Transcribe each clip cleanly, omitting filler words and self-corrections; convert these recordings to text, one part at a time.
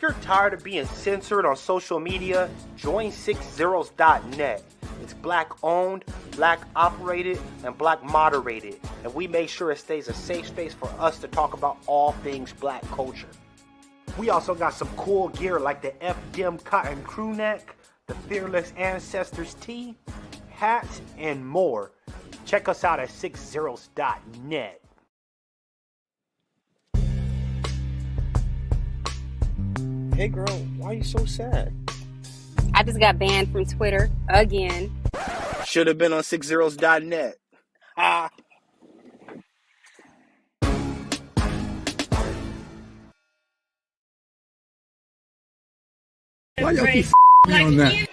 you're tired of being censored on social media, join 60s.net. It's black owned, black operated, and black moderated, and we make sure it stays a safe space for us to talk about all things black culture. We also got some cool gear like the FDM cotton crew neck, the Fearless Ancestors tee, hats, and more. Check us out at 60s.net. Hey girl, why are you so sad? I just got banned from Twitter again. Should have been on 60s.net. Ah. Why y'all keep me on that?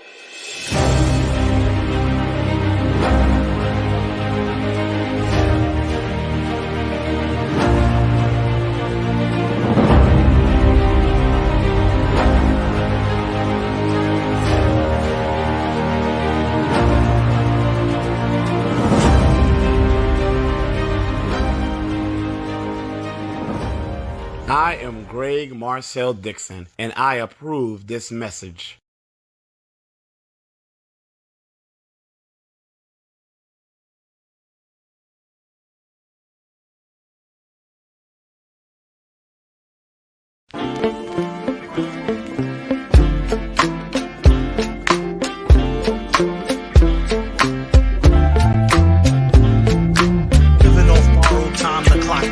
I am Greg Marcel Dixon, and I approve this message.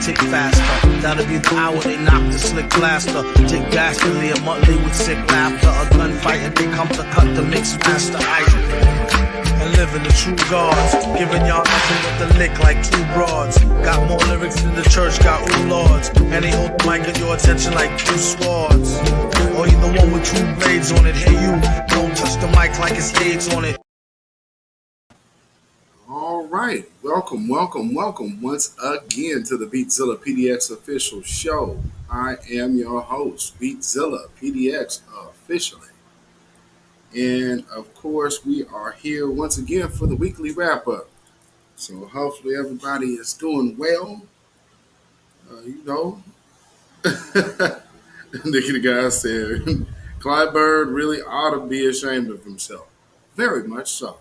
Tick faster, that'll be the hour they knock the slick blaster. Tick dastardly, a Muttley with sick laughter. A gunfight and they come to cut the mix faster. And living the true gods, giving y'all nothing but the lick like two broads. Got more lyrics than the church got ooh lords. And they hold the mic at your attention like two swords. Or you the one with two blades on it. Hey you, don't touch the mic like it's AIDS on it. All right, welcome once again to the Beatzilla PDX official show. I am your host, Beatzilla PDX officially. And of course, we are here once again for the weekly wrap up. So hopefully everybody is doing well. Nicky the guy said, Clyde Bird really ought to be ashamed of himself. Very much so.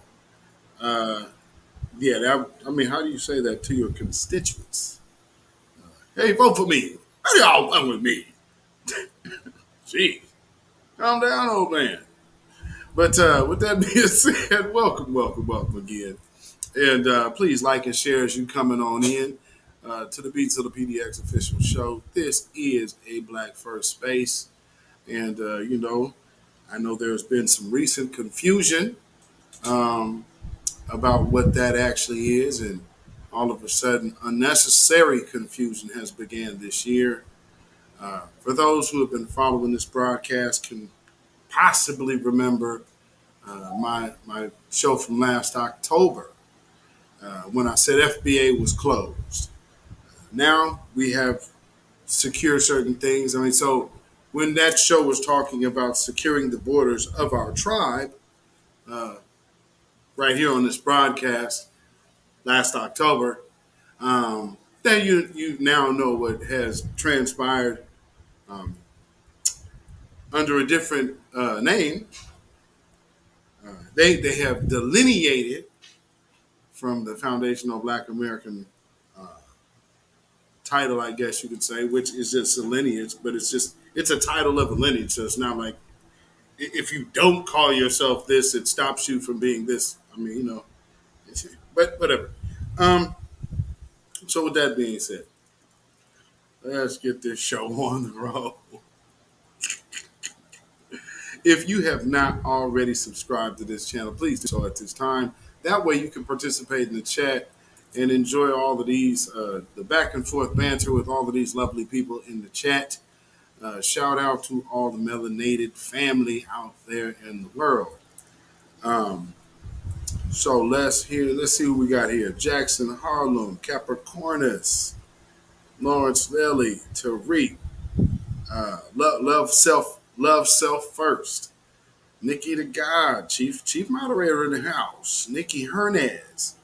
How do you say that to your constituents? Hey, vote for me. How do y'all vote with me? Jeez. Calm down, old man. But with that being said, welcome again. And please like and share as you coming on in to the Beats of the PDX official show. This is a Black First Space. And, I know there's been some recent confusion about what that actually is, and all of a sudden unnecessary confusion has began this year. For those who have been following this broadcast can possibly remember my show from last October when I said FBA was closed. Now we have secured certain things. So when that show was talking about securing the borders of our tribe, right here on this broadcast last October, then you now know what has transpired under a different name. They have delineated from the Foundational Black American title, I guess you could say, which is just a lineage, but it's a title of a lineage. So it's not like if you don't call yourself this, it stops you from being this. But whatever. So with that being said, let's get this show on the road. If you have not already subscribed to this channel, please do so at this time. That way you can participate in the chat and enjoy all of these, the back and forth banter with all of these lovely people in the chat. Shout out to all the melanated family out there in the world. So let's see who we got here. Jackson Harlem, Capricornus, Lawrence Lilly, Tariq, love self first. Nikki the God, chief moderator in the house. Nikki Hernandez,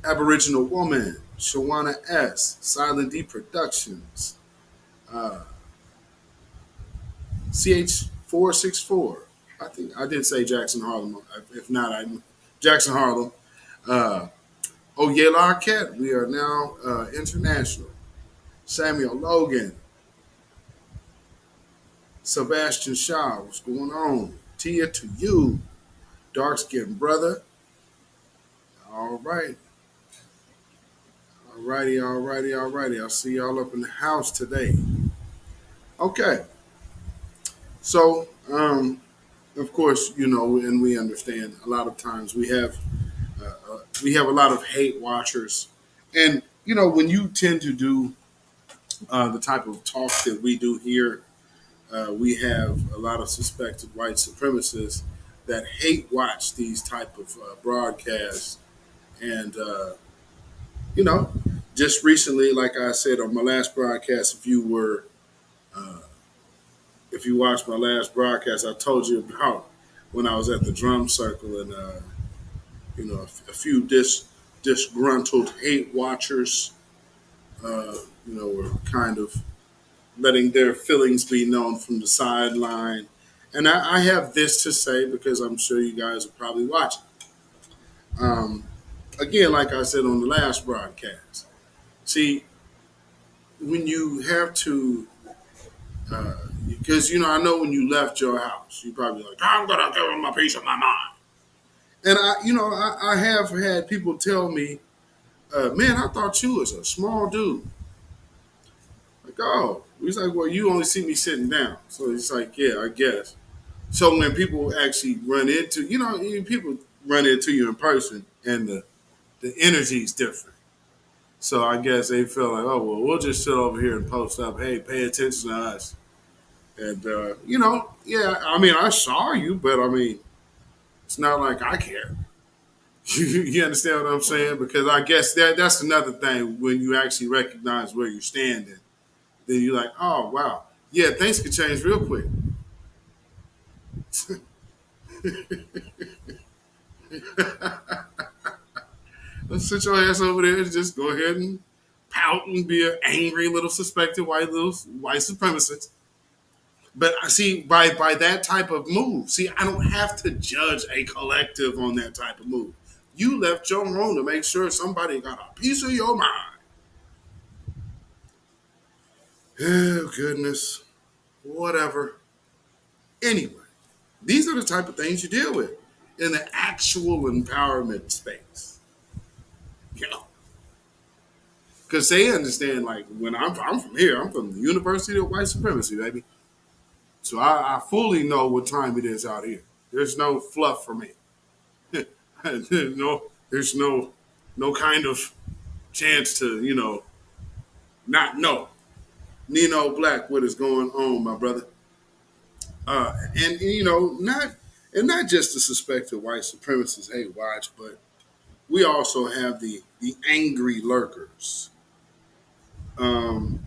Aboriginal Woman, Shawana S, Silent D Productions, CH464. I think I did say Jackson Harlem. If not, I'm Jackson Harlem. Oh yeah, Arquette. We are now international. Samuel Logan. Sebastian Shaw. What's going on? Tia to you. Dark skinned brother. All right. Alrighty. I'll see y'all up in the house today. Okay. So, of course, you know, and we understand a lot of times we have a lot of hate watchers, and you know, when you tend to do the type of talk that we do here, we have a lot of suspected white supremacists that hate watch these type of broadcasts, and you know, just recently, like I said on my last broadcast, if you watched my last broadcast, I told you about when I was at the drum circle and you know, a few disgruntled hate watchers, you know, were kind of letting their feelings be known from the sideline. And I have this to say because I'm sure you guys are probably watching. Again, like I said on the last broadcast, see, when you have to, because, you know, I know when you left your house, you probably like, I'm going to give him a piece of my mind. And I have had people tell me, man, I thought you was a small dude. Like, oh, he's like, well, you only see me sitting down. So he's like, yeah, I guess. So when people actually run into, you know, people run into you in person and the energy is different. So I guess they feel like, oh, well, we'll just sit over here and post up, hey, pay attention to us. And, you know, yeah, I mean, I saw you, but I mean, it's not like I care. You understand what I'm saying? Because I guess that's another thing when you actually recognize where you're standing. Then you're like, oh, wow. Yeah, things can change real quick. Let's sit your ass over there and just go ahead and pout and be an angry little suspected white supremacist. But I see by that type of move, see, I don't have to judge a collective on that type of move. You left your own to make sure somebody got a piece of your mind. Oh, goodness. Whatever. Anyway, these are the type of things you deal with in the actual empowerment space. You know, because they understand, like, when I'm from here, I'm from the University of White Supremacy, baby. So I fully know what time it is out here. There's no fluff for me. There's no kind of chance to, you know, not know. Nino Black, what is going on, my brother? And you know, not just the suspected white supremacists hate watch, but we also have the angry lurkers. And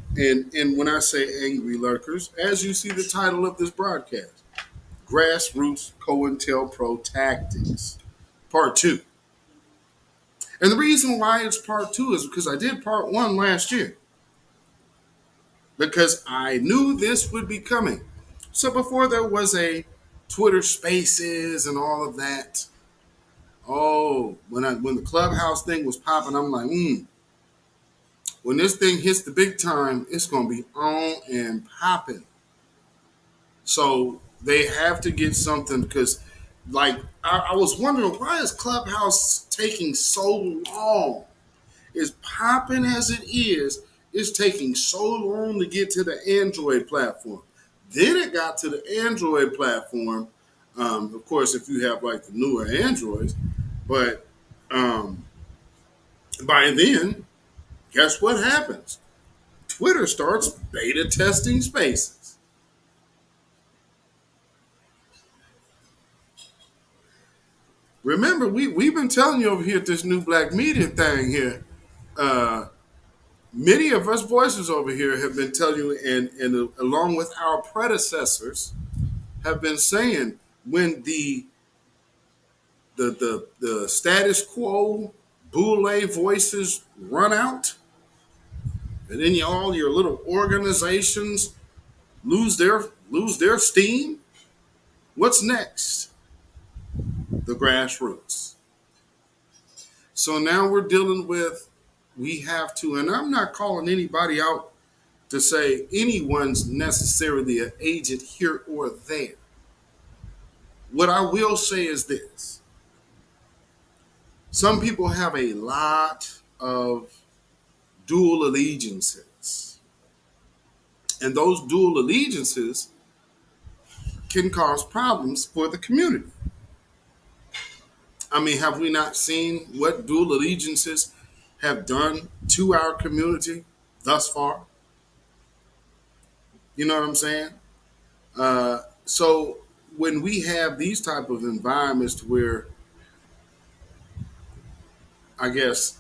when I say angry lurkers, as you see the title of this broadcast, Grassroots Cointelpro Tactics, Part 2. And the reason why it's Part 2 is because I did Part 1 last year. Because I knew this would be coming. So before there was a Twitter Spaces and all of that, when the Clubhouse thing was popping, I'm like, when this thing hits the big time, it's going to be on and popping. So they have to get something because, like, I was wondering, why is Clubhouse taking so long? As popping as it is, it's taking so long to get to the Android platform. Then it got to the Android platform. Of course, if you have like the newer Androids, but by then, guess what happens? Twitter starts beta testing Spaces. Remember, we've been telling you over here at this new black media thing here. Many of us voices over here have been telling you, and along with our predecessors, have been saying when the status quo boule voices run out, and then all your little organizations lose their lose their steam. What's next? The grassroots. So now we're dealing with, we have to, and I'm not calling anybody out to say anyone's necessarily an agent here or there. What I will say is this. Some people have a lot of dual allegiances. And those dual allegiances can cause problems for the community. I mean, have we not seen what dual allegiances have done to our community thus far? You know what I'm saying? So when we have these type of environments to where, I guess,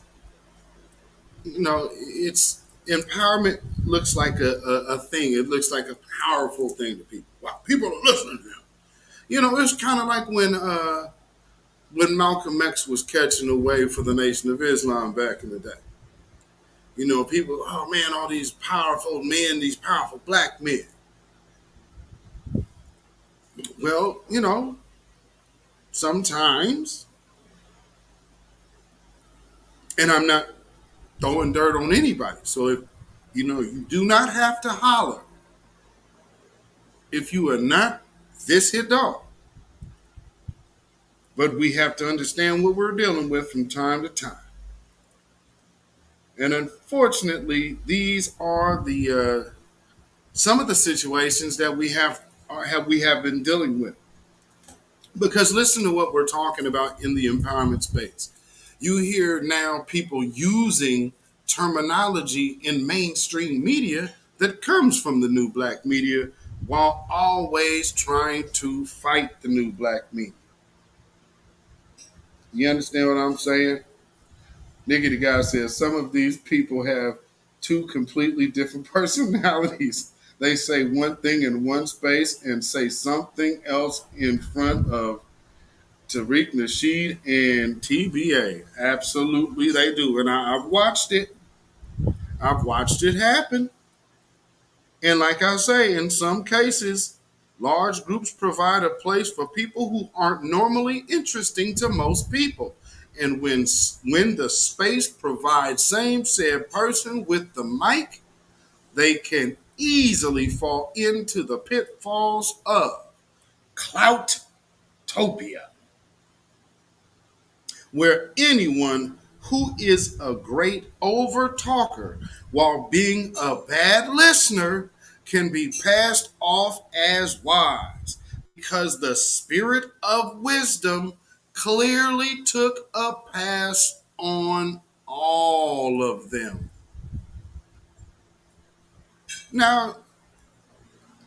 it's empowerment looks like a thing. It looks like a powerful thing to people. Wow, people are listening to him. It's kind of like when Malcolm X was catching away for the Nation of Islam back in the day. People, oh man, all these powerful men, these powerful black men. Well, sometimes, and I'm not throwing dirt on anybody. So if, you do not have to holler if you are not this hit dog. But we have to understand what we're dealing with from time to time. And unfortunately, these are the some of the situations that we have been dealing with. Because listen to what we're talking about in the empowerment space. You hear now people using terminology in mainstream media that comes from the new black media while always trying to fight the new black media. You understand what I'm saying? Nicky the guy says some of these people have two completely different personalities. They say one thing in one space and say something else in front of Tariq Nasheed and TBA. Absolutely, they do. And I've watched it. I've watched it happen. And like I say, in some cases, large groups provide a place for people who aren't normally interesting to most people. And when the space provides same said person with the mic, they can easily fall into the pitfalls of clout-topia, where anyone who is a great over-talker while being a bad listener can be passed off as wise, because the spirit of wisdom clearly took a pass on all of them. Now,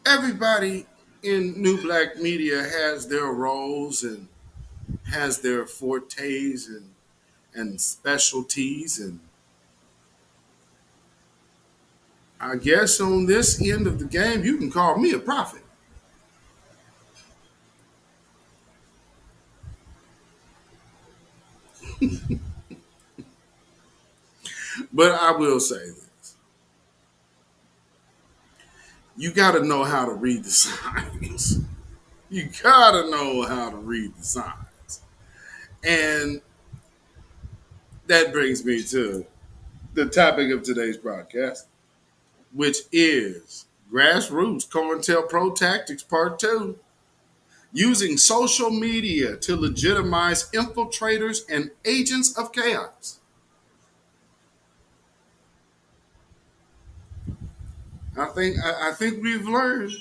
everybody in new black media has their roles and has their fortes and specialties, and I guess on this end of the game, you can call me a prophet. But I will say this. You got to know how to read the signs. You got to know how to read the signs. And that brings me to the topic of today's broadcast, which is Grassroots Cointelpro Tactics Part 2. Using social media to legitimize infiltrators and agents of chaos. I think we've learned.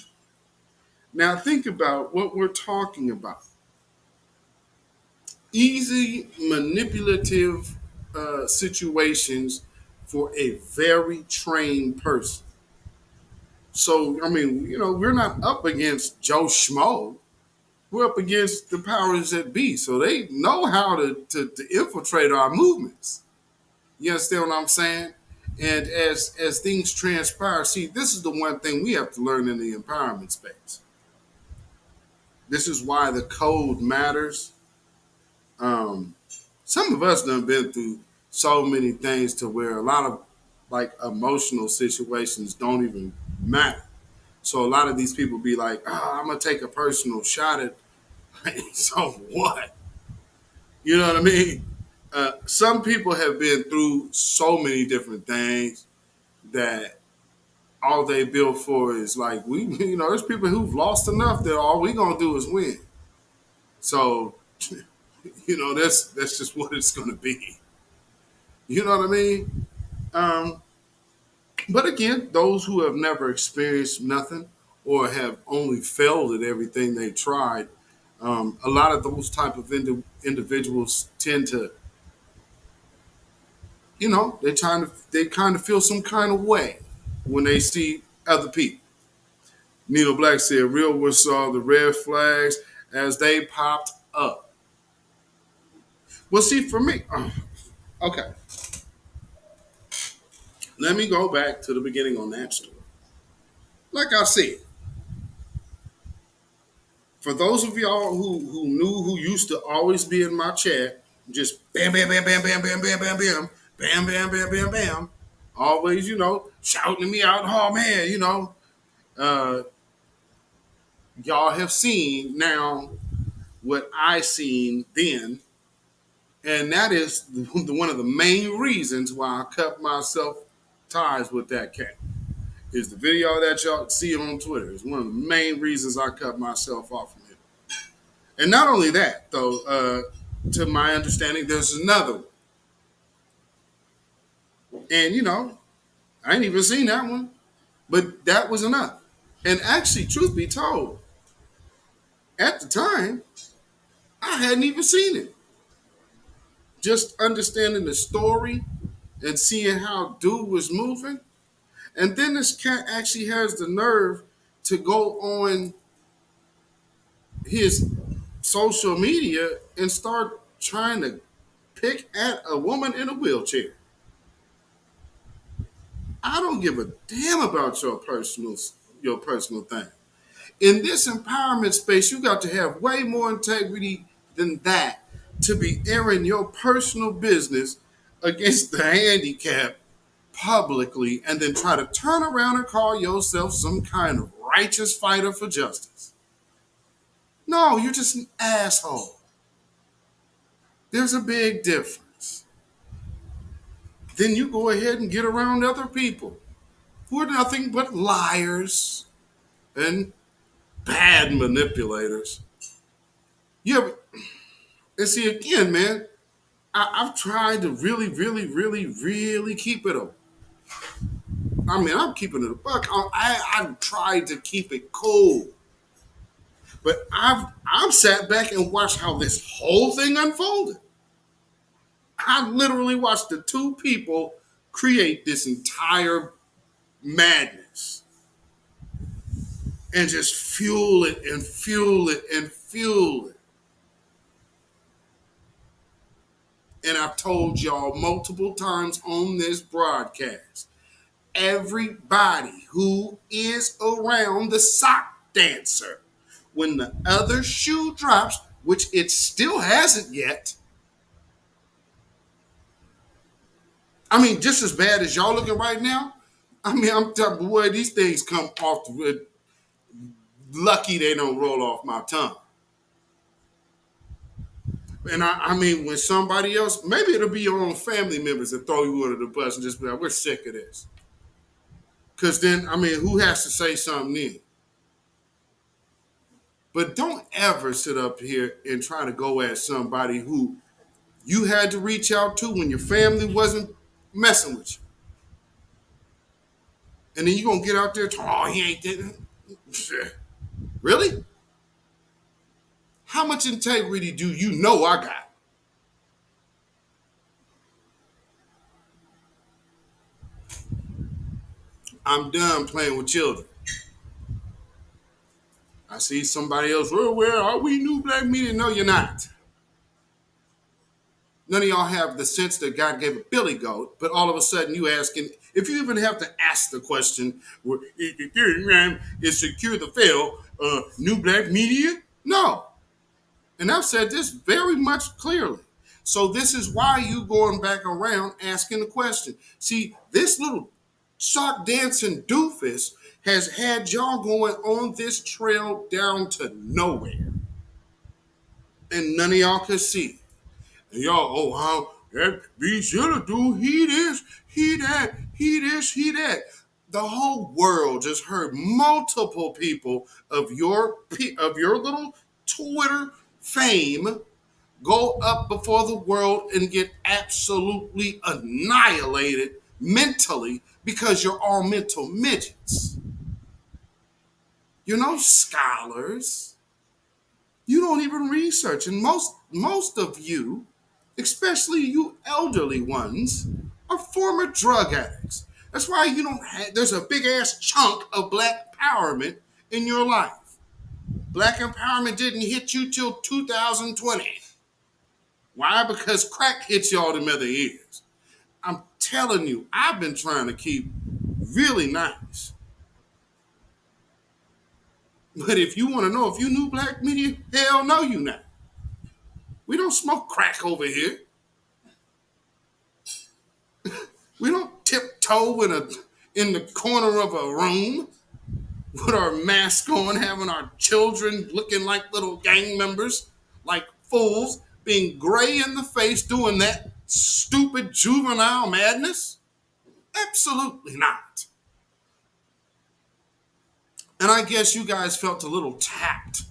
Now think about what we're talking about. Easy manipulative situations for a very trained person. So, I mean, we're not up against Joe Schmo. We're up against the powers that be. So they know how to infiltrate our movements. You understand what I'm saying? And as things transpire, see, this is the one thing we have to learn in the empowerment space. This is why the code matters. Some of us done been through so many things to where a lot of like emotional situations don't even matter. So a lot of these people be like, I'm going to take a personal shot at so what? You know what I mean? Some people have been through so many different things that all they build for is like, there's people who've lost enough that all we going to do is win. So, that's just what it's going to be. You know what I mean? But again, those who have never experienced nothing or have only failed at everything they tried, a lot of those type of individuals tend to, they kind of feel some kind of way when they see other people. Nino Black said, real one saw the red flags as they popped up. Well, see, for me, okay. Let me go back to the beginning on that story. Like I said, for those of y'all who used to always be in my chat, just bam, bam, bam, bam, bam, bam, bam, bam, bam, bam, bam, bam, bam, bam, always, shouting me out, oh man, y'all have seen now what I seen then, and that is one of the main reasons why I cut myself ties with that cat. Is the video that y'all see on Twitter. It's one of the main reasons I cut myself off from him. And not only that, though, to my understanding, there's another one. And, I ain't even seen that one. But that was enough. And actually, truth be told, at the time, I hadn't even seen it. Just understanding the story and seeing how dude was moving. And then this cat actually has the nerve to go on his social media and start trying to pick at a woman in a wheelchair. I don't give a damn about your personal thing. In this empowerment space, you got to have way more integrity than that to be airing your personal business against the handicap publicly and then try to turn around and call yourself some kind of righteous fighter for justice. No, you're just an asshole. There's a big difference. Then you go ahead and get around other people who are nothing but liars and bad manipulators. And see, again, man, I've tried to really, really, really, really keep it up. I'm keeping it a buck. I've tried to keep it cool. But I've sat back and watched how this whole thing unfolded. I literally watched the two people create this entire madness and just fuel it and fuel it and fuel it. And I've told y'all multiple times on this broadcast, everybody who is around the sock dancer, when the other shoe drops, which it still hasn't yet, just as bad as y'all looking right now, I'm telling you, boy, these things come off the lucky they don't roll off my tongue. And when somebody else, maybe it'll be your own family members that throw you under the bus and just be like, we're sick of this. Because then, who has to say something then? But don't ever sit up here and try to go at somebody who you had to reach out to when your family wasn't messing with you. And then you're going to get out there and he ain't did it. Really? How much integrity do you know I got? I'm done playing with children. I see somebody else, well, where are we, New Black Media? No, you're not. None of y'all have the sense that God gave a billy goat, but all of a sudden you asking, if you even have to ask the question, is secure the fail, New Black Media? No. And I've said this very much clearly. So this is why you going back around asking the question. See, this little sock dancing doofus has had y'all going on this trail down to nowhere. And none of y'all could see it. And y'all, oh, how that beatzilla do, he this, he that, he this, he that. The whole world just heard multiple people of your little Twitter fame go up before the world and get absolutely annihilated mentally because you're all mental midgets. You're no scholars. You don't even research. And most of you, especially you elderly ones, are former drug addicts. That's why you don't have, there's a big ass chunk of black empowerment in your life. Black empowerment didn't hit you till 2020. Why? Because crack hits you all them other years. I'm telling you, I've been trying to keep really nice. But if you want to know if you knew black media, hell no, you not. We don't smoke crack over here. We don't tiptoe in the corner of a room with our mask on, having our children looking like little gang members, like fools, being gray in the face, doing that stupid juvenile madness? Absolutely not. And I guess you guys felt a little tapped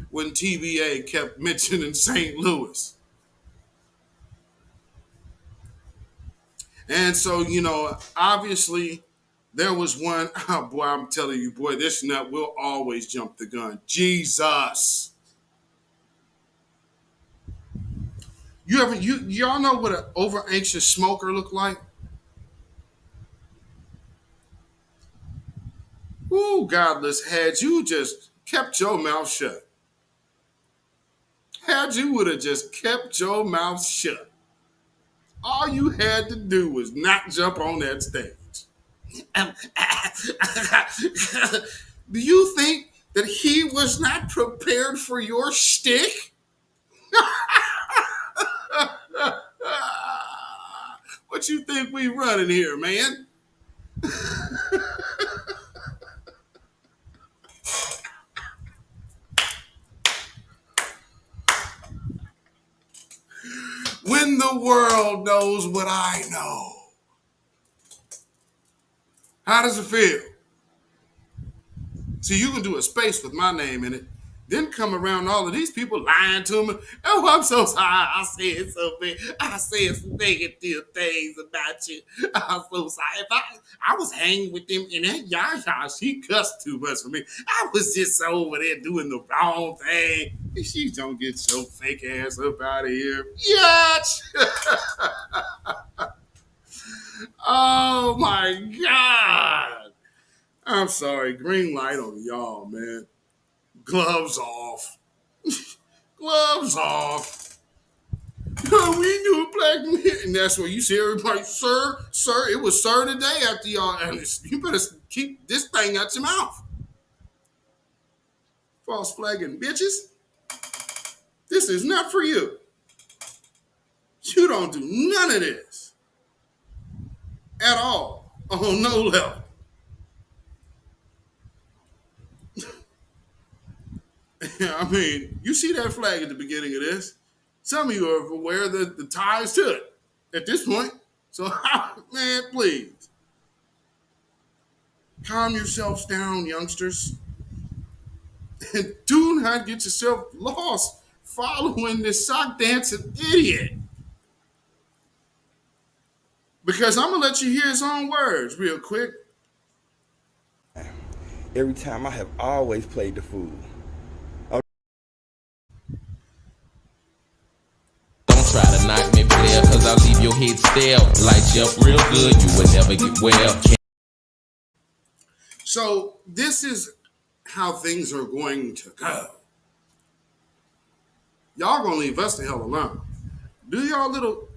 when TVA kept mentioning St. Louis. And so, you know, obviously there was one, oh boy, I'm telling you, boy, this nut will always jump the gun. Jesus. Y'all know what an over anxious smoker look like? Ooh, godless, had you just kept your mouth shut. Had you would have just kept your mouth shut. All you had to do was not jump on that stage. Do you think that he was not prepared for your shtick? What you think we running here, man? When the world knows what I know. How does it feel? See, you can do a space with my name in it, then come around all of these people lying to me. Oh, I'm so sorry. I said something. I said some negative things about you. I'm so sorry. If I was hanging with them and that Yasha, she cussed too much for me. I was just over there doing the wrong thing. She don't get your fake ass up out of here. Yatch! Oh my God. I'm sorry. Green light on y'all, man. Gloves off. Gloves off. No, we knew black men. And that's where you see everybody, sir, it was sir today after y'all. And you better keep this thing out your mouth. False flagging bitches. This is not for you. You don't do none of this. At all. On no level. I mean, you see that flag at the beginning of this. Some of you are aware that the ties to it at this point. So, man, please. Calm yourselves down, youngsters. And do not get yourself lost following this sock dancing idiot. Because I'm going to let you hear his own words real quick. Every time I have always played the fool. Don't try to knock me player, cause I'll leave your head stale. Light you up real good, you will never get well. So this is how things are going to go. Y'all gonna leave us the hell alone. Do y'all little,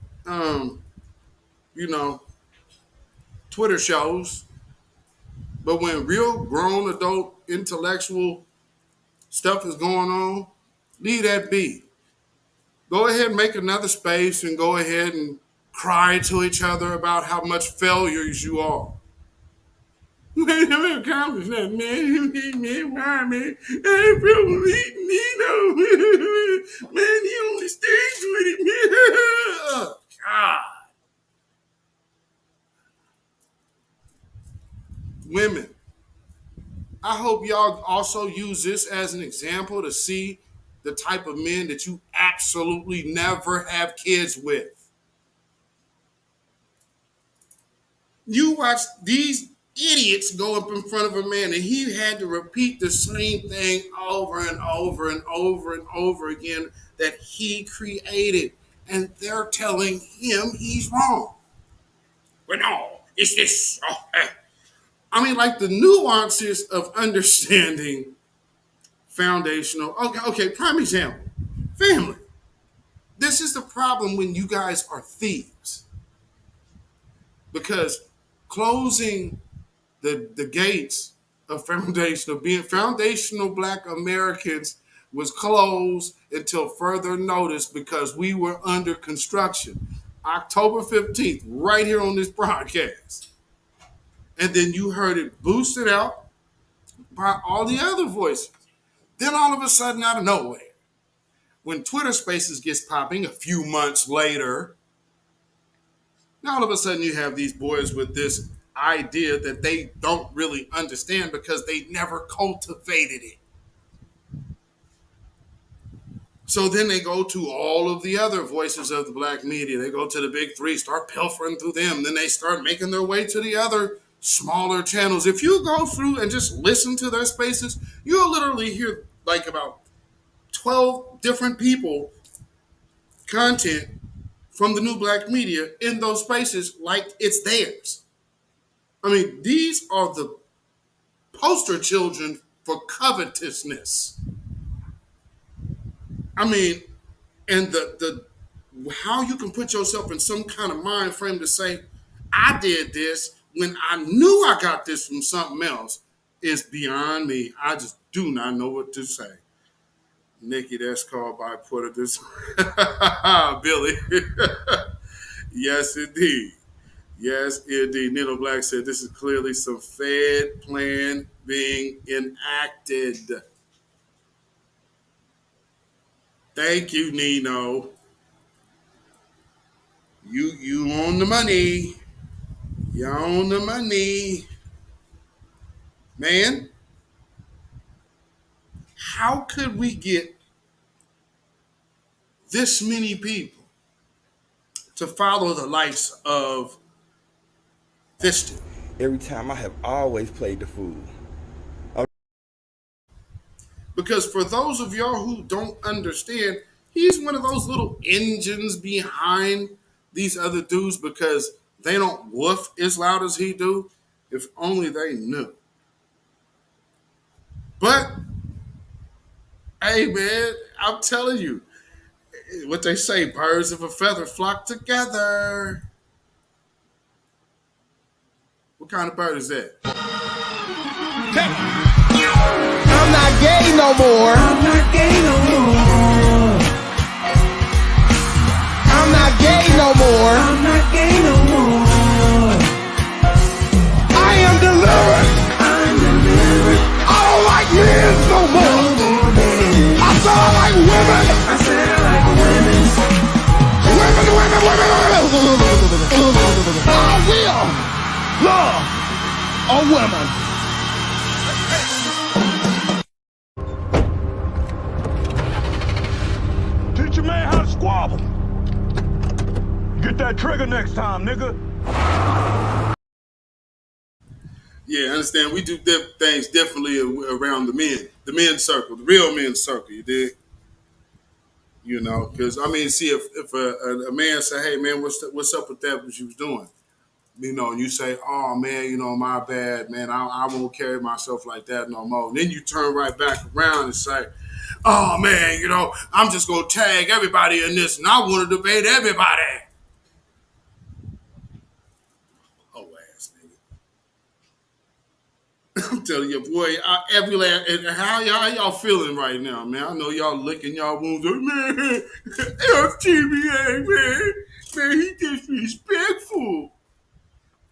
Twitter shows. But when real grown adult intellectual stuff is going on, leave that be. Go ahead and make another space and go ahead and cry to each other about how much failures you are. Man, I'm accomplished that, man. Why, man? I probably Nino. Man, he on the stage with it, man. Oh, God. Women, I hope y'all also use this as an example to see the type of men that you absolutely never have kids with. You watch these idiots go up in front of a man and he had to repeat the same thing over and over and over and over again that he created. And they're telling him he's wrong. Well, no, it's this. I mean, like the nuances of understanding foundational. Okay, prime example. Family. This is the problem when you guys are thieves. Because closing the gates of being foundational Black Americans was closed until further notice because we were under construction. October 15th, right here on this broadcast. And then you heard it boosted out by all the other voices. Then all of a sudden, out of nowhere, when Twitter Spaces gets popping a few months later, now all of a sudden you have these boys with this idea that they don't really understand because they never cultivated it. So then they go to all of the other voices of the Black media. They go to the big three, start pilfering through them. Then they start making their way to the other smaller channels. If you go through and just listen to their spaces, you'll literally hear like about 12 different people content from the new Black media in those spaces like it's theirs. I mean, these are the poster children for covetousness. I mean, and the how you can put yourself in some kind of mind frame to say, I did this when I knew I got this from something else is beyond me. I just do not know what to say. Nikki, that's called bipolar disorder. Billy. Yes, indeed. Yes, indeed. Nino Black said this is clearly some Fed plan being enacted. Thank you, Nino. You on the money. You on the money. Man, how could we get this many people to follow the likes of this dude? Every time I have always played the fool. Because for those of y'all who don't understand, he's one of those little engines behind these other dudes because they don't woof as loud as he do. If only they knew. But, hey man, I'm telling you, what they say, birds of a feather flock together. What kind of bird is that? I'm not gay no more. I'm not gay no more. I'm not gay no more. I'm not gay no more. I am delivered. I'm delivered. I don't like men no more. I said I like women. I said I like women. Women. I will love a woman. Teach your man how to squabble. Get that trigger next time, nigga. Yeah, I understand. We do things differently around the men's circle, the real men's circle. You dig? You know, because I mean, see, if a man say, "Hey, man, what's up with that? What you was doing?" You know, and you say, "Oh man, you know, my bad, man. I won't carry myself like that no more." And then you turn right back around and say, "Oh man, you know, I'm just gonna tag everybody in this, and I want to debate everybody." Oh ass nigga. I'm telling you, boy, how y'all feeling right now, man? I know y'all licking y'all wounds. Man, FTBA, man, he disrespectful.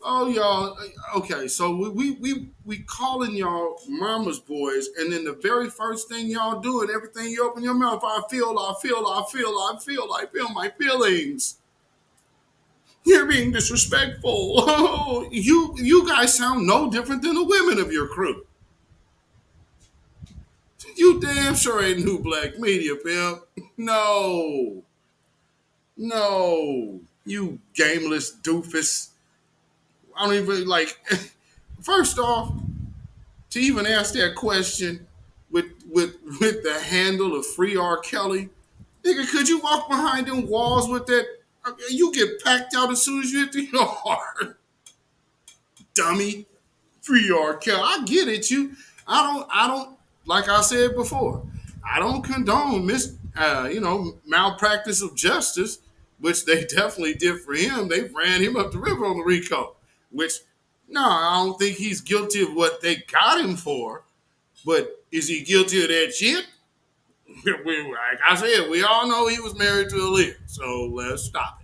Oh, y'all, okay, so we calling y'all mama's boys, and then the very first thing y'all do, and everything you open your mouth, I feel my feelings. You're being disrespectful. Oh, you guys sound no different than the women of your crew. You damn sure ain't new black media, pimp. No. You gameless doofus. I don't even like. First off, to even ask that question with the handle of Free R. Kelly, nigga, could you walk behind them walls with that? You get packed out as soon as you hit the yard. Dummy. Free R. Kelly. I get it. I don't. Like I said before, I don't condone malpractice of justice, which they definitely did for him. They ran him up the river on the RICO, which, no, I don't think he's guilty of what they got him for. But is he guilty of that shit? Like I said, we all know he was married to Aaliyah, so let's stop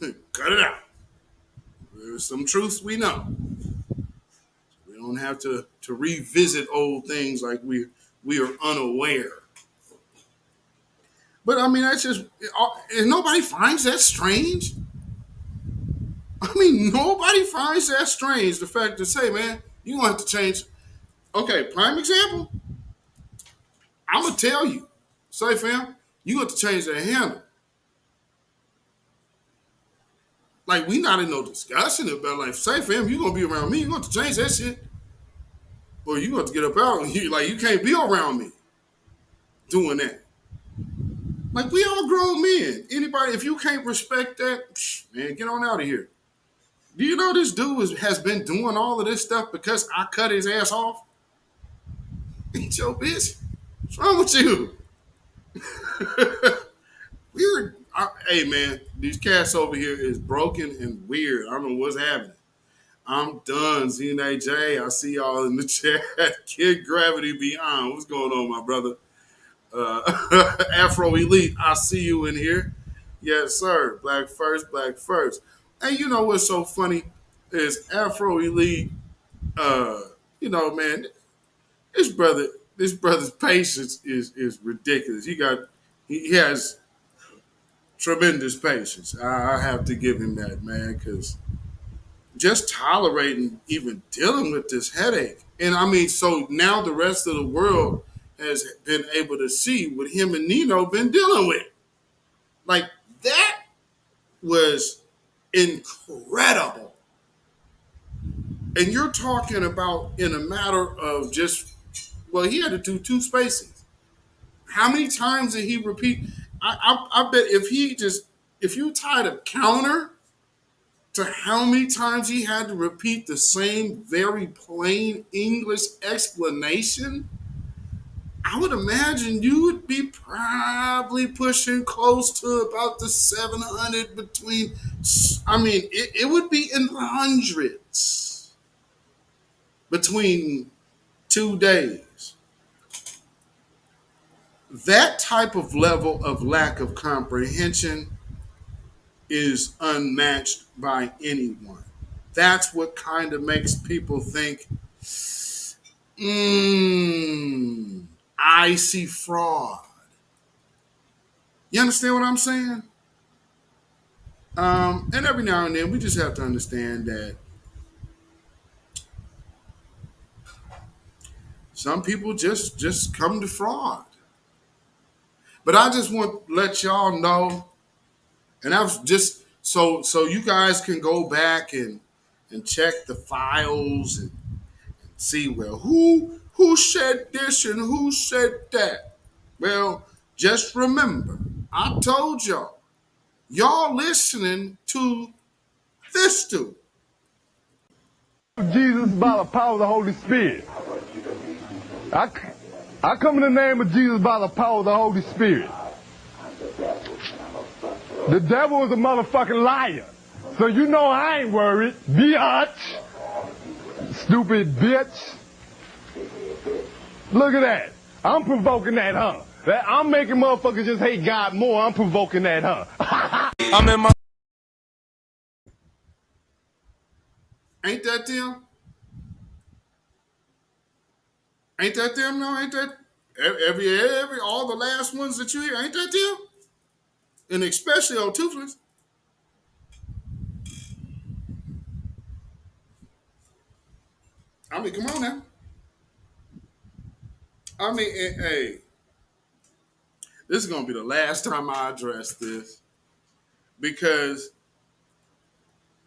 it. Cut it out. There's some truths we know. We don't have to revisit old things like we are unaware. But I mean, that's just, and nobody finds that strange. I mean, nobody finds that strange, the fact to say, man, you're going to have to change. Okay, prime example. I'm going to tell you. Say, fam, you got to change that handle. Like, we not in no discussion about, like, say, fam, you going to be around me. You got to change that shit. Or you got to get up out. You can't be around me doing that. Like, we all grown men. Anybody, if you can't respect that, man, get on out of here. Do you know this dude has been doing all of this stuff because I cut his ass off? Ain't your bitch. What's wrong with you? Hey, man, these cats over here is broken and weird. I don't know what's happening. I'm done. ZNAJ, I see y'all in the chat. Kid Gravity Beyond. What's going on, my brother? Afro Elite, I see you in here. Yes, sir. Black first. And you know what's so funny is Afro Elite, man, this brother's patience is ridiculous. He has tremendous patience. I have to give him that, man, because just tolerating, even dealing with this headache. And I mean, so now the rest of the world has been able to see what him and Nino been dealing with. Like, that was incredible. And you're talking about in a matter of just, well, he had to do 2 spaces. How many times did he repeat? I bet if you tied a counter to how many times he had to repeat the same very plain English explanation, I would imagine you would be probably pushing close to about the 700 between. I mean, it would be in the hundreds between 2 days. That type of level of lack of comprehension is unmatched by anyone. That's what kind of makes people think, I see fraud. You understand what I'm saying? And every now and then we just have to understand that some people just come to fraud. But I just want to let y'all know, and I've just so you guys can go back and check the files and see, well, who said this and who said that. Well, just remember, I told y'all listening to this dude. Jesus by the power of the Holy Spirit. I come in the name of Jesus by the power of the Holy Spirit. The devil is a motherfucking liar. So you know I ain't worried. Biatch. Stupid bitch. Look at that. I'm provoking that, huh? I'm making motherfuckers just hate God more. I'm provoking that, huh? I'm in my... Ain't that them? Ain't that them? No, ain't that every all the last ones that you hear? Ain't that them? And especially on Toothless. I mean, come on now. I mean, hey, this is gonna be the last time I address this because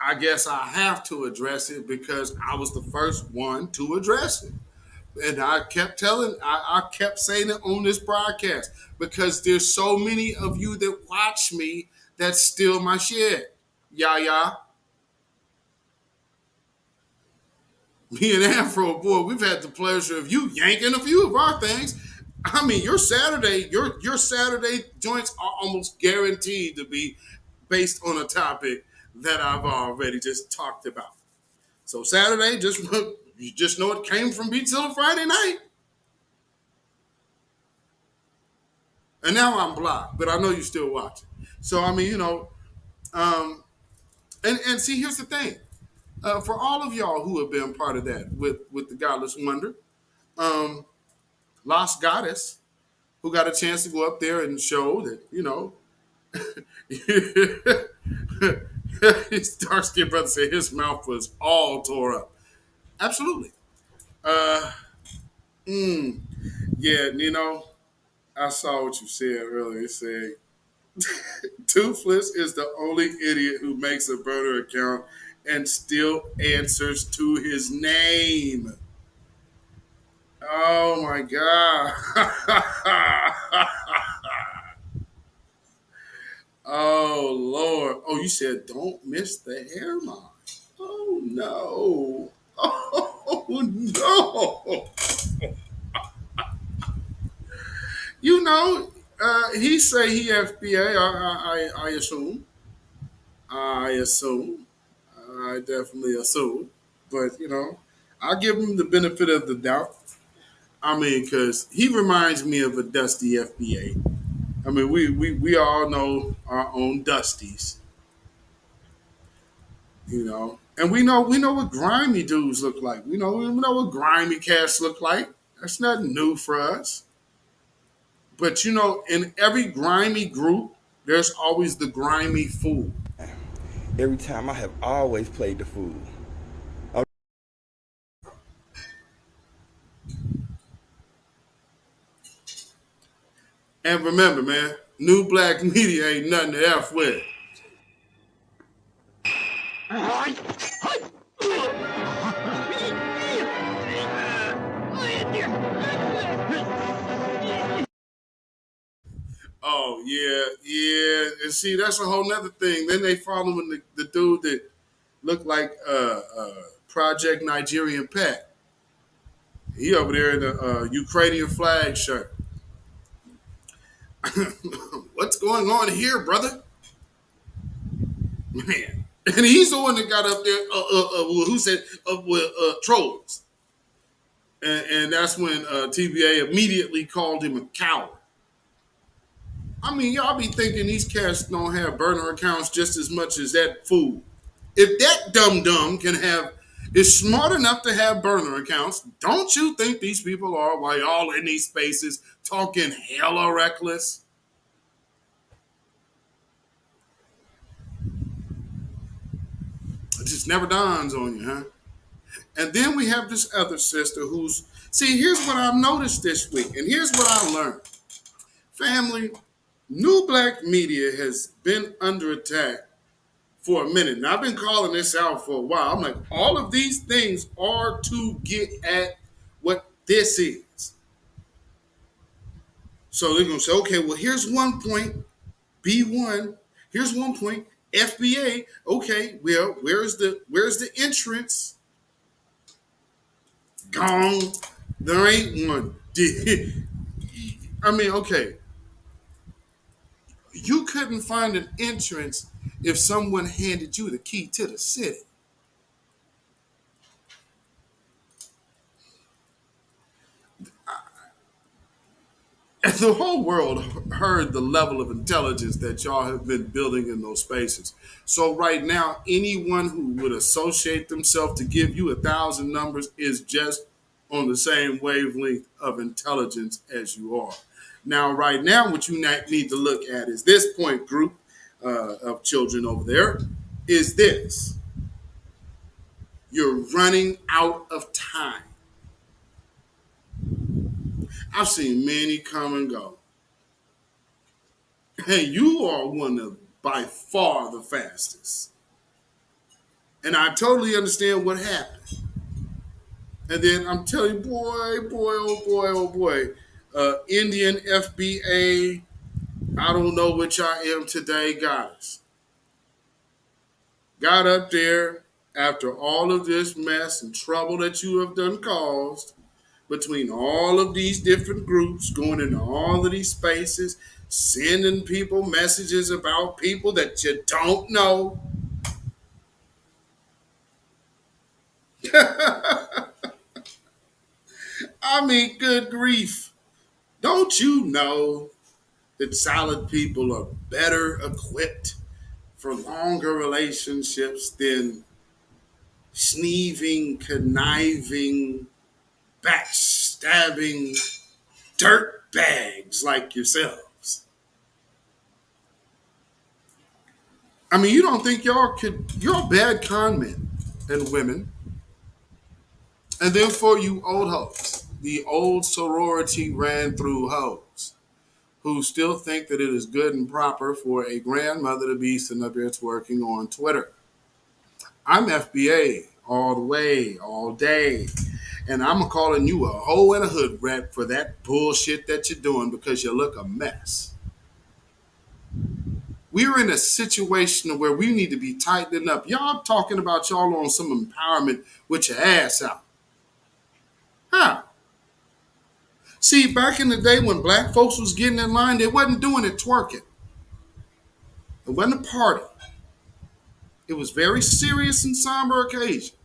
I guess I have to address it because I was the first one to address it. And I kept I kept saying it on this broadcast because there's so many of you that watch me that steal my shit. Yeah. Me and Afro, boy, we've had the pleasure of you yanking a few of our things. I mean, your Saturday joints are almost guaranteed to be based on a topic that I've already just talked about. So Saturday, you just know it came from Beatzilla Friday night. And now I'm blocked, but I know you're still watching. So I mean, and see, here's the thing. For all of y'all who have been part of that with the Godless Wonder, Lost Goddess, who got a chance to go up there and show that, his dark skinned brother said his mouth was all tore up. Absolutely. Yeah, I saw what you said earlier. It said Toothless is the only idiot who makes a burner account and still answers to his name. Oh my God. Oh Lord. Oh, you said don't miss the hairline. Oh no. Oh no. He say he FBA. I assume. I definitely assume. But I give him the benefit of the doubt. I mean, because he reminds me of a Dusty FBA. I mean, we all know our own Dusties, and we know what grimy dudes look like. We know what grimy cats look like. That's nothing new for us. But in every grimy group, there's always the grimy fool. Every time I have always played the fool. And remember, man, new black media ain't nothing to F with. Oh, yeah. And see, that's a whole nother thing. Then they following the dude that looked like Project Nigerian Pat. He over there in the Ukrainian flag shirt. What's going on here, brother? Man. And he's the one that got up there, who said, trolls. And that's when TBA immediately called him a coward. I mean, y'all be thinking these cats don't have burner accounts just as much as that fool. If that dum-dum is smart enough to have burner accounts, don't you think these people are, while y'all in these spaces, talking hella reckless? It just never dawns on you, huh? And then we have this other sister here's what I've noticed this week, and here's what I learned. Family, new black media has been under attack for a minute. And I've been calling this out for a while. I'm like, all of these things are to get at what this is. So they're going to say, okay, well, here's one point, B1. Here's one point, FBA. Okay, well, where's the entrance? Gone. There ain't one. I mean, okay. You couldn't find an entrance if someone handed you the key to the city. And the whole world heard the level of intelligence that y'all have been building in those spaces. So right now, anyone who would associate themselves to give you 1,000 numbers is just on the same wavelength of intelligence as you are. Now, right now, what you need to look at is this point group of children over there is this. You're running out of time. I've seen many come and go. Hey, you are one of by far the fastest. And I totally understand what happened. And then I'm telling you, oh boy, Indian FBA, I don't know which I am today, guys. Got up there after all of this mess and trouble that you have done caused between all of these different groups, going into all of these spaces, sending people messages about people that you don't know. I mean, good grief. Don't you know that solid people are better equipped for longer relationships than sneeving, conniving, backstabbing dirt bags like yourselves? I mean, you don't think you're bad con men and women. And then for you old hoes, the old sorority ran through hoes who still think that it is good and proper for a grandmother to be sitting up here twerking on Twitter. I'm FBA all the way, all day. And I'm calling you a hoe and a hood rat for that bullshit that you're doing because you look a mess. We're in a situation where we need to be tightening up. Y'all talking about y'all on some empowerment with your ass out. How? See, back in the day when black folks was getting in line, they wasn't doing it twerking. It wasn't a party. It was very serious and somber occasion.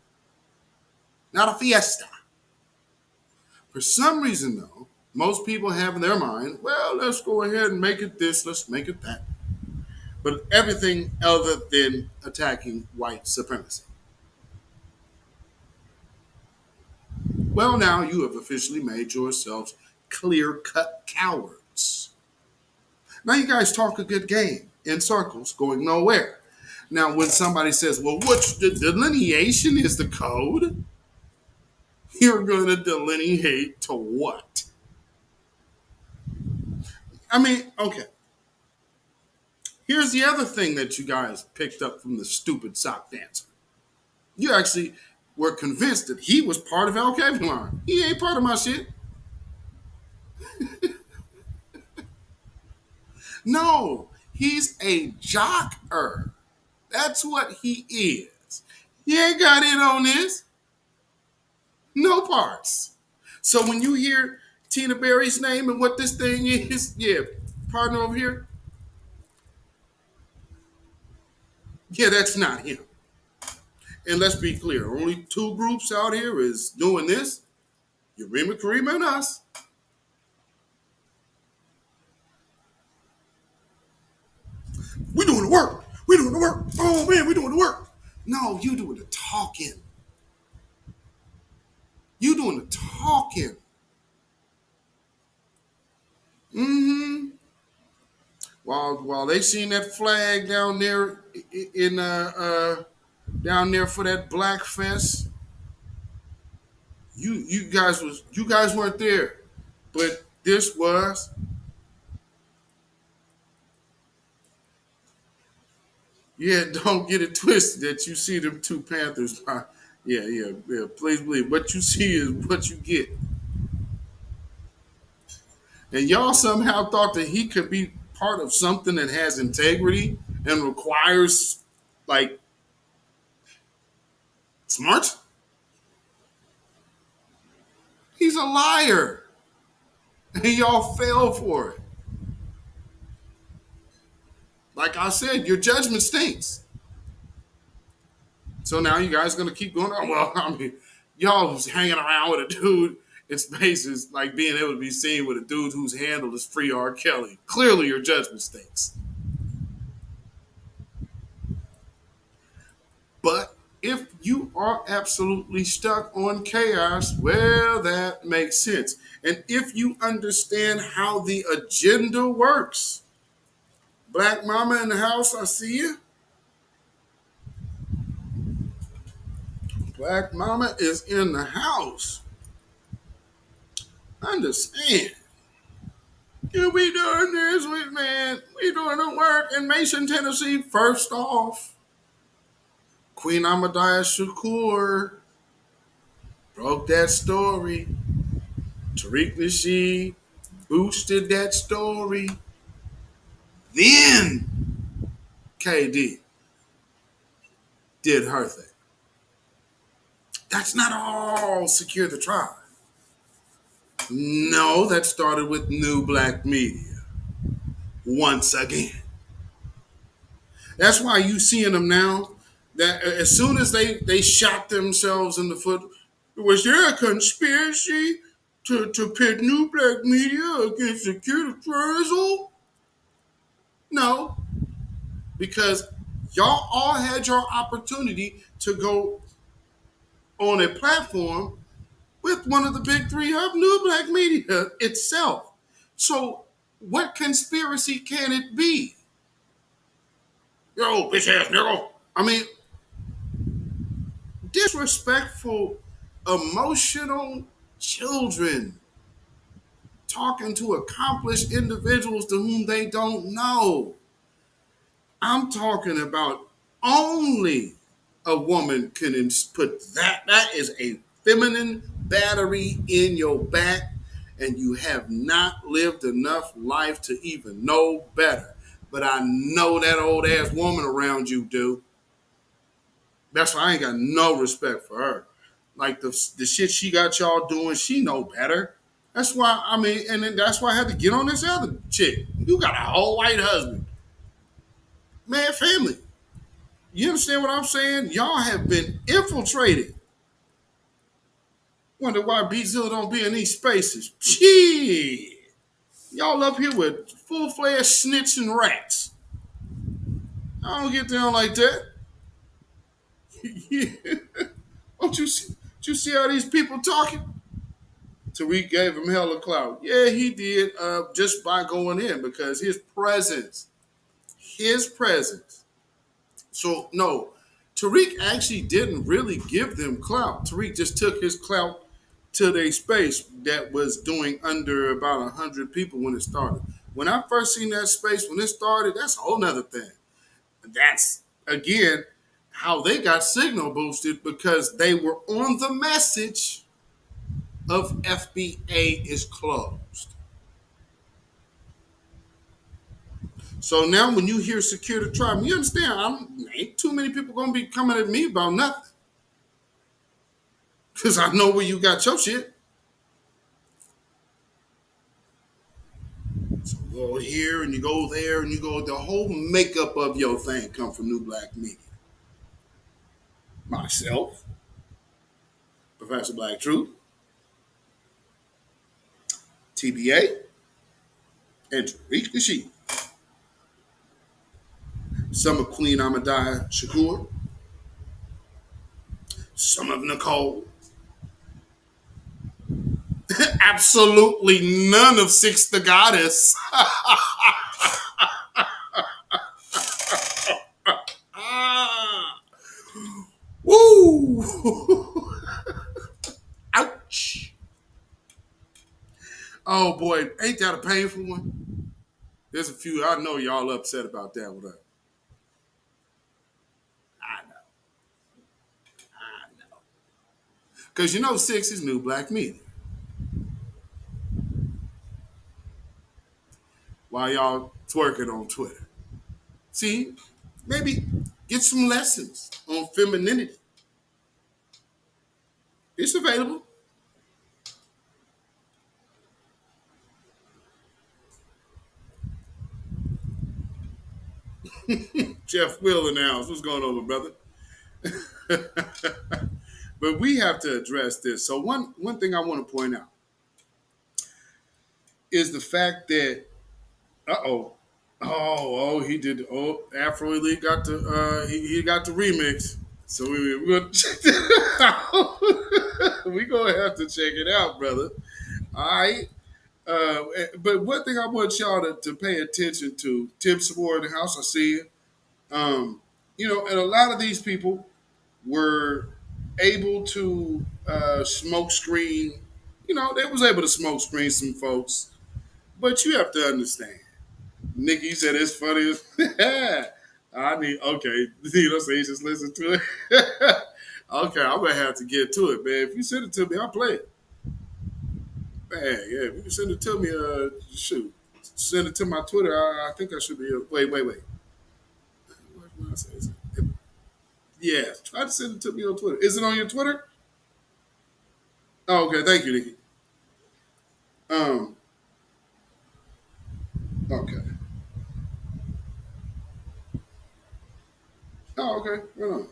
Not a fiesta. For some reason, though, most people have in their mind, well, let's go ahead and make it this, let's make it that. But everything other than attacking white supremacy. Well, now you have officially made yourselves clear-cut cowards. Now you guys talk a good game in circles going nowhere. Now, when somebody says, well, what's the delineation is the code? You're going to delineate to what? I mean, okay. Here's the other thing that you guys picked up from the stupid sock dancer. You actually were convinced that he was part of Al Capelon. He ain't part of my shit. No, he's a jocker. That's what he is. He ain't got in on this. No parts. So when you hear Tina Berry's name and what this thing is, yeah, partner over here, yeah, that's not him. And let's be clear, only two groups out here is doing this. Urema, Karima, and us. We doing the work. We doing the work. Oh, man, we doing the work. No, you doing the talking. You doing the talking. Mm-hmm. While they seen that flag down there in down there for that Black Fest, you guys weren't there, but this was. Yeah, don't get it twisted that you see them two Panthers. Yeah. Please believe what you see is what you get. And y'all somehow thought that he could be part of something that has integrity and requires, like, smart? He's a liar. And y'all fell for it. Like I said, your judgment stinks. So now you guys going to keep going, oh, well, I mean, y'all was hanging around with a dude its basis like being able to be seen with a dude whose handle is Free R. Kelly. Clearly, your judgment stinks. But if you are absolutely stuck on chaos, well, that makes sense. And if you understand how the agenda works, Black Mama in the house, I see you. Black Mama is in the house. Understand. You be doing this with, man. We doing the work in Mason, Tennessee. First off, Queen Ahmadiyya Shakur broke that story. Tariq Nasheed boosted that story. Then KD did her thing. That's not all Secure the Tribe. No, that started with New Black Media. Once again. That's why you seeing them now, that as soon as they shot themselves in the foot, was there a conspiracy to pit New Black Media against Secure the Tribe? No, because y'all all had your opportunity to go on a platform with one of the big three of New Black Media itself. So what conspiracy can it be? Yo, bitch ass nigga. I mean, disrespectful, emotional children talking to accomplished individuals to whom they don't know. I'm talking about only a woman can put that. That is a feminine battery in your back, and you have not lived enough life to even know better. But I know that old ass woman around you do. That's why I ain't got no respect for her. Like the shit she got y'all doing, she know better. That's why, I mean, and then that's why I had to get on this other chick. You got a whole white husband. Man, family. You understand what I'm saying? Y'all have been infiltrated. Wonder why Beatzilla don't be in these spaces. Shit. Y'all up here with full-fledged snitch and rats. I don't get down like that. Don't you see how these people talking? Tariq gave him hella clout. Yeah, he did, just by going in, because his presence. So, no, Tariq actually didn't really give them clout. Tariq just took his clout to their space that was doing under about 100 people when it started. When I first seen that space, when it started, that's a whole nother thing. That's, again, how they got signal boosted, because they were on the message of FBA is closed. So now when you hear Secure the Tribe, you understand, ain't too many people going to be coming at me about nothing. Because I know where you got your shit. So you go here and you go there and you go, the whole makeup of your thing come from New Black Media. Myself, Professor Black Truth, TBA, and Tariq Nasheed. Some of Queen Ahmadiyya Shakur, some of Nicole, absolutely none of Six the Goddess. Woo! Ouch. Oh boy, ain't that a painful one? There's a few, I know y'all upset about that with her. I know. Because you know Six is New Black Media. While y'all twerking on Twitter. See, maybe get some lessons on femininity. It's available. Jeff Will announced. What's going on, brother? But we have to address this. So one thing I want to point out. is the fact that he did. Afro Elite got the he got the remix. So we're gonna check that out. We're gonna have to check it out, brother. All right. But one thing I want y'all to pay attention to, Tim Samore in the house, I see you. And a lot of these people were able to smoke screen. They was able to smoke screen some folks. But you have to understand. Nikki said it's funny as okay. So you just listen to it. Okay, I'm gonna have to get to it, man. If you send it to me, I'll play it. Man, yeah, if you can send it to me, shoot. Send it to my Twitter. I think I should be wait. What did I say? Yeah, try to send it to me on Twitter. Is it on your Twitter? Oh, okay, thank you, Nikki. Okay. Oh, okay. Hold on.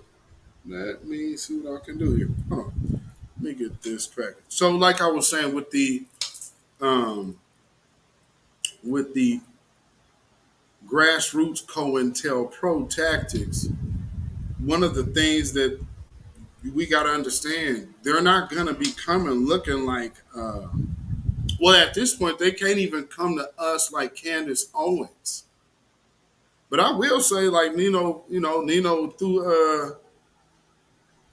Let me see what I can do here. Hold on. Let me get this cracking. So, like I was saying with the Grassroots Cointelpro Tactics, one of the things that we got to understand, they're not going to be coming looking like, at this point, they can't even come to us like Candace Owens. But I will say, like Nino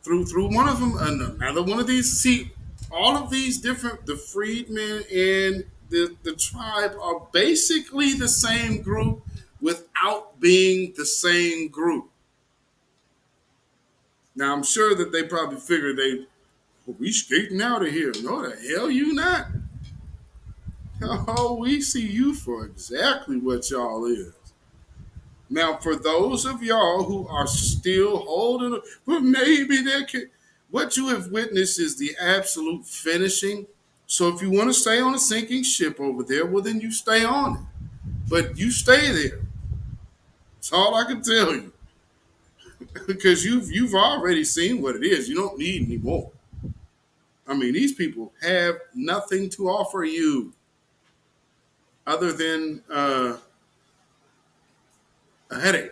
through one of them, another one of these. See, all of these different, the freedmen and the tribe are basically the same group without being the same group. Now, I'm sure that they probably figured we skating out of here. No, the hell you not. Oh, we see you for exactly what y'all is. Now, for those of y'all who are still holding, but maybe what you have witnessed is the absolute finishing. So if you want to stay on a sinking ship over there, well, then you stay on it. But you stay there. That's all I can tell you. Because you've already seen what it is. You don't need any more. I mean, these people have nothing to offer you other than a headache.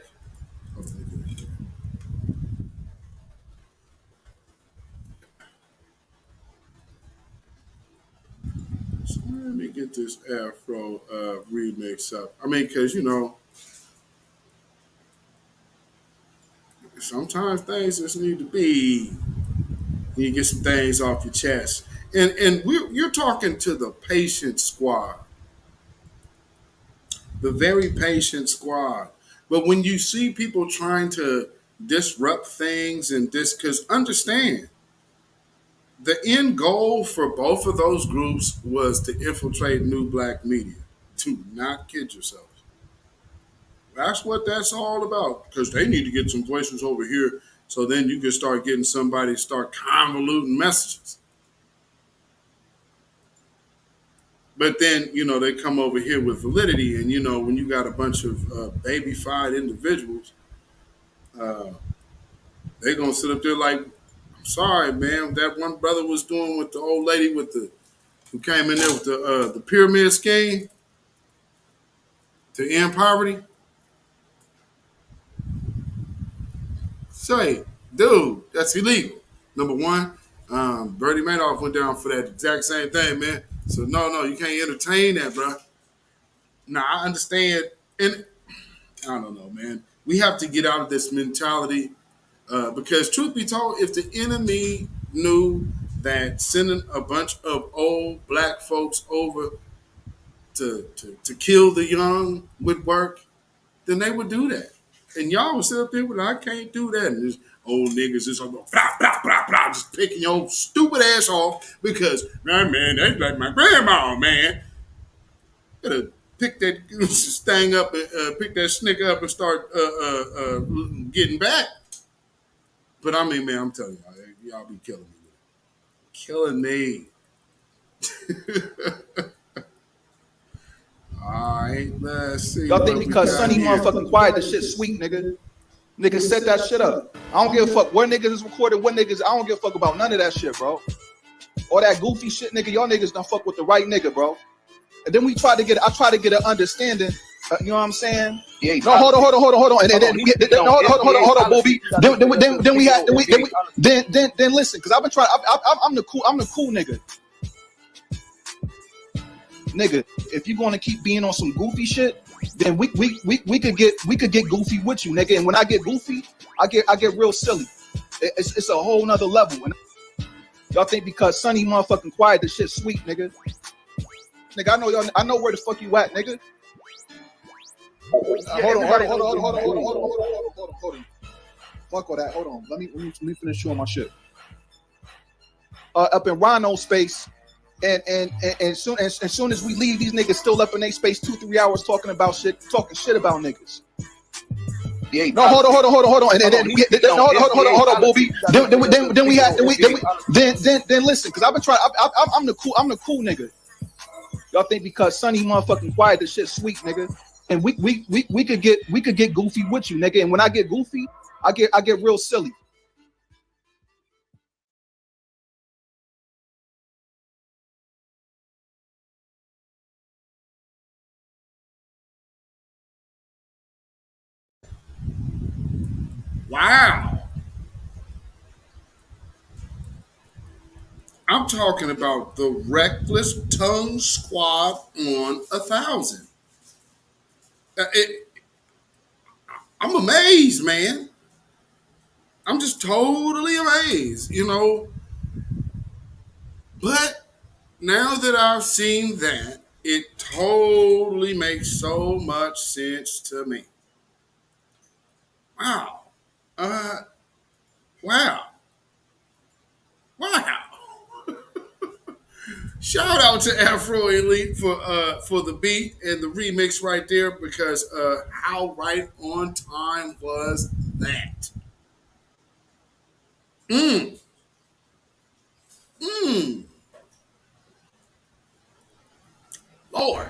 So let me get this Afro remix up. I mean, because, sometimes things just need to be, you get some things off your chest. And you're talking to the patient squad. The very patient squad. But when you see people trying to disrupt things and because understand, the end goal for both of those groups was to infiltrate new black media. Do not kid yourself. That's what that's all about. Because they need to get some voices over here so then you can start getting somebody to start convoluting messages. But then, they come over here with validity. And, when you got a bunch of baby-fied individuals, they're going to sit up there like, I'm sorry, man, that one brother was doing with the old lady who came in there with the pyramid scheme to end poverty. Say, dude, that's illegal. Number one, Bernie Madoff went down for that exact same thing, man. So no, you can't entertain that, bro. Now I understand, and I don't know, man. We have to get out of this mentality because, truth be told, if the enemy knew that sending a bunch of old black folks over to kill the young would work, then they would do that. And y'all would sit up there with, I can't do that. And this old niggas just blah, blah, blah, blah, just picking your stupid ass off because, man, that's like my grandma, man. Gotta pick that thing up and pick that snicker up and start getting back. But I mean, man, I'm telling y'all be killing me. Killing me. All right, let's see. Y'all think because Sonny motherfucking quiet, the shit sweet, nigga. Niggas set that shit up. I don't give a fuck where niggas is recorded, what niggas. I don't give a fuck about none of that shit, bro. All that goofy shit, nigga. Y'all niggas don't fuck with the right nigga, bro. And then I try to get an understanding. You know what I'm saying? No, hold on. And then hold on, Booby. Then listen, because I've been trying. I'm the cool nigga. Nigga, if you're gonna keep being on some goofy shit, then we could get goofy with you, nigga. And when I get goofy, I get real silly. It's a whole nother level. And y'all think because Sonny motherfucking quiet, the shit sweet, nigga. Nigga, I know where the fuck you at, nigga. Hold on. Fuck all that. Hold on. Let me finish showing my shit. Up in Rhino space, and soon as we leave, these niggas still up in their space 2-3 hours talking shit about niggas. No, hold on. And then hold on, Booby. Then listen, because I've been trying. I'm the cool nigga. Y'all think because Sonny motherfucking quiet, the shit sweet, nigga. And we could get goofy with you, nigga. And when I get goofy, I get real silly. Wow. I'm talking about the Reckless Tongue Squad on 1,000. I'm amazed, man. I'm just totally amazed, you know. But now that I've seen that, it totally makes so much sense to me. Wow. Wow. Shout out to Afro Elite for the beat and the remix right there, because how right on time was that? Lord.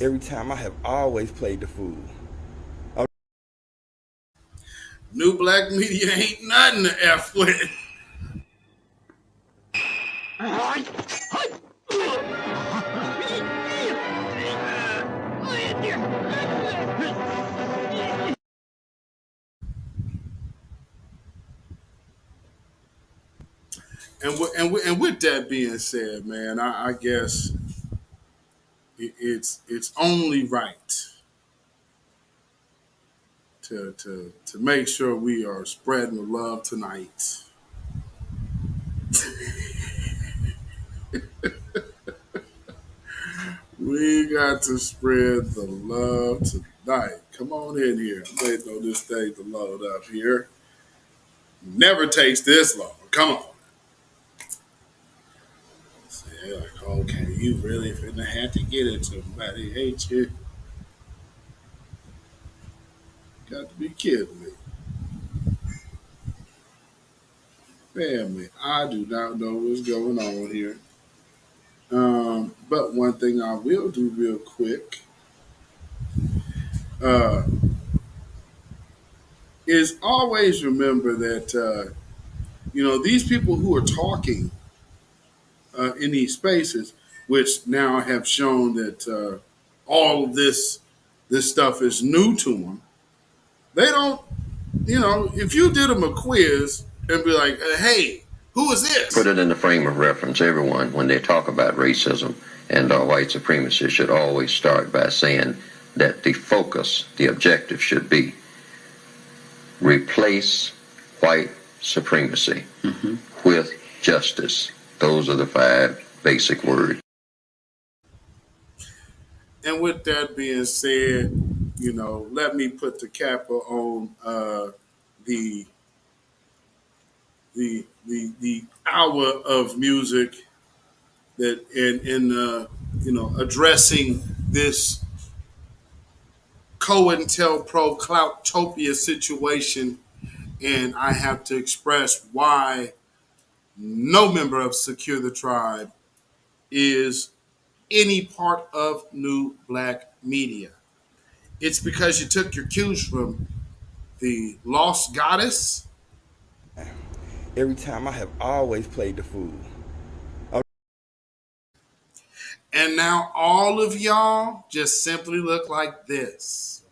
Every time I have always played the fool. New black media ain't nothing to F with. And with that being said, man, I guess it's only right to make sure we are spreading the love tonight. We got to spread the love tonight. Come on in here. I'm waiting on this thing to load up here. Never takes this long. Come on. Say, like, okay, you really finna have to get it. Somebody hate you. Got to be kidding me. Family, I do not know what's going on here. But one thing I will do real quick is always remember that, these people who are talking in these spaces, which now have shown that all of this stuff is new to them, they don't, if you did them a quiz and be like, hey, who is this? Put it in the frame of reference. Everyone, when they talk about racism and white supremacy, should always start by saying that the focus, the objective should be replace white supremacy with justice. Those are the 5 basic words. And with that being said, let me put the capper on the hour of music that in addressing this COINTELPRO Cloutopia situation, and I have to express why no member of Secure the Tribe is any part of new black media. It's because you took your cues from the Lost Goddess. Every time I have always played the fool. And now all of y'all just simply look like this.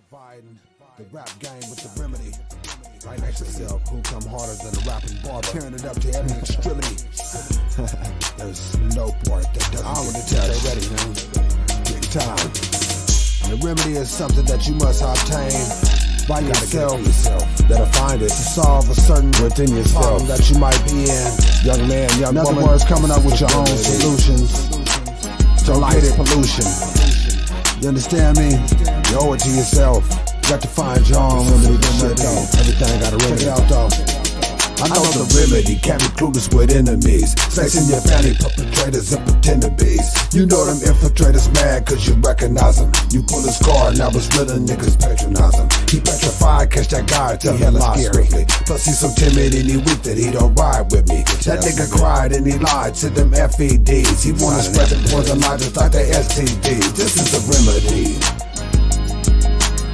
Providing the rap game with the remedy. Right next to self, who come harder than a rapping bar, tearing it up to every extremity. There's no part that doesn't get touched. Ready, man. Big time. And the remedy is something that you must obtain by yourself. That'll find it to solve a certain within yourself problem that you might be in. Young man, young woman. In other words, coming up with your own solutions to life's pollution. You understand me? You owe it to yourself. You got to find your own remedy to shit though. Everything got a remedy. Check it out though. I know the remedy can't be clueless with enemies. Sexing your family perpetrators and pretender bees. You know them infiltrators mad cause you recognize them. You pull his card, now it's little niggas patronize him. He petrified, catch that guy, tell him scary. Plus he's so timid and he weak that he don't ride with me. That nigga cried and he lied to them FEDs. He wanna spread the poison lie just like the STDs. This is the remedy.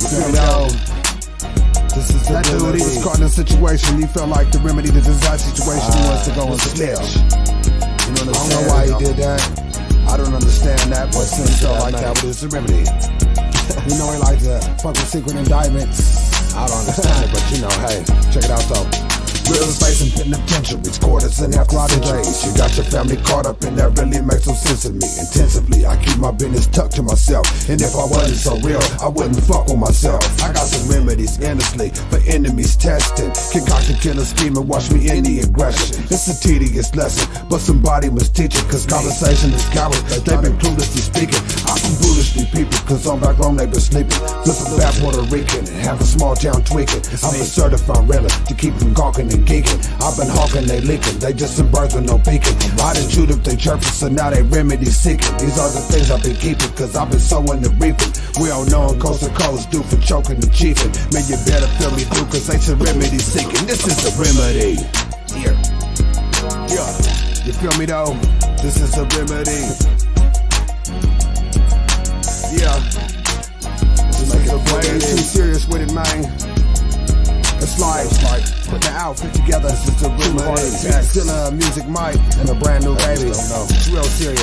You feel me? This is that dude, he was caught in a situation. He felt like the remedy to this situation was to go and snitch. You know what I'm saying? I don't know why he did that. I don't understand that, but since he felt like that, but it's the remedy. You know he likes to fuck with secret indictments. I don't understand it, but you know, hey, check it out though. Real facing penitentiaries, quarters and half days. You got your family caught up in that, really makes no sense to me. Intensively, I keep my business tucked to myself. And if I wasn't so real, I wouldn't fuck with myself. I got some remedies endlessly for enemies testing. Concoct a killer scheme and watch me in the aggression. It's a tedious lesson, but somebody must teach it. Cause conversation is cowards, they've been cluelessly speaking. I'm from foolishly people, cause on back home they been sleeping. Flip a bad Puerto Rican and have a small town tweaking. I'm a certified realer to keep them gawking and geeking. I've been hawking, they leaking. They just some birds with no beacon. I done chewed up they chirping, so now they remedy seeking. These are the things I've been keeping, cause I've been sowing the reaping. We all know on coast to coast, due for choking and chiefing. Man, you better feel me through, cause they some remedy seeking. This is the remedy. Here. Yeah. You feel me though? This is the remedy. Yeah. Just make it way too serious with it, man. It's like putting the outfit together. It's just a remedy. Still a music mic and a brand new baby. It's real serious.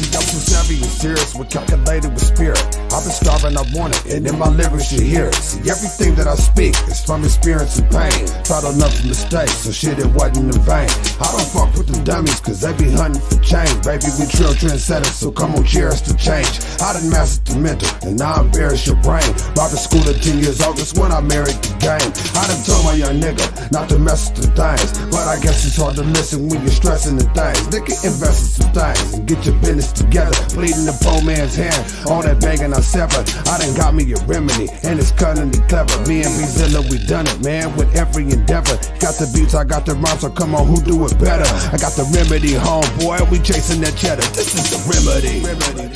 I'm too savvy and serious, with calculated with spirit. I've been starving, I want it, and in my lyrics you hear it. See, everything that I speak is from experience and pain. Tried enough mistakes, so shit, it wasn't in vain. I don't fuck with them dummies, cause they be hunting for change. Baby, we trill trendsetters, so come on, cheers to change. I done mastered the mental, and now I embarrass your brain. Robbed school at 10 years old, that's when I married the game. I done told my young nigga not to mess with the things, but I guess it's hard to listen when you're stressing the things. Nigga, invest in some things, and get your business together. Bleeding the poor man's hand, all that begging I severed. I done got me a remedy, and it's cunningly clever. Me and Beatzilla, we done it, man, with every endeavor. Got the beats, I got the rhymes, so come on, who do it better? I got the remedy, homeboy, we chasing that cheddar. This is the remedy. Remedy.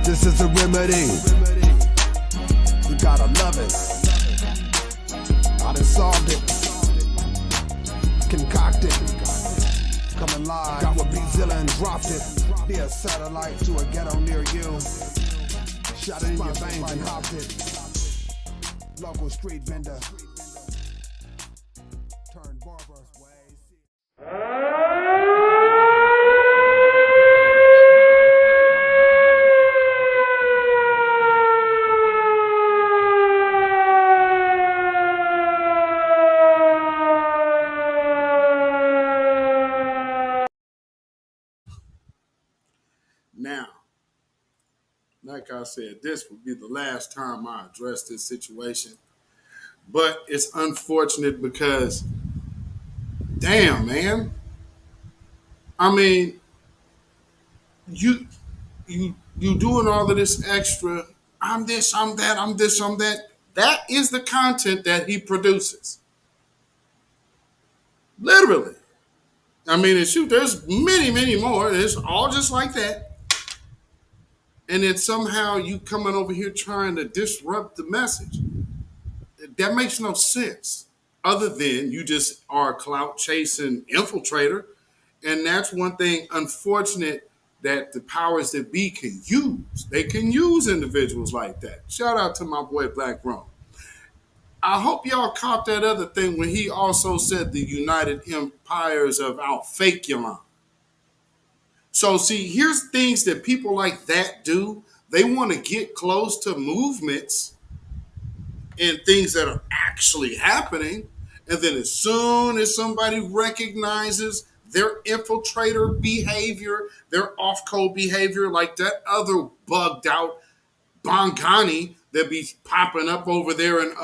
This is the remedy. You gotta love it. I done solved it, concocted. Coming live, got with Beatzilla and dropped it. Be a satellite to a ghetto near you. Shot it in your veins and hopped it. Local street vendor. Turned barber. Now, like I said, this will be the last time I address this situation. But it's unfortunate because, damn, man. I mean, you doing all of this extra, I'm this, I'm that, I'm this, I'm that. That is the content that he produces. Literally. I mean, and shoot, there's many, many more. It's all just like that. And then somehow you coming over here trying to disrupt the message. That makes no sense. Other than you just are a clout chasing infiltrator. And that's one thing unfortunate that the powers that be can use. They can use individuals like that. Shout out to my boy Black Rome. I hope y'all caught that other thing when he also said the United Empires of Alfakilan. So see, here's things that people like that do. They want to get close to movements and things that are actually happening. And then as soon as somebody recognizes their infiltrator behavior, their off-code behavior, like that other bugged out Bongani that be popping up over there in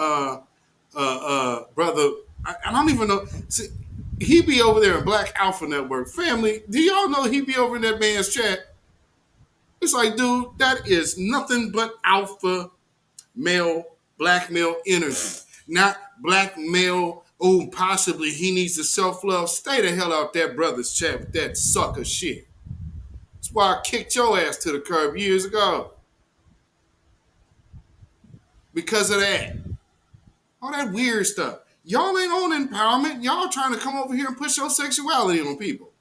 brother, I don't even know. See, he be over there in Black Alpha Network. Family, do y'all know he be over in that man's chat? It's like, dude, that is nothing but alpha male, black male energy. Not black male, oh, possibly he needs to self-love. Stay the hell out that brother's chat with that sucker shit. That's why I kicked your ass to the curb years ago. Because of that. All that weird stuff. Y'all ain't on empowerment. Y'all trying to come over here and push your sexuality on people.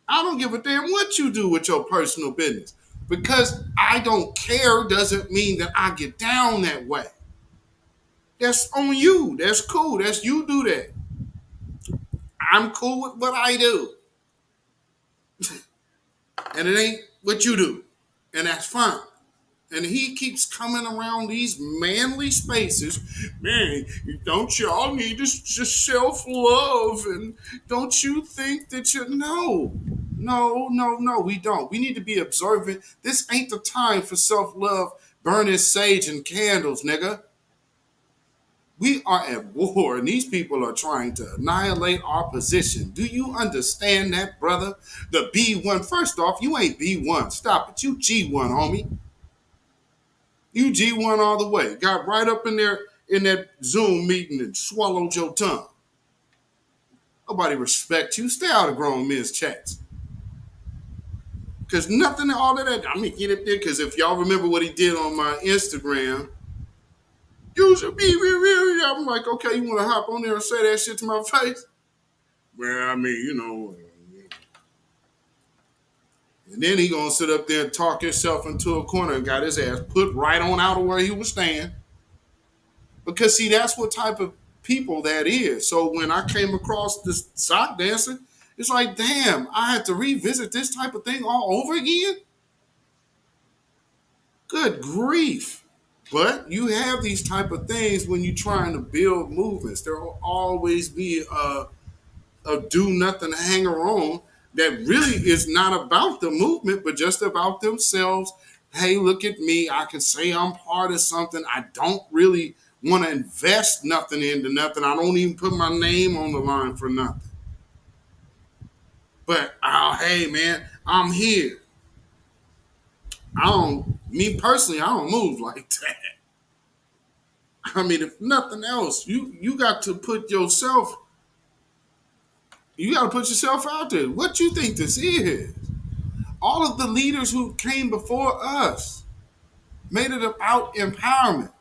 I don't give a damn what you do with your personal business. Because I don't care doesn't mean that I get down that way. That's on you. That's cool. That's you do that. I'm cool with what I do. And it ain't what you do. And that's fine. And he keeps coming around these manly spaces. Man, don't y'all need to just self-love? And don't you think that you... No, we don't. We need to be observant. This ain't the time for self-love, burning sage and candles, nigga. We are at war, and these people are trying to annihilate our position. Do you understand that, brother? The B1, first off, you ain't B1. Stop it. You G1, homie. You G1 all the way. Got right up in there in that Zoom meeting and swallowed your tongue. Nobody respects you. Stay out of grown men's chats. Because nothing, all of that, I mean, get up there, because if y'all remember what he did on my Instagram, you should be real. I'm like, okay, you want to hop on there and say that shit to my face? Well, I mean, you know. And then he gonna sit up there and talk himself into a corner and got his ass put right on out of where he was staying. Because see, that's what type of people that is. So when I came across this sock dancer, it's like, damn, I had to revisit this type of thing all over again? Good grief. But you have these type of things when you're trying to build movements. There will always be a do nothing hanger on that really is not about the movement, but just about themselves. Hey, look at me. I can say I'm part of something. I don't really want to invest nothing into nothing. I don't even put my name on the line for nothing. But, hey, man, I'm here. Me personally, I don't move like that. I mean, if nothing else, you got to put yourself, out there. What you think this is? All of the leaders who came before us made it about empowerment.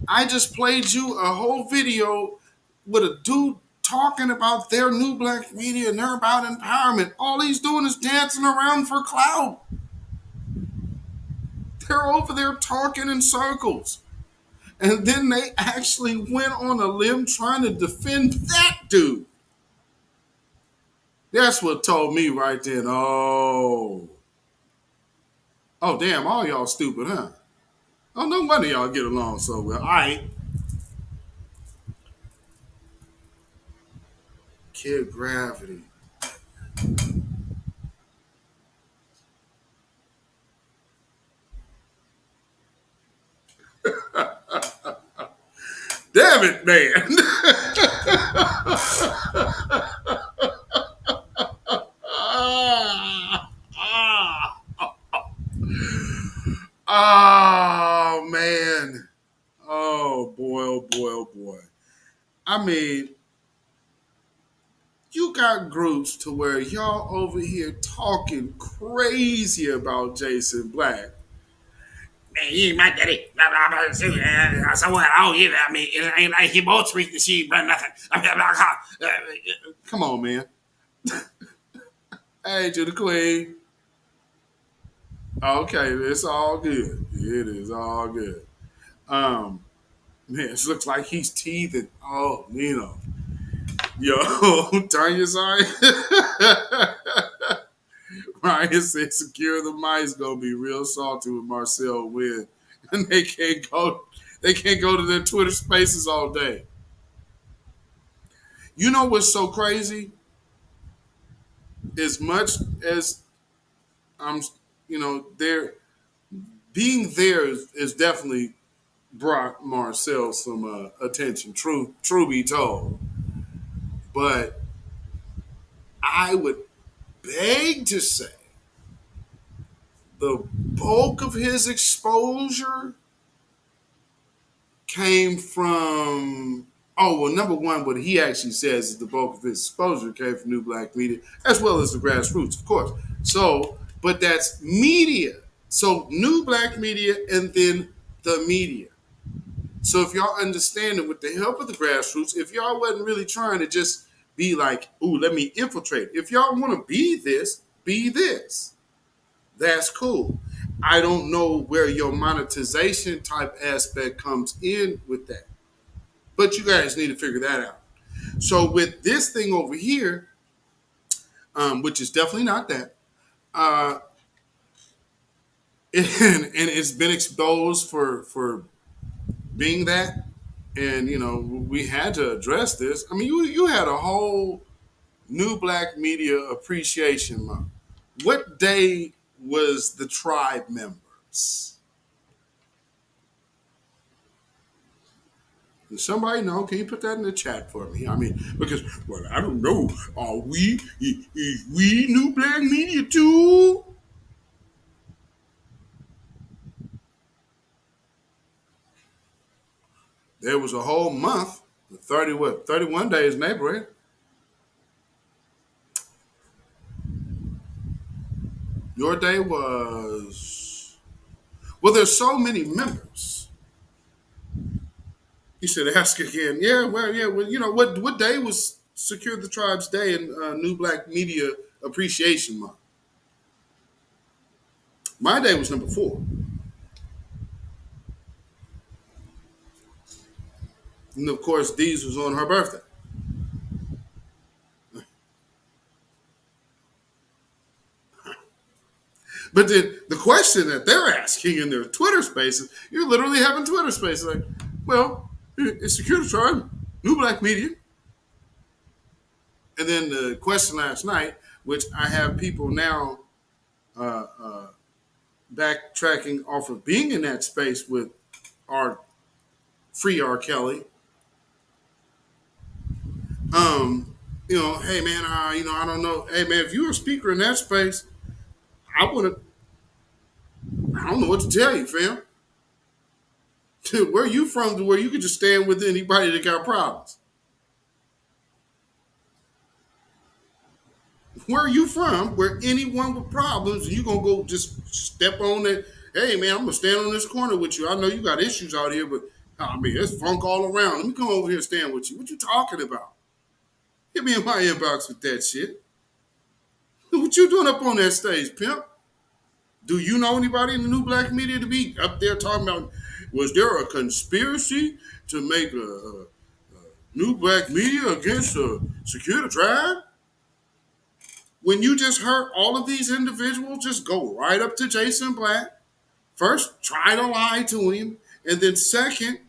I just played you a whole video with a dude talking about their new black media and they're about empowerment. All he's doing is dancing around for clout. They're over there talking in circles. And then they actually went on a limb trying to defend that dude. That's what told me right then, oh, damn, all y'all stupid, huh? Oh, no wonder y'all get along so well. All right. Kid Gravity. Damn it, man. Oh, man. Oh, boy, oh, boy, oh, boy. I mean, you got groups to where y'all over here talking crazy about Jason Black. Man, he ain't my daddy. So what? I don't either. I mean, it ain't like he both treat the sheep, but nothing. Come on, man. Hey, to the queen. Okay, it's all good. It is all good. Man, it looks like he's teething. Oh, Yo, Tanya side. Ryan said Secure the Might's gonna be real salty with Marcel win. And they can't go to their Twitter spaces all day. You know what's so crazy? As much as I'm, there being there is definitely brought Marcel some attention. True be told, but I would beg to say the bulk of his exposure came from. Oh, well, number one, what he actually says is the bulk of his exposure came from New Black Media, as well as the Grassroots, of course. So, but that's media. So, New Black Media and then the media. So, if y'all understand it with the help of the Grassroots, if y'all wasn't really trying to just be like, ooh, let me infiltrate. If y'all want to be this, be this. That's cool. I don't know where your monetization type aspect comes in with that. But you guys need to figure that out. So with this thing over here, which is definitely not that, and it's been exposed for being that, and we had to address this. I mean, you had a whole New Black Media Appreciation Month. What day was the tribe members? Does somebody know? Can you put that in the chat for me? I mean, because, well, I don't know. Is we New Black Media too? There was a whole month, 31 days in April. Your day was, well, there's so many members. You should ask again. Well, what day was Secure the Tribe's Day in New Black Media Appreciation Month? My day was number 4. And of course, Dee's was on her birthday. But then the question that they're asking in their Twitter spaces, you're literally having Twitter spaces like, well, it's Secure the Tribe, New Black Media. And then the question last night, which I have people now backtracking off of being in that space with our free R. Kelly. Hey man, I don't know. Hey man, if you were a speaker in that space, I don't know what to tell you, fam. Where you from to where you could just stand with anybody that got problems? Where are you from where anyone with problems, you going to go just step on that? Hey, man, I'm going to stand on this corner with you. I know you got issues out here, but I mean, there's funk all around. Let me come over here and stand with you. What you talking about? Hit me in my inbox with that shit. What you doing up on that stage, pimp? Do you know anybody in the New Black Media to be up there talking about, was there a conspiracy to make a New Black Media against a Secure the Tribe? When you just heard all of these individuals just go right up to Jason Black, first try to lie to him, and then second,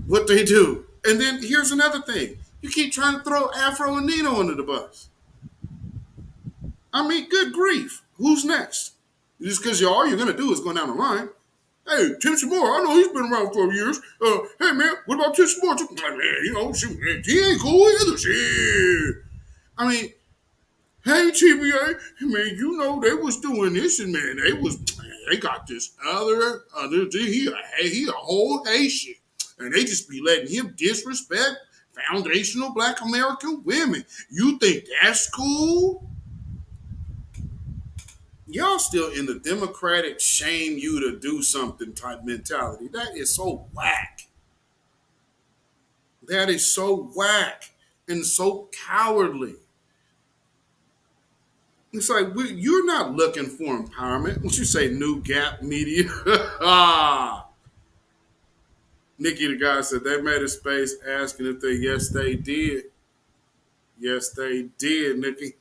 what they do. And then here's another thing. You keep trying to throw Afro and Nino under the bus. I mean, good grief. Who's next? Just because all you're going to do is go down the line. Hey, Tim Shamor, I know he's been around for years. Hey, man, what about Tim Shamor? Man, shoot, he ain't cool either. Shit. I mean, hey, TBA, man, they was doing this, and man, they got this other he a whole Haitian, and they just be letting him disrespect foundational Black American women. You think that's cool? Y'all still in the democratic shame you to do something type mentality. That is so whack. That is so whack and so cowardly. It's like, you're not looking for empowerment. What you say, New Gap Media? Nikki the guy said they made a space asking if they, yes, they did. Yes, they did, Nikki.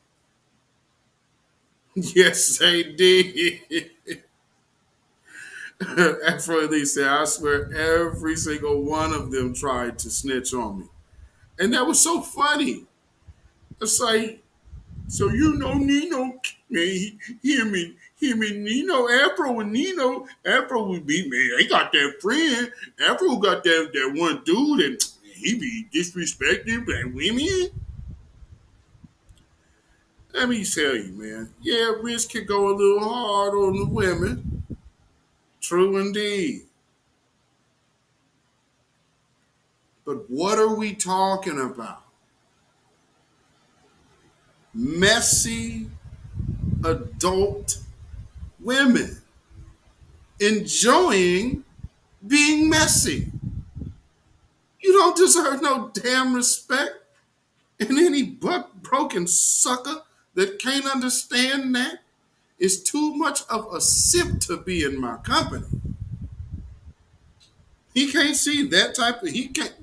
Yes, they did. Afro Elite said, I swear every single one of them tried to snitch on me. And that was so funny. It's like, so Nino, man, him and Nino, Afro and Nino, Afro would be, man, they got that friend. Afro got that one dude and he be disrespecting black women. Let me tell you, man. Yeah, Rich could go a little hard on the women. True indeed. But what are we talking about? Messy adult women enjoying being messy. You don't deserve no damn respect. And any broken sucker that can't understand that is too much of a simp to be in my company. He can't see that type of, he can't.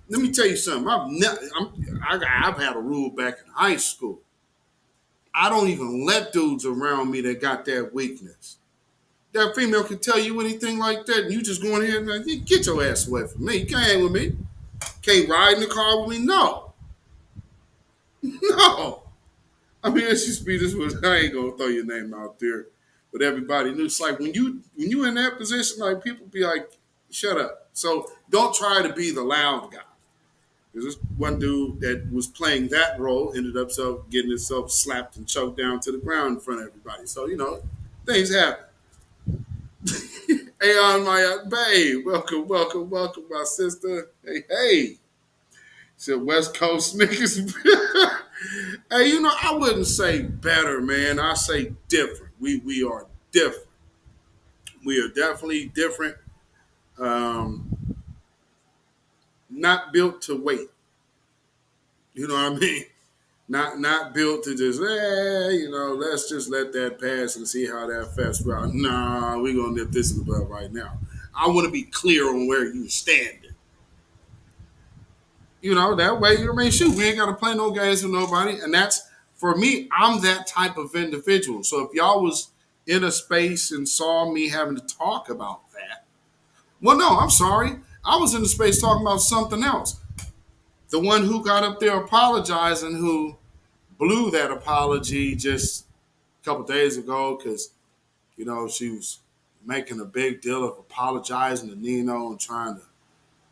Let me tell you something. I've had a rule back in high school. I don't even let dudes around me that got that weakness. That female can tell you anything like that, and you just go in here and like, get your ass away from me. You can't hang with me. Can't ride in the car with me. No. No. I mean, let's just be this one. I ain't gonna throw your name out there, but everybody knew. It's like when you in that position, like people be like, shut up. So don't try to be the loud guy. There's this one dude that was playing that role, ended up getting himself slapped and choked down to the ground in front of everybody. So, things happen. Hey, on my babe, welcome, my sister. Hey. Said West Coast niggas. Hey, I wouldn't say better, man. I say different. We are different. We are definitely different. Not built to wait. You know what I mean? Not built to just, let's just let that pass and see how that fests out. Nah, we're going to nip this in the bud right now. I want to be clear on where you standing. That way, shoot, we ain't got to play no games with nobody. And that's, for me, I'm that type of individual. So if y'all was in a space and saw me having to talk about that, well, no, I'm sorry. I was in the space talking about something else. The one who got up there apologizing, who blew that apology just a couple days ago because, she was making a big deal of apologizing to Nino and trying to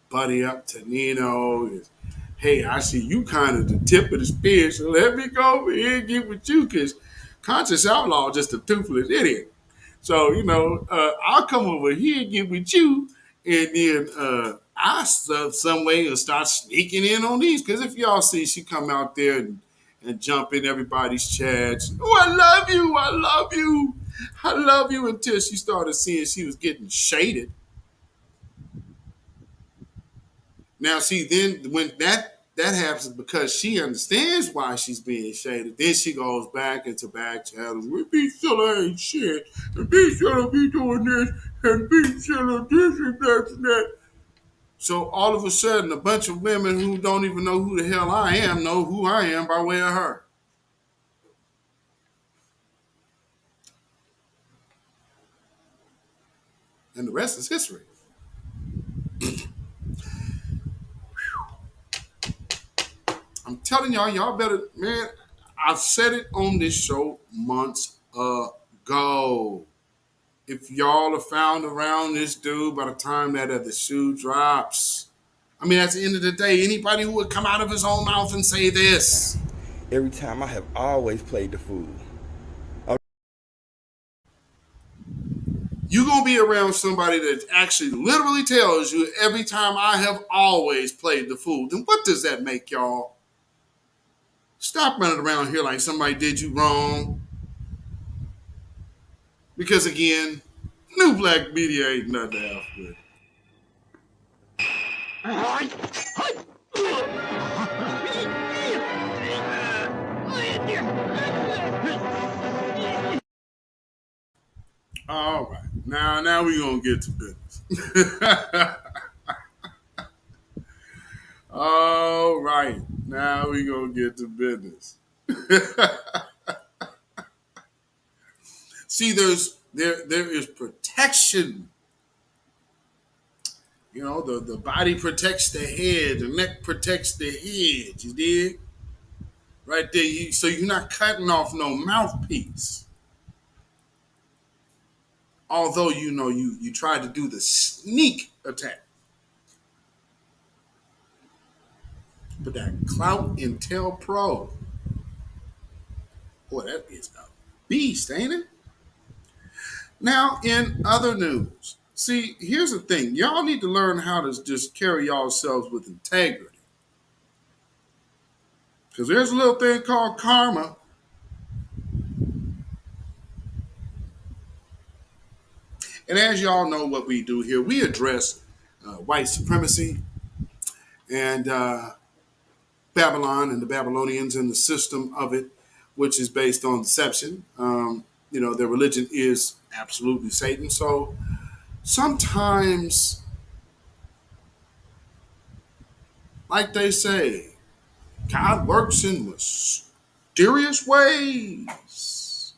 buddy up to Nino. Hey, I see you kind of the tip of the spear, so let me go over here and get with you because Conscious Outlaw just a toothless idiot. So, I'll come over here and get with you, and then I some way will start sneaking in on these. Because if y'all see she come out there and jump in everybody's chats, oh, I love you, I love you, I love you, until she started seeing she was getting shaded. Now, see, then when that happens because she understands why she's being shaded, then she goes back into back channels. We be still ain't shit. And be still be doing this. And be still this and that and that. So all of a sudden, a bunch of women who don't even know who the hell I am know who I am by way of her. And the rest is history. I'm telling y'all better, man. I've said it on this show months ago. If y'all are found around this dude by the time that the shoe drops, I mean, at the end of the day, anybody who would come out of his own mouth and say this. Every time I have always played the fool. You're going to be around somebody that actually literally tells you every time I have always played the fool. Then what does that make y'all? Stop running around here like somebody did you wrong. Because again, new black media ain't nothing to have with. All right. Now we're going to get to business. All right. Now we gonna get to business. See, there is protection. You know, the body protects the head, the neck protects the head. You dig? Right there. So you're not cutting off no mouthpiece. Although you know you try to do the sneak attack. But that Cointelpro, boy, that is a beast, ain't it? Now, in other news, see, here's the thing. Y'all need to learn how to just carry yourselves with integrity. Because there's a little thing called karma. And as y'all know what we do here, we address white supremacy and Babylon and the Babylonians and the system of it, which is based on deception. You know, their religion is absolutely Satan. So sometimes, like they say, God works in mysterious ways.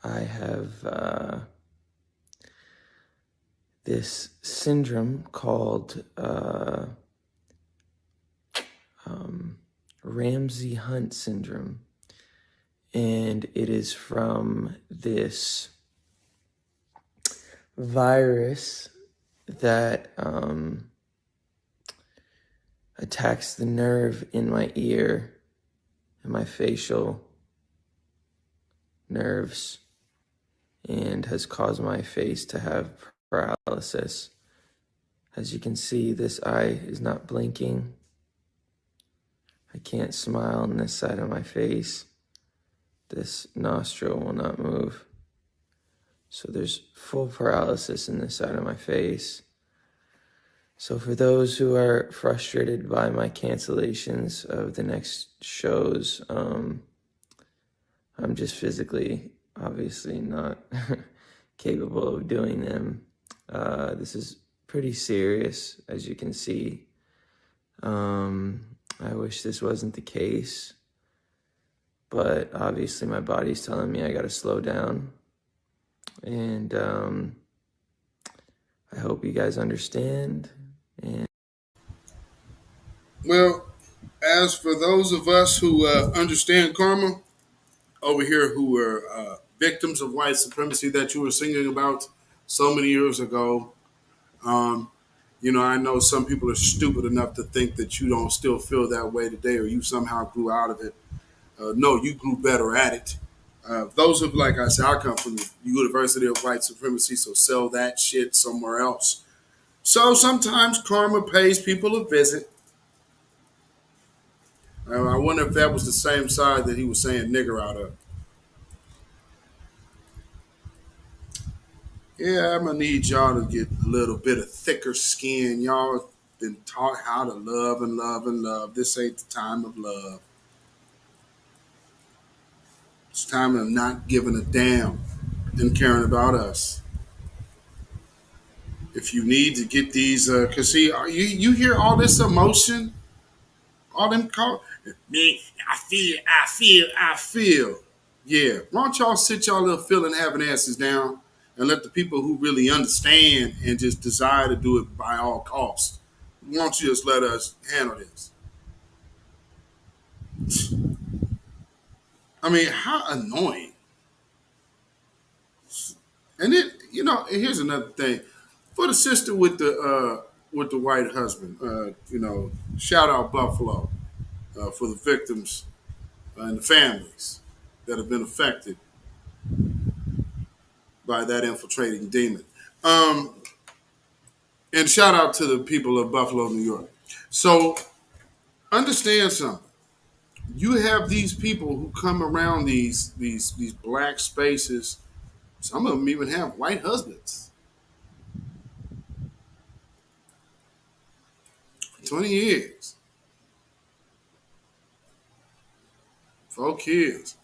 I have this syndrome called Ramsey Hunt syndrome, and it is from this virus that attacks the nerve in my ear and my facial nerves and has caused my face to have paralysis. As you can see, this eye is not blinking. I can't smile on this side of my face. This nostril will not move. So there's full paralysis in this side of my face. So for those who are frustrated by my cancellations of the next shows, I'm just physically, obviously not capable of doing them. This is pretty serious, as you can see. I wish this wasn't the case, but obviously my body's telling me I gotta slow down. And I hope you guys understand. And Well, as for those of us who understand karma, over here who were victims of white supremacy that you were singing about so many years ago, you know, I know some people are stupid enough to think that you don't still feel that way today or you somehow grew out of it. No, you grew better at it. Those of, like I said, I come from the University of White Supremacy, so sell that shit somewhere else. So sometimes karma pays people a visit. I wonder if that was the same side that he was saying nigger out of. Yeah, I'm going to need y'all to get a little bit of thicker skin. Y'all been taught how to love and love and love. This ain't the time of love. It's time of not giving a damn and caring about us. If you need to get these, because see, you hear all this emotion, all them call me, I feel. Yeah, why don't y'all sit y'all little feeling having asses down and let the people who really understand and just desire to do it by all costs, why don't you just let us handle this? I mean, how annoying. And then, you know, here's another thing. For the sister with the white husband, you know, shout out Buffalo for the victims and the families that have been affected by that infiltrating demon. And shout out to the people of Buffalo, New York. So understand something. You have these people who come around these black spaces. Some of them even have white husbands. 20 years. 4 kids.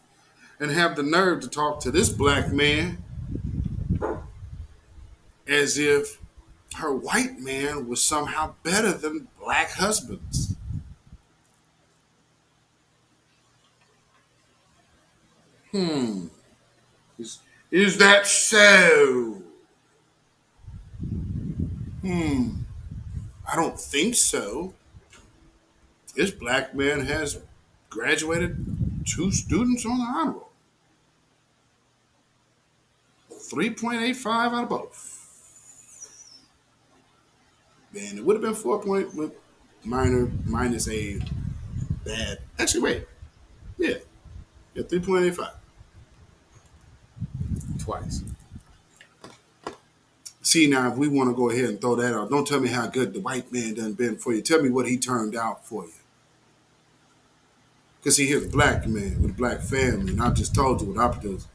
And have the nerve to talk to this black man as if her white man was somehow better than black husbands. Is that so? I don't think so. This black man has graduated 2 students on the honor roll. 3.85 out of both. Man, it would have been 4 point with minus a bad. Actually, wait. Yeah. 3.85. Twice. See, now, if we want to go ahead and throw that out, don't tell me how good the white man done been for you. Tell me what he turned out for you. Because see, here's a black man with a black family, and I just told you what I produced.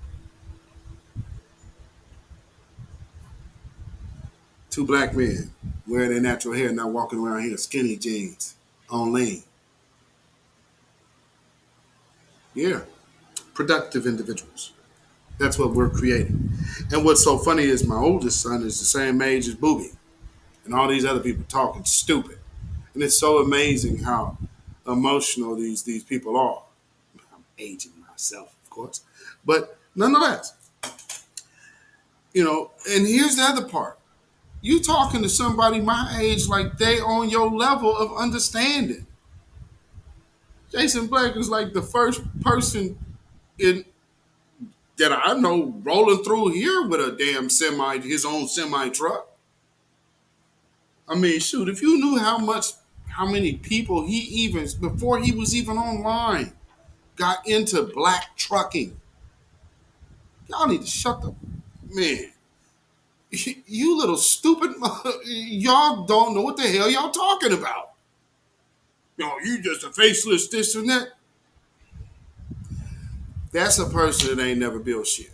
2 black men wearing their natural hair, not walking around here skinny jeans on lean. Yeah. Productive individuals. That's what we're creating. And what's so funny is my oldest son is the same age as Booby. And all these other people talking stupid. And it's so amazing how emotional these people are. I'm aging myself, of course. But nonetheless, and here's the other part. You talking to somebody my age like they on your level of understanding. Jason Black is like the first person that I know rolling through here with a damn his own semi truck. I mean, shoot, if you knew how many people he even, before he was even online, got into black trucking. Y'all need to shut the, man. You little stupid, y'all don't know what the hell y'all talking about. You just a faceless this and that. That's a person that ain't never built shit.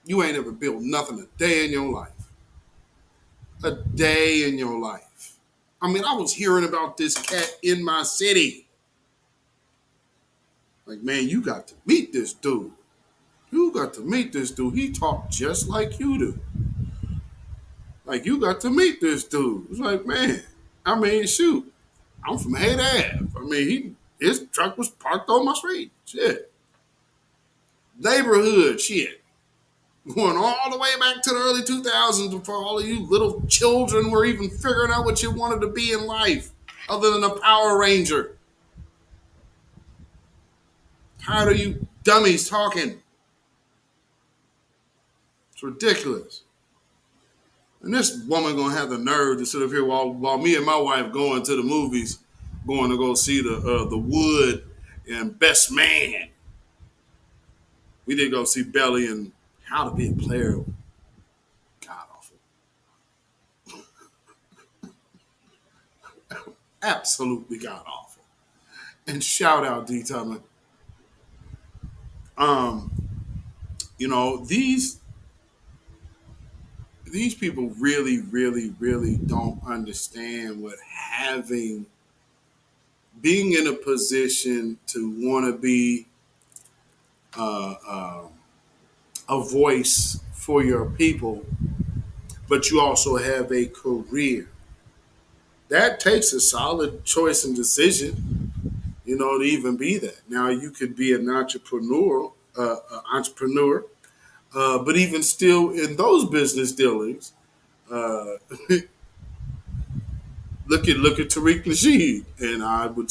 You ain't never built nothing a day in your life. A day in your life. I mean, I was hearing about this cat in my city. Like, man, you got to meet this dude. You got to meet this dude. He talked just like you do. Like, you got to meet this dude. It's like, man, I mean, shoot. I'm from Haight Ave. I mean, his truck was parked on my street. Shit. Neighborhood shit. Going all the way back to the early 2000s before all of you little children were even figuring out what you wanted to be in life other than a Power Ranger. Tired of you dummies talking. It's ridiculous. And this woman gonna have the nerve to sit up here while me and my wife going to the movies, going to go see the Wood and Best Man. We did go see Belly and How to Be a Player. God awful. Absolutely god awful. And shout out D Tubman. These people really, really, really don't understand what being in a position to want to be a voice for your people, but you also have a career. That takes a solid choice and decision, to even be that. Now, you could be an entrepreneur, but even still in those business dealings, look at Tariq Nasheed, and I would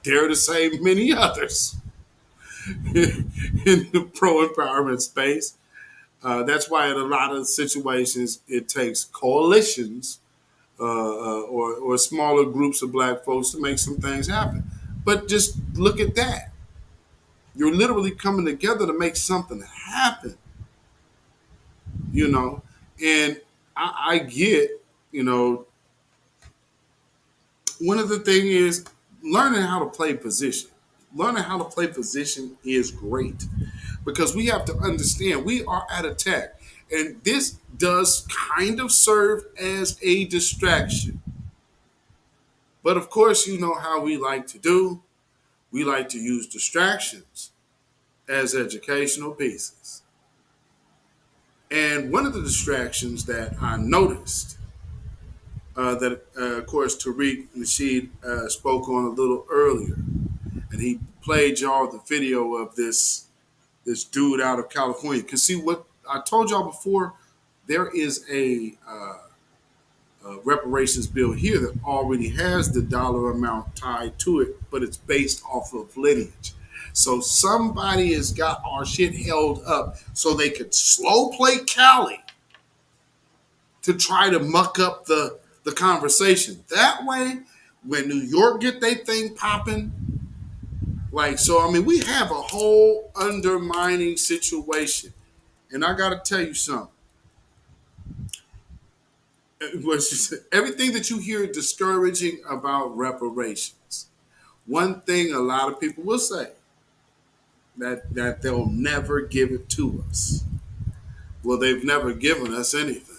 dare to say many others in the pro-empowerment space. That's why in a lot of situations it takes coalitions or smaller groups of black folks to make some things happen. But just look at that. You're literally coming together to make something happen. And I get, one of the things is learning how to play position. Learning how to play position is great because we have to understand we are at attack. And this does kind of serve as a distraction. But of course, you know how we like to do. We like to use distractions as educational pieces. And one of the distractions that I noticed that, of course, Tariq Nasheed spoke on a little earlier, and he played y'all the video of this dude out of California. Because see, what I told y'all before, there is a reparations bill here that already has the dollar amount tied to it, but it's based off of lineage. So somebody has got our shit held up so they could slow play Cali to try to muck up the conversation. That way, when New York get their thing popping, like, so, I mean, we have a whole undermining situation. And I got to tell you something. Everything that you hear discouraging about reparations, one thing a lot of people will say, that they'll never give it to us. Well, they've never given us anything.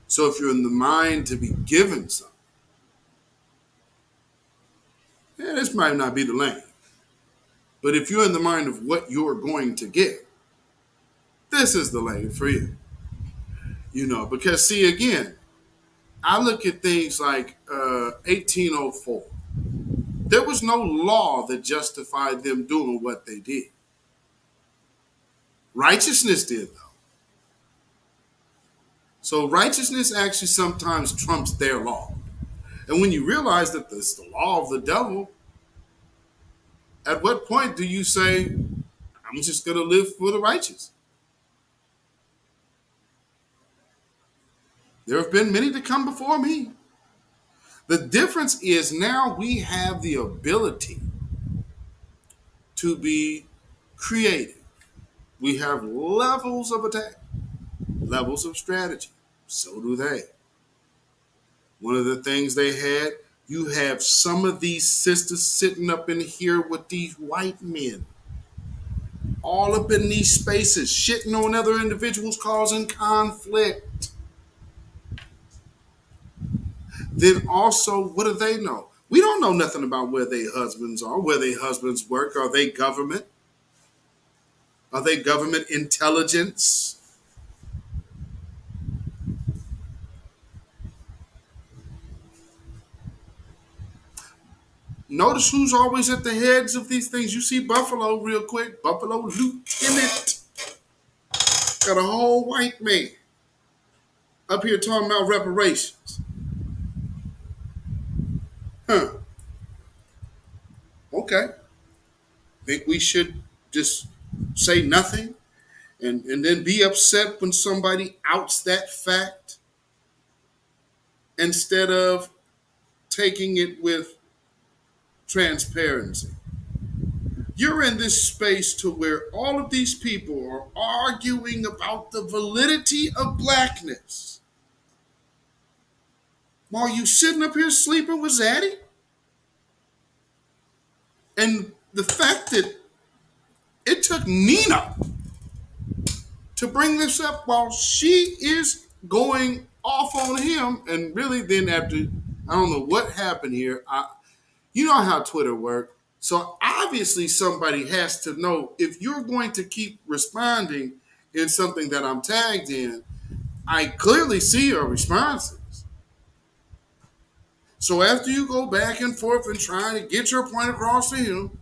So if you're in the mind to be given something, this might not be the lane. But if you're in the mind of what you're going to get, this is the lane for you. You know, because see, again, I look at things like 1804. There was no law that justified them doing what they did. Righteousness did, though. So righteousness actually sometimes trumps their law. And when you realize that it's the law of the devil, at what point do you say, I'm just going to live for the righteous? There have been many to come before me. The difference is now we have the ability to be creative. We have levels of attack, levels of strategy. So do they. One of the things they had, you have some of these sisters sitting up in here with these white men, all up in these spaces, shitting on other individuals, causing conflict. Then also, what do they know? We don't know nothing about where their husbands are, where their husbands work. Are they government? Are they government intelligence? Notice who's always at the heads of these things. You see Buffalo real quick. Buffalo Lieutenant. Got a whole white man up here talking about reparations. Huh. Okay. Think we should just say nothing and then be upset when somebody outs that fact instead of taking it with transparency. You're in this space to where all of these people are arguing about the validity of blackness while you sitting up here sleeping with Zaddy. And the fact that it took Nina to bring this up while she is going off on him, and really then after, I don't know what happened here. You know how Twitter works. So obviously somebody has to know if you're going to keep responding in something that I'm tagged in. I clearly see your responses. So after you go back and forth and trying to get your point across to him,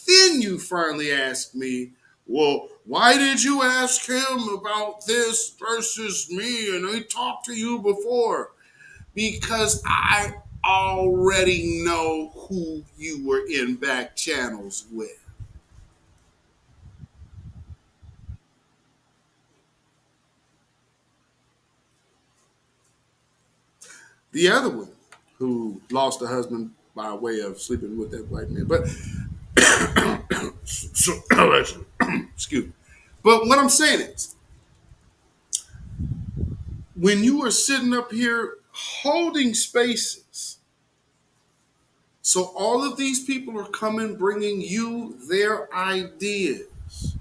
then you finally ask me, well, why did you ask him about this versus me? And he talked to you before. Because I already know who you were in back channels with. The other one who lost a husband by way of sleeping with that white man. But excuse me. But what I'm saying is, when you are sitting up here holding spaces, so all of these people are coming, bringing you their ideas,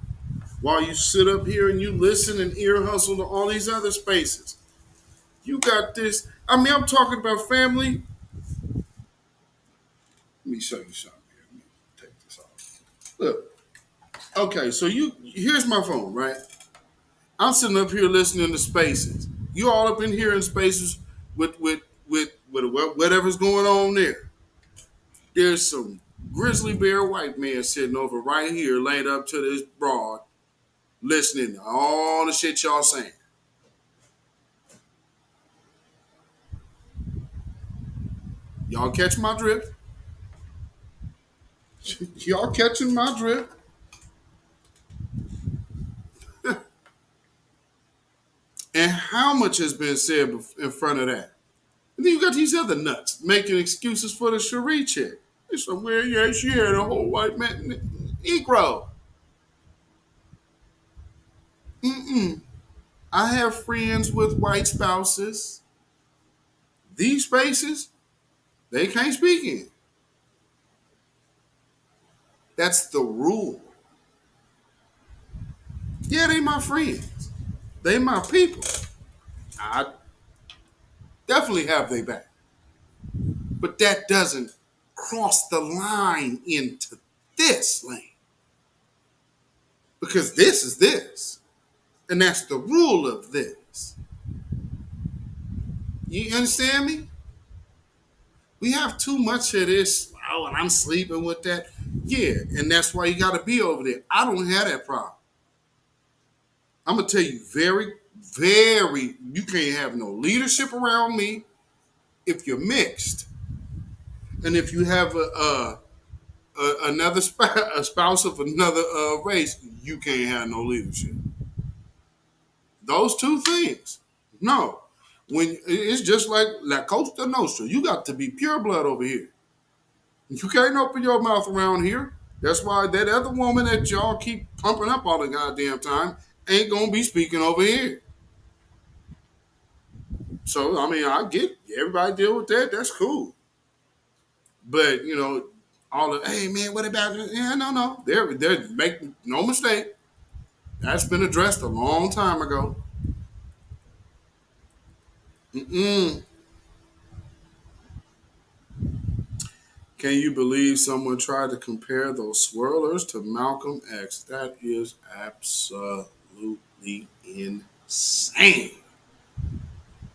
while you sit up here and you listen and ear hustle to all these other spaces. You got this. I mean, I'm talking about family. Let me show you something here. Let me take this off. Look. Okay, so here's my phone, right? I'm sitting up here listening to Spaces. You all up in here in Spaces with whatever's going on there. There's some grizzly bear white man sitting over right here, laid up to this broad, listening to all the shit y'all saying. Y'all catch my drift? Y'all catching my drift? And how much has been said in front of that? And then you got these other nuts making excuses for the Cherie chick. It's somewhere, yeah, she had a whole white man, Negro. I have friends with white spouses. These spaces, they can't speak in. That's the rule. Yeah, they my friends. They my people. I definitely have their back. But that doesn't cross the line into this lane. Because this is this. And that's the rule of this. You understand me? We have too much of this. Oh, and I'm sleeping with that. Yeah, and that's why you got to be over there. I don't have that problem. I'm going to tell you you can't have no leadership around me if you're mixed. And if you have a spouse of another race, you can't have no leadership. Those two things. No. When it's just like La Costa Nostra, you got to be pure blood over here. You can't open your mouth around here. That's why that other woman that y'all keep pumping up all the goddamn time ain't gonna be speaking over here. So I mean, I get everybody deal with that. That's cool. But all the hey man, what about it? Yeah, no. They're making no mistake. That's been addressed a long time ago. Can you believe someone tried to compare those swirlers to Malcolm X? That is absolutely insane.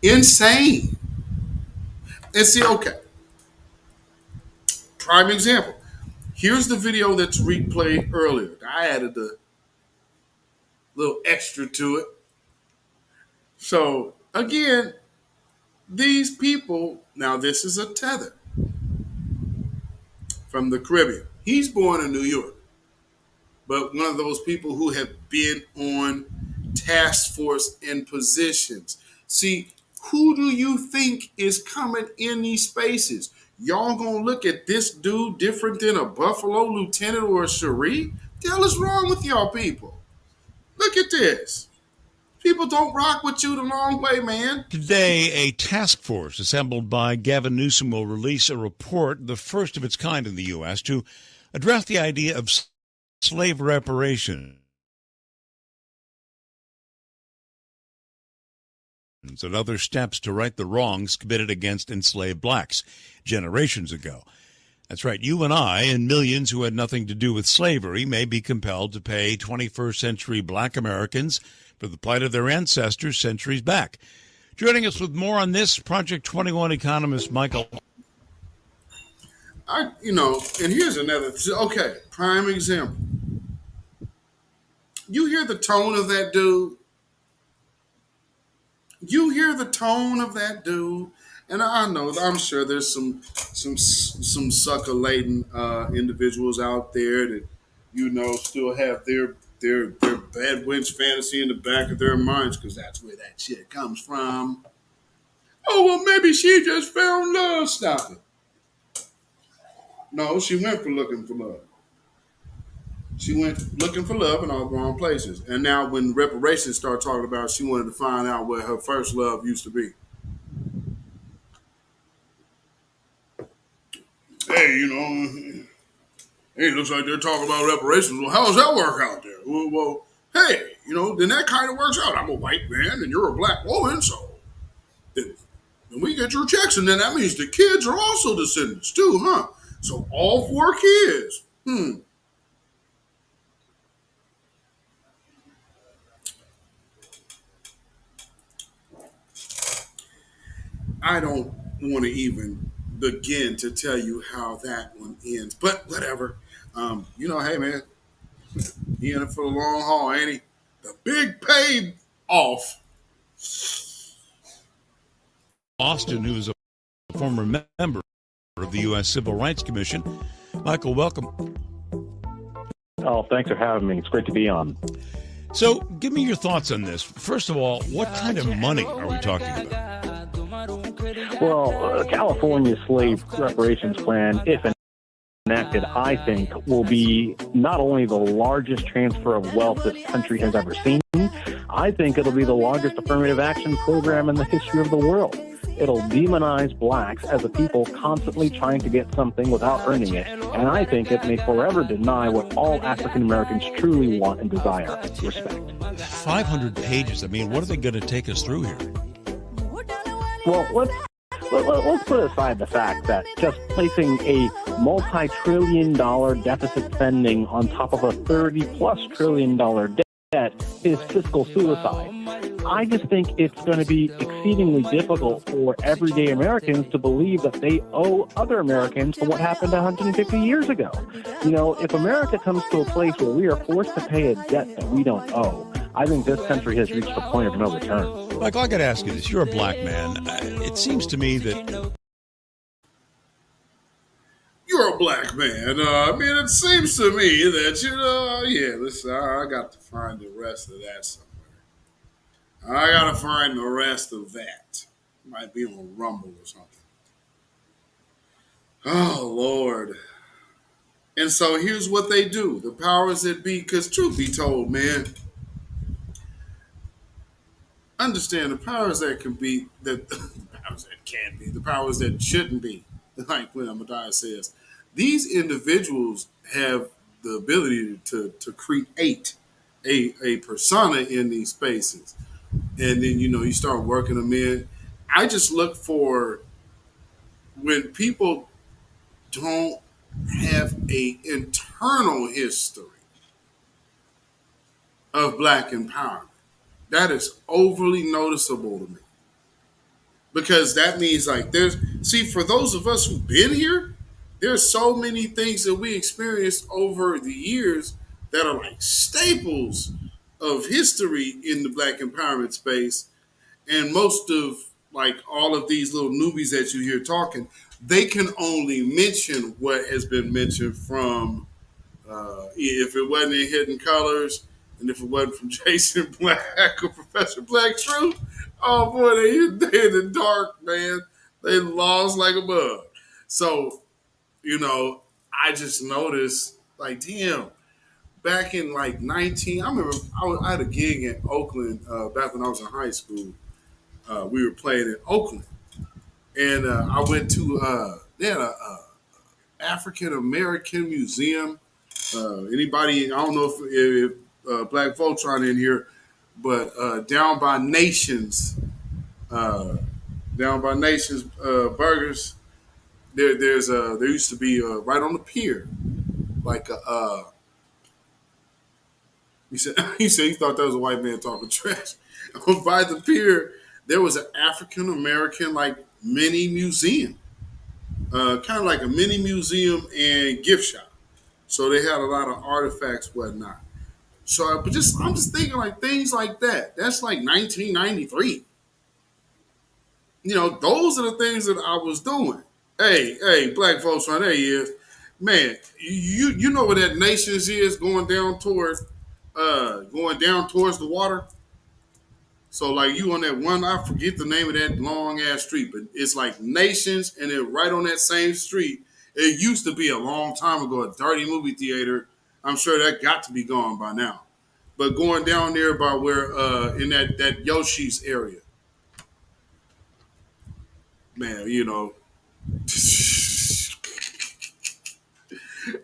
Insane. And see, okay. Prime example. Here's the video that's replayed earlier. I added a little extra to it. So, again, these people, now this is a tether from the Caribbean. He's born in New York, but one of those people who have been on task force and positions. See, who do you think is coming in these spaces? Y'all gonna look at this dude different than a Buffalo lieutenant or a Cherie? The hell is wrong with y'all people? Look at this. People don't rock with you the long way, man. Today, a task force assembled by Gavin Newsom will release a report, the first of its kind in the U.S., to address the idea of slave reparation and other steps to right the wrongs committed against enslaved blacks generations ago. That's right. You and I and millions who had nothing to do with slavery may be compelled to pay 21st century black Americans for the plight of their ancestors centuries back. Joining us with more on this, Project 21 economist Michael. And here's another, okay, prime example. You hear the tone of that dude? And I know, I'm sure there's some sucker-laden individuals out there that, still have their bad wench fantasy in the back of their minds because that's where that shit comes from. Oh, well, maybe she just found love. Stop it. No, she went for looking for love. She went looking for love in all the wrong places. And now when reparations start talking about, she wanted to find out where her first love used to be. Hey, it looks like they're talking about reparations. Well, how does that work out there? Well, hey, then that kind of works out. I'm a white man and you're a black woman, so then we get your checks, and then that means the kids are also descendants too, huh? So all 4 kids. I don't want to even begin to tell you how that one ends, but whatever. Hey man, he in it for the long haul, ain't he? The big paid off. Austin, who is a former member of the U.S. Civil Rights Commission. Michael, welcome. Oh, thanks for having me. It's great to be on. So give me your thoughts on this. First of all, what kind of money are we talking about? Well, California's slave reparations plan, if enacted, I think will be not only the largest transfer of wealth this country has ever seen, I think it'll be the largest affirmative action program in the history of the world. It'll demonize blacks as a people constantly trying to get something without earning it, and I think it may forever deny what all African Americans truly want and desire: respect. 500 pages. I mean, what are they going to take us through here? Well, let's put aside the fact that just placing a multi-trillion-dollar deficit spending on top of a $30+ trillion debt is fiscal suicide. I just think it's going to be exceedingly difficult for everyday Americans to believe that they owe other Americans for what happened 150 years ago. You know, if America comes to a place where we are forced to pay a debt that we don't owe, I think this country has reached a point of no return. Michael, I got to ask you this. You're a black man. It seems to me that... You're a black man. It seems to me that, listen, I got to find the rest of that somewhere. I got to find the rest of that. Might be on Rumble or something. Oh, Lord. And so here's what they do. The powers that be, because truth be told, man, understand the powers that can be, the powers that can be, the powers that shouldn't be, like when Ahmadiyya says, these individuals have the ability to create a persona in these spaces. And then, you start working them in. I just look for when people don't have a internal history of black empowerment. That is overly noticeable to me. Because that means for those of us who've been here, there's so many things that we experienced over the years that are like staples of history in the black empowerment space. And most of all of these little newbies that you hear talking, they can only mention what has been mentioned from, if it wasn't in Hidden Colors, and if it wasn't from Jason Black or Professor Black Truth, oh boy, they in the dark, man. They lost like a bug. So, I just noticed, damn, back in 19, I remember I had a gig in Oakland back when I was in high school. We were playing in Oakland, and I went to they had a African American museum. Anybody? I don't know if Black Voltron in here, but down by Nations Burgers. There used to be right on the pier, he said he thought that was a white man talking trash. By the pier, there was an African American mini museum, kind of like a mini museum and gift shop. So they had a lot of artifacts, whatnot. So, I'm just thinking things like that. That's 1993. Those are the things that I was doing. Hey, Black folks, right there he is. Man, you know where that Nations is going down towards the water. So you on that one, I forget the name of that long ass street, but it's Nations, and then right on that same street, it used to be a long time ago a dirty movie theater. I'm sure that got to be gone by now. But going down there by where in that Yoshi's area. Man,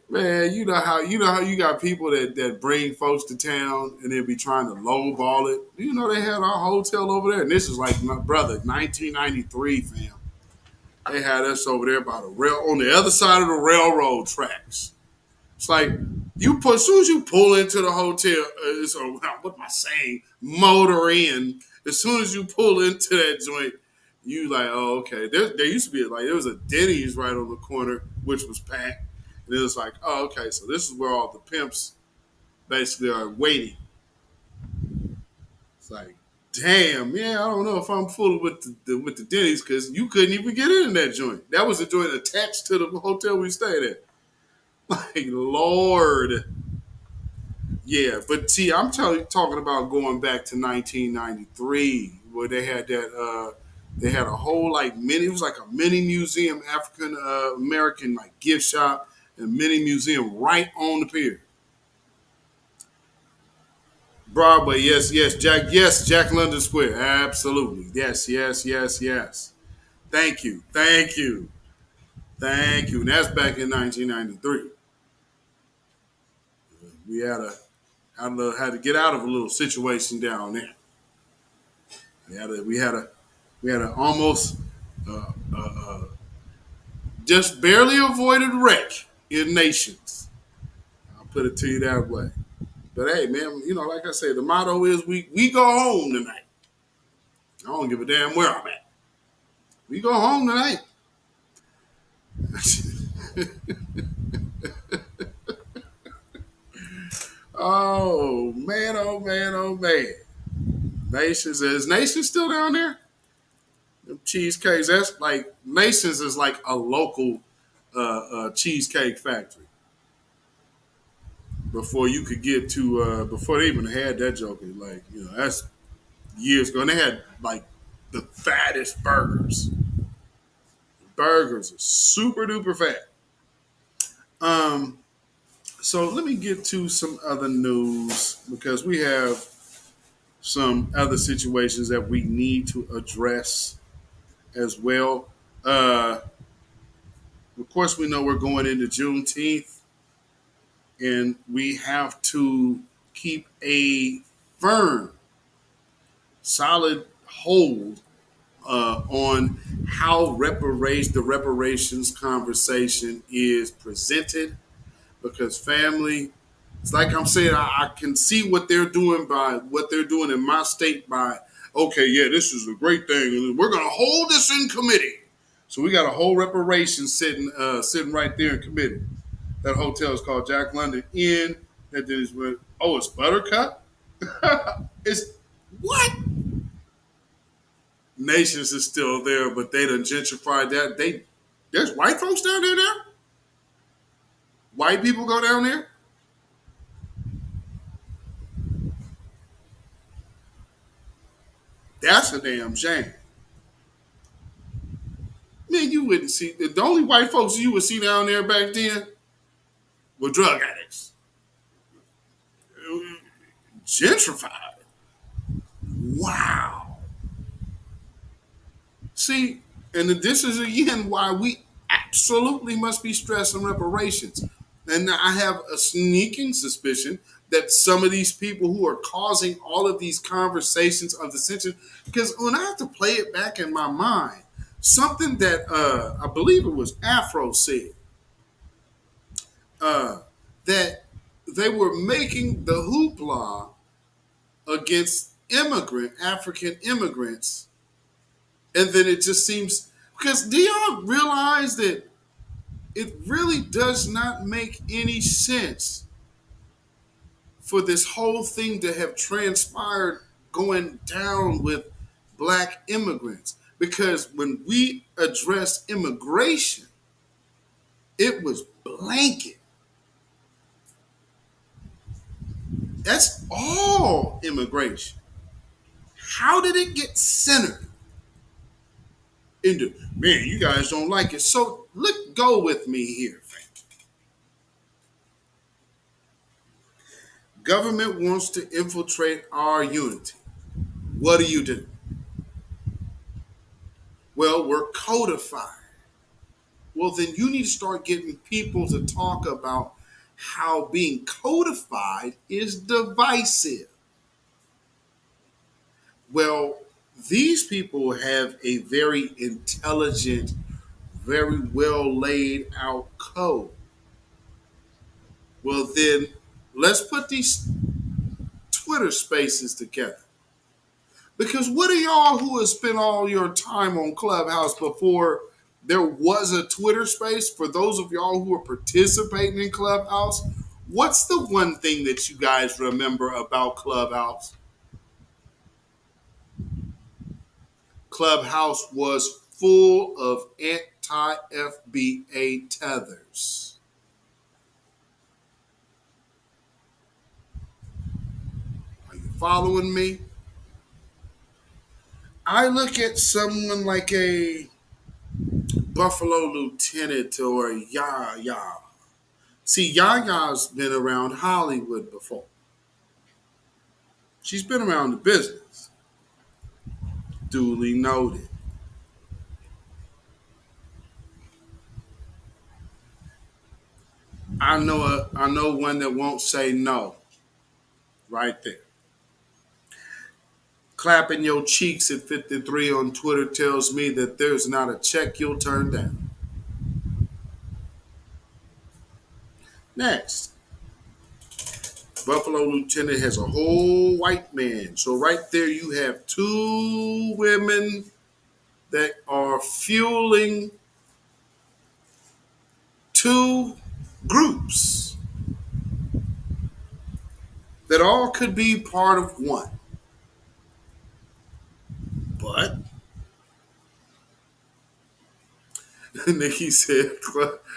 man, you know how you got people that bring folks to town and they be trying to lowball it. They had our hotel over there, and this is my brother, 1993, fam. They had us over there by the rail on the other side of the railroad tracks. It's as soon as you pull into the hotel, what am I saying? Motor in. As soon as you pull into that joint, You like, oh, okay. There used to be there was a Denny's right on the corner, which was packed. And it was like, oh, okay, so this is where all the pimps basically are waiting. It's like, damn, man, I don't know if I'm full with the Denny's because you couldn't even get in that joint. That was a joint attached to the hotel we stayed at. Like, Lord. Yeah, but see, I'm talking about going back to 1993 where they had that they had a whole it was like a mini museum, African American gift shop and mini museum right on the pier. Broadway, yes, Jack London Square, absolutely, yes. Thank you, and that's back in 1993. We had to get out of a little situation down there. We had a almost just barely avoided wreck in Nations. I'll put it to you that way. But hey, man, like I said, the motto is we go home tonight. I don't give a damn where I'm at. We go home tonight. Oh man. Nations, is Nations still down there? Them cheesecakes, that's like Nations is like a local cheesecake factory. Before you could get to before they even had that joke, that's years ago. And they had the fattest burgers. Burgers are super duper fat. So let me get to some other news because we have some other situations that we need to address as well. Of course, we know we're going into Juneteenth, and we have to keep a firm, solid hold on how the reparations conversation is presented. Because family, it's like I'm saying, I can see what they're doing in my state by, okay, yeah, this is a great thing. And we're going to hold this in committee. So we got a whole reparation sitting right there in committee. That hotel is called Jack London Inn. It's Buttercup? It's what? Nations is still there, but they done gentrified that. There's white folks down there now? White people go down there? That's a damn shame. Man, you wouldn't see the only white folks you would see down there back then were drug addicts. Gentrified. Wow. See, and this is again why we absolutely must be stressing reparations. And I have a sneaking suspicion that some of these people who are causing all of these conversations of dissension, because when I have to play it back in my mind, something that I believe it was Afro said, that they were making the hoopla against African immigrants. And then it just seems, because do y'all realize that it really does not make any sense for this whole thing to have transpired going down with black immigrants? Because when we addressed immigration, it was blanket. That's all immigration. How did it get centered into, man, you guys don't like it? So go with me here. Government wants to infiltrate our unity. What do? Well, we're codified. Well, then you need to start getting people to talk about how being codified is divisive. Well, these people have a very intelligent, very well laid out code. Well, then let's put these Twitter spaces together. Because what are y'all who have spent all your time on Clubhouse before there was a Twitter space? For those of y'all who are participating in Clubhouse, what's the one thing that you guys remember about Clubhouse? Clubhouse was full of anti-FBA tethers. Are you following me? I look at someone like a Buffalo Lieutenant or Yaya. See, Yaya's been around Hollywood before. She's been around the business. Duly noted. I know one that won't say no. Right there. Clapping your cheeks at 53 on Twitter tells me that there's not a check you'll turn down. Next. Buffalo Lieutenant has a whole white man. So right there you have two women that are fueling two groups that all could be part of one. But Nikki said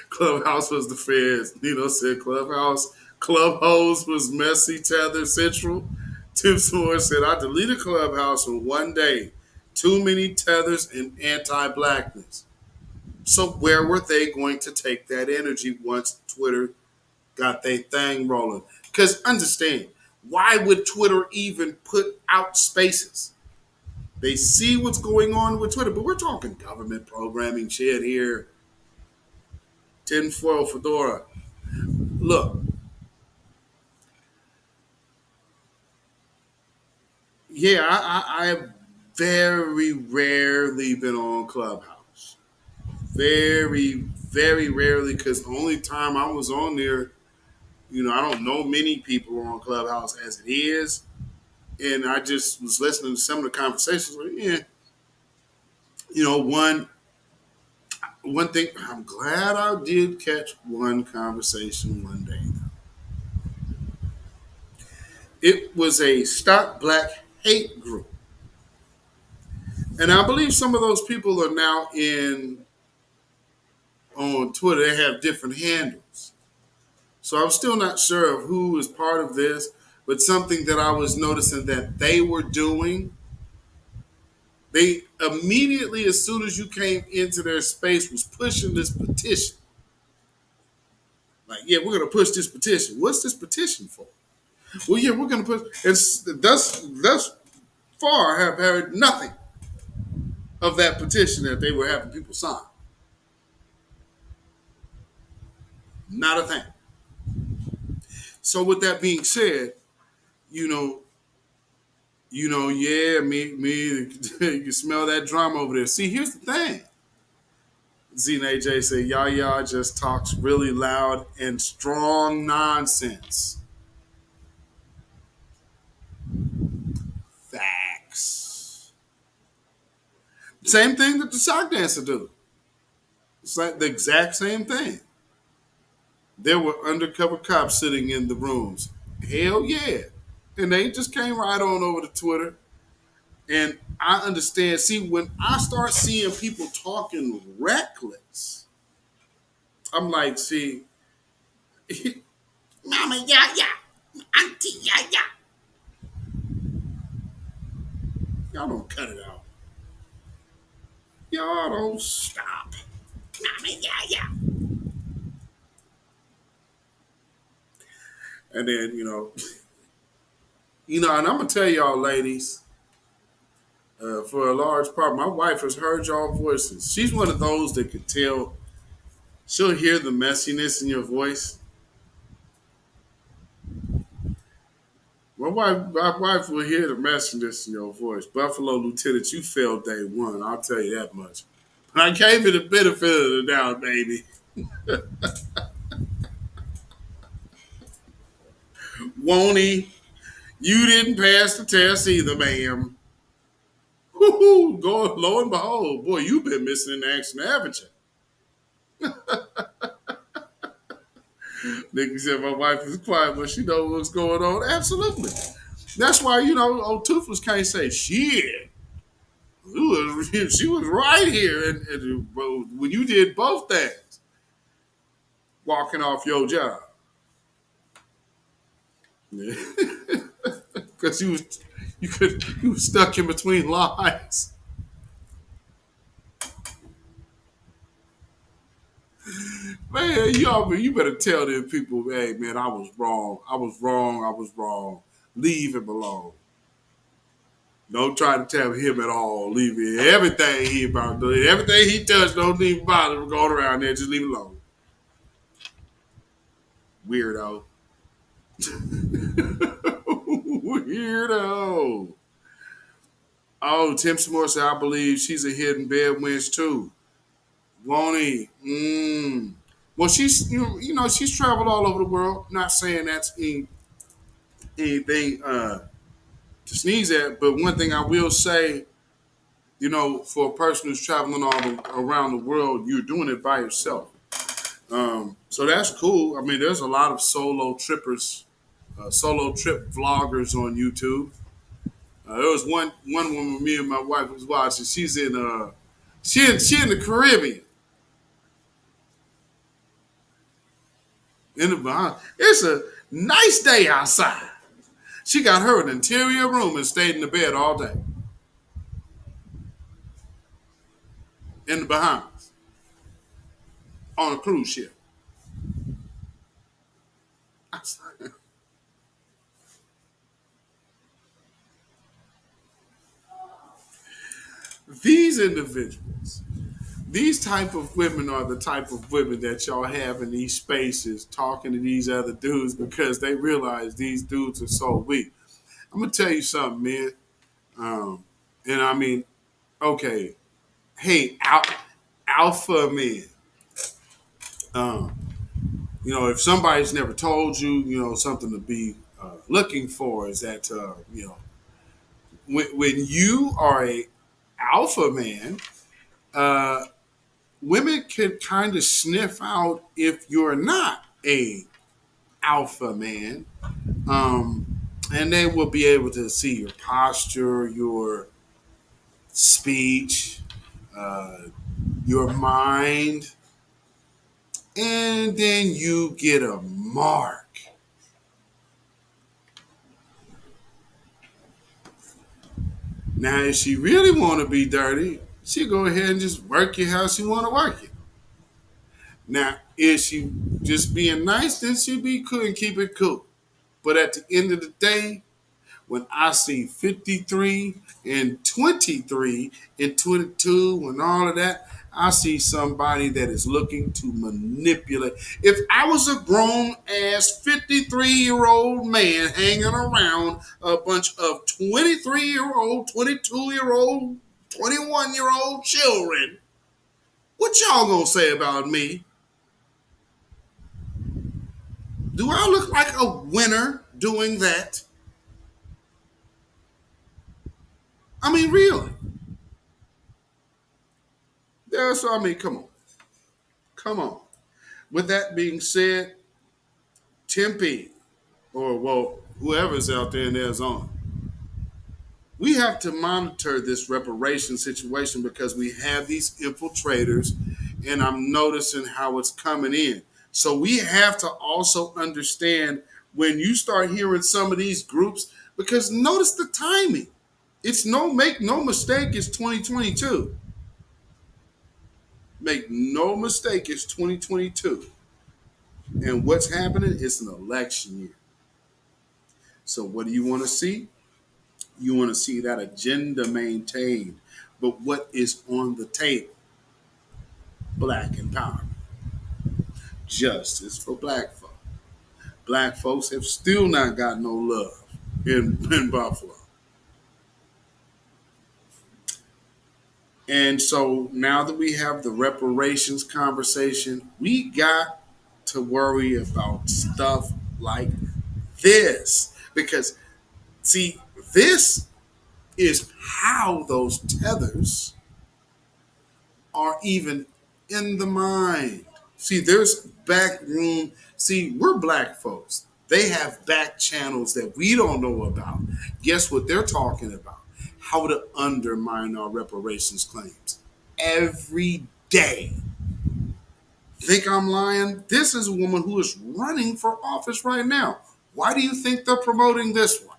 Clubhouse was the feds. Nino said Clubhouse was messy tether central. Tim Seward said, I deleted Clubhouse in one day. Too many tethers and anti-blackness. So where were they going to take that energy once Twitter got their thing rolling? Because understand, why would Twitter even put out spaces? They see what's going on with Twitter, but we're talking government programming shit here. Tinfoil fedora. Look. Yeah, I have very rarely been on Clubhouse. Very, very rarely, because the only time I was on there, I don't know many people on Clubhouse as it is. And I just was listening to some of the conversations. Like, one thing, I'm glad I did catch one conversation one day. It was a Stop Black Hate group. And I believe some of those people are now on Twitter. They have different handles. So I'm still not sure of who is part of this, but something that I was noticing that they were doing, they immediately, as soon as you came into their space, was pushing this petition. Like, yeah, we're going to push this petition. What's this petition for? Well, yeah, we're going to push. And thus far have heard nothing of that petition that they were having people sign. Not a thing. So with that being said, yeah, you can smell that drama over there. See, here's the thing. Z and AJ say, Yaya just talks really loud and strong nonsense. Facts. Same thing that the sock dancer do. It's like the exact same thing. There were undercover cops sitting in the rooms. Hell yeah. And they just came right on over to Twitter. And I understand. See, when I start seeing people talking reckless, I'm like, see, Mama Yaya, Auntie Yaya. Y'all don't cut it out. Y'all don't stop. Mama Yaya. And then, and I'm going to tell y'all, ladies, for a large part, my wife has heard y'all voices. She's one of those that could tell, she'll hear the messiness in your voice. My wife will hear the messiness in your voice. Buffalo Lieutenant, you failed day one. I'll tell you that much. But I gave you the benefit of the doubt, baby. Won't he? You didn't pass the test either, ma'am. Go, lo and behold, boy, you've been missing in action, haven't you? Nikki said my wife is quiet, but she knows what's going on. Absolutely. That's why, old Toothless can't say shit. She was right here and when you did both things, walking off your job. Because you were stuck in between lines. Man, you better tell them people, hey man, I was wrong. I was wrong. Leave him alone. Don't try to tell him at all. Leave it. Everything he about doing, everything he touched, don't even bother going around there. Just leave it alone. Weirdo. Weirdo. Oh, Tim Samore said, I believe she's a hidden bed wench too. Won't he? Well, she's she's traveled all over the world. Not saying that's anything to sneeze at, but one thing I will say, for a person who's traveling around the world, you're doing it by yourself. So that's cool. I mean, there's a lot of solo trippers, solo trip vloggers on YouTube. There was one woman me and my wife was watching. She's in she in the Caribbean. In the Bahamas. It's a nice day outside. She got her an interior room and stayed in the bed all day. In the Bahamas. On a cruise ship. These individuals, these type of women are the type of women that y'all have in these spaces talking to these other dudes because they realize these dudes are so weak. I'm going to tell you something, man. And I mean, okay, hey, alpha men. If somebody's never told you, something to be looking for is that, when you are a alpha man, women can kind of sniff out if you're not a alpha man, and they will be able to see your posture, your speech, your mind, and then you get a mark. Now, if she really want to be dirty, she'll go ahead and just work you how she want to work you. Now, if she just being nice, then she'll be cool and keep it cool. But at the end of the day, when I see 53 and 23 and 22 and all of that, I see somebody that is looking to manipulate. If I was a grown-ass 53-year-old man hanging around a bunch of 23-year-old, 22-year-old, 21-year-old children, what y'all gonna say about me? Do I look like a winner doing that? I mean, really. Come on. With that being said, Tempe, or whoever's out there in Arizona, we have to monitor this reparation situation because we have these infiltrators, and I'm noticing how it's coming in. So we have to also understand when you start hearing some of these groups, because notice the timing. Make no mistake, it's 2022. Make no mistake, it's 2022. And what's happening? It's an election year. So what do you want to see? You want to see that agenda maintained. But what is on the table? Black empowerment. Justice for black folks. Black folks have still not got no love in Buffalo. And so now that we have the reparations conversation, we got to worry about stuff like this. Because, see, this is how those tethers are even in the mind. See, there's back room. See, we're black folks. They have back channels that we don't know about. Guess what they're talking about? How to undermine our reparations claims every day. Think I'm lying? This is a woman who is running for office right now. Why do you think they're promoting this one?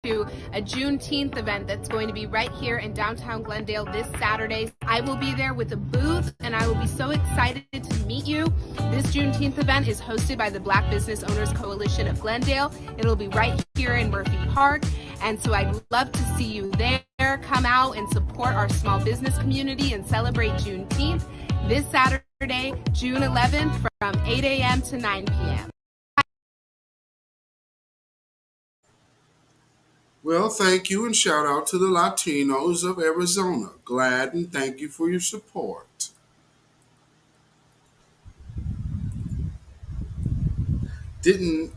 To a Juneteenth event that's going to be right here in downtown Glendale this Saturday. I will be there with a booth, and I will be so excited to meet you. This Juneteenth event is hosted by the Black Business Owners Coalition of Glendale. It'll be right here in Murphy Park, and so I'd love to see you there. Come out and support our small business community and celebrate Juneteenth this Saturday, June 11th, from 8 a.m. to 9 p.m. Well, thank you and shout out to the Latinos of Arizona. Glad and thank you for your support. Didn't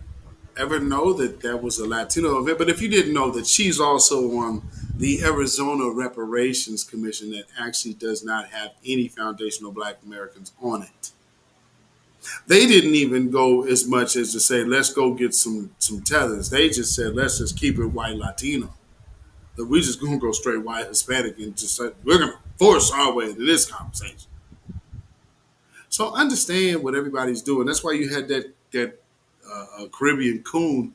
ever know that was a Latino event, but if you didn't know that she's also on the Arizona Reparations Commission that actually does not have any foundational Black Americans on it. They didn't even go as much as to say, let's go get some tethers. They just said, let's just keep it white Latino. That we just going to go straight white Hispanic and just say, we're going to force our way into this conversation. So understand what everybody's doing. That's why you had that Caribbean coon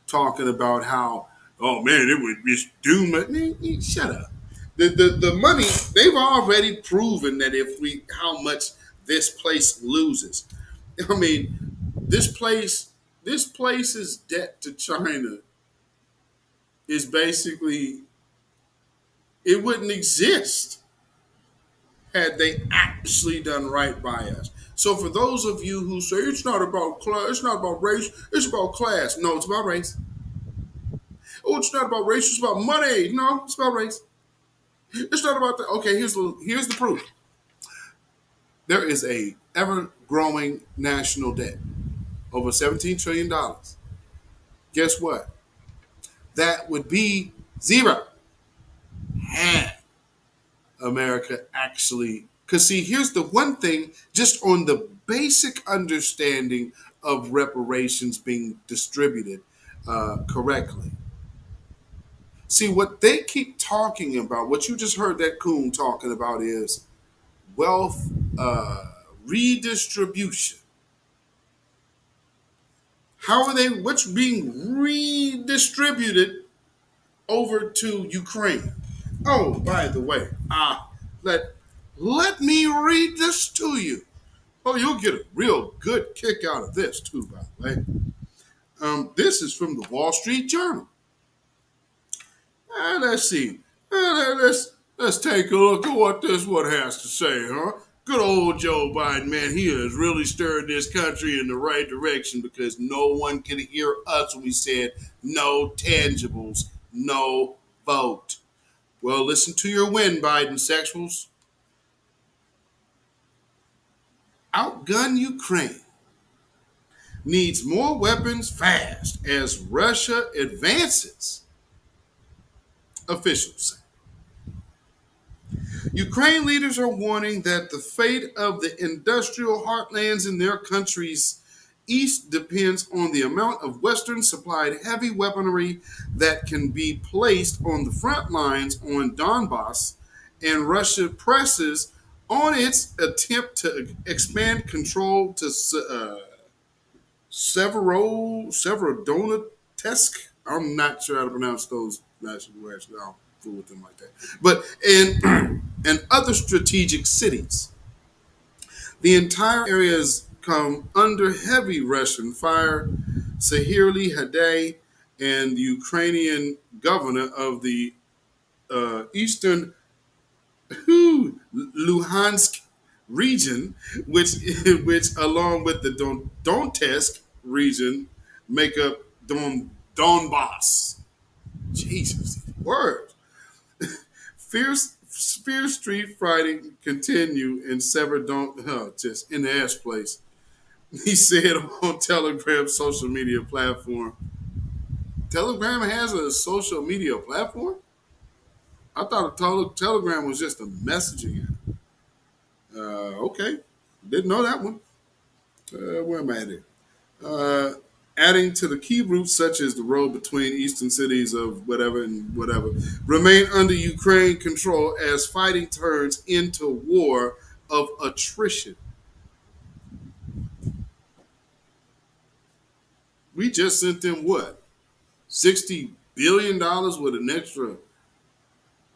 talking about how, oh man, it would be doom. Man, shut up. The money, they've already proven that how much this place loses. I mean, this place's debt to China is basically, it wouldn't exist had they actually done right by us. So for those of you who say it's not about class, it's not about race, it's about class. No, it's about race. Oh, it's not about race, it's about money. No, it's about race. It's not about that. Okay, here's the proof. There is a ever-growing national debt, over $17 trillion. Guess what? That would be zero had America actually, because see, here's the one thing, just on the basic understanding of reparations being distributed correctly. See, what they keep talking about, what you just heard that coon talking about is wealth redistribution. What's being redistributed over to Ukraine? Oh, by the way, let me read this to you. Oh, you'll get a real good kick out of this too, by the way. This is from the Wall Street Journal. Let's see. Let's take a look at what this one has to say, huh? Good old Joe Biden, man, he has really stirred this country in the right direction because no one could hear us when we said no tangibles, no vote. Well, listen to your win, Biden sexuals. Outgun Ukraine. Needs more weapons fast as Russia advances, officials say. Ukraine leaders are warning that the fate of the industrial heartlands in their country's east depends on the amount of Western-supplied heavy weaponry that can be placed on the front lines on Donbass, and Russia presses on its attempt to expand control to Severodonetsk. I'm not sure how to pronounce those national words. I'll fool with them like that. But in other strategic cities, the entire area has come under heavy Russian fire. Sahirli Hadeh and the Ukrainian governor of the eastern Luhansk region, which along with the Donetsk region make up Donbass. Jesus, words. Fierce street fighting continue in Severodonetsk, just in the ass place. He said on Telegram social media platform Telegram has a social media platform? I thought Telegram was just a messaging app. Okay. Didn't know that one. Where am I at here? Adding to the key routes such as the road between eastern cities of whatever and whatever remain under Ukraine control as fighting turns into war of attrition. We just sent them what? $60 billion with an extra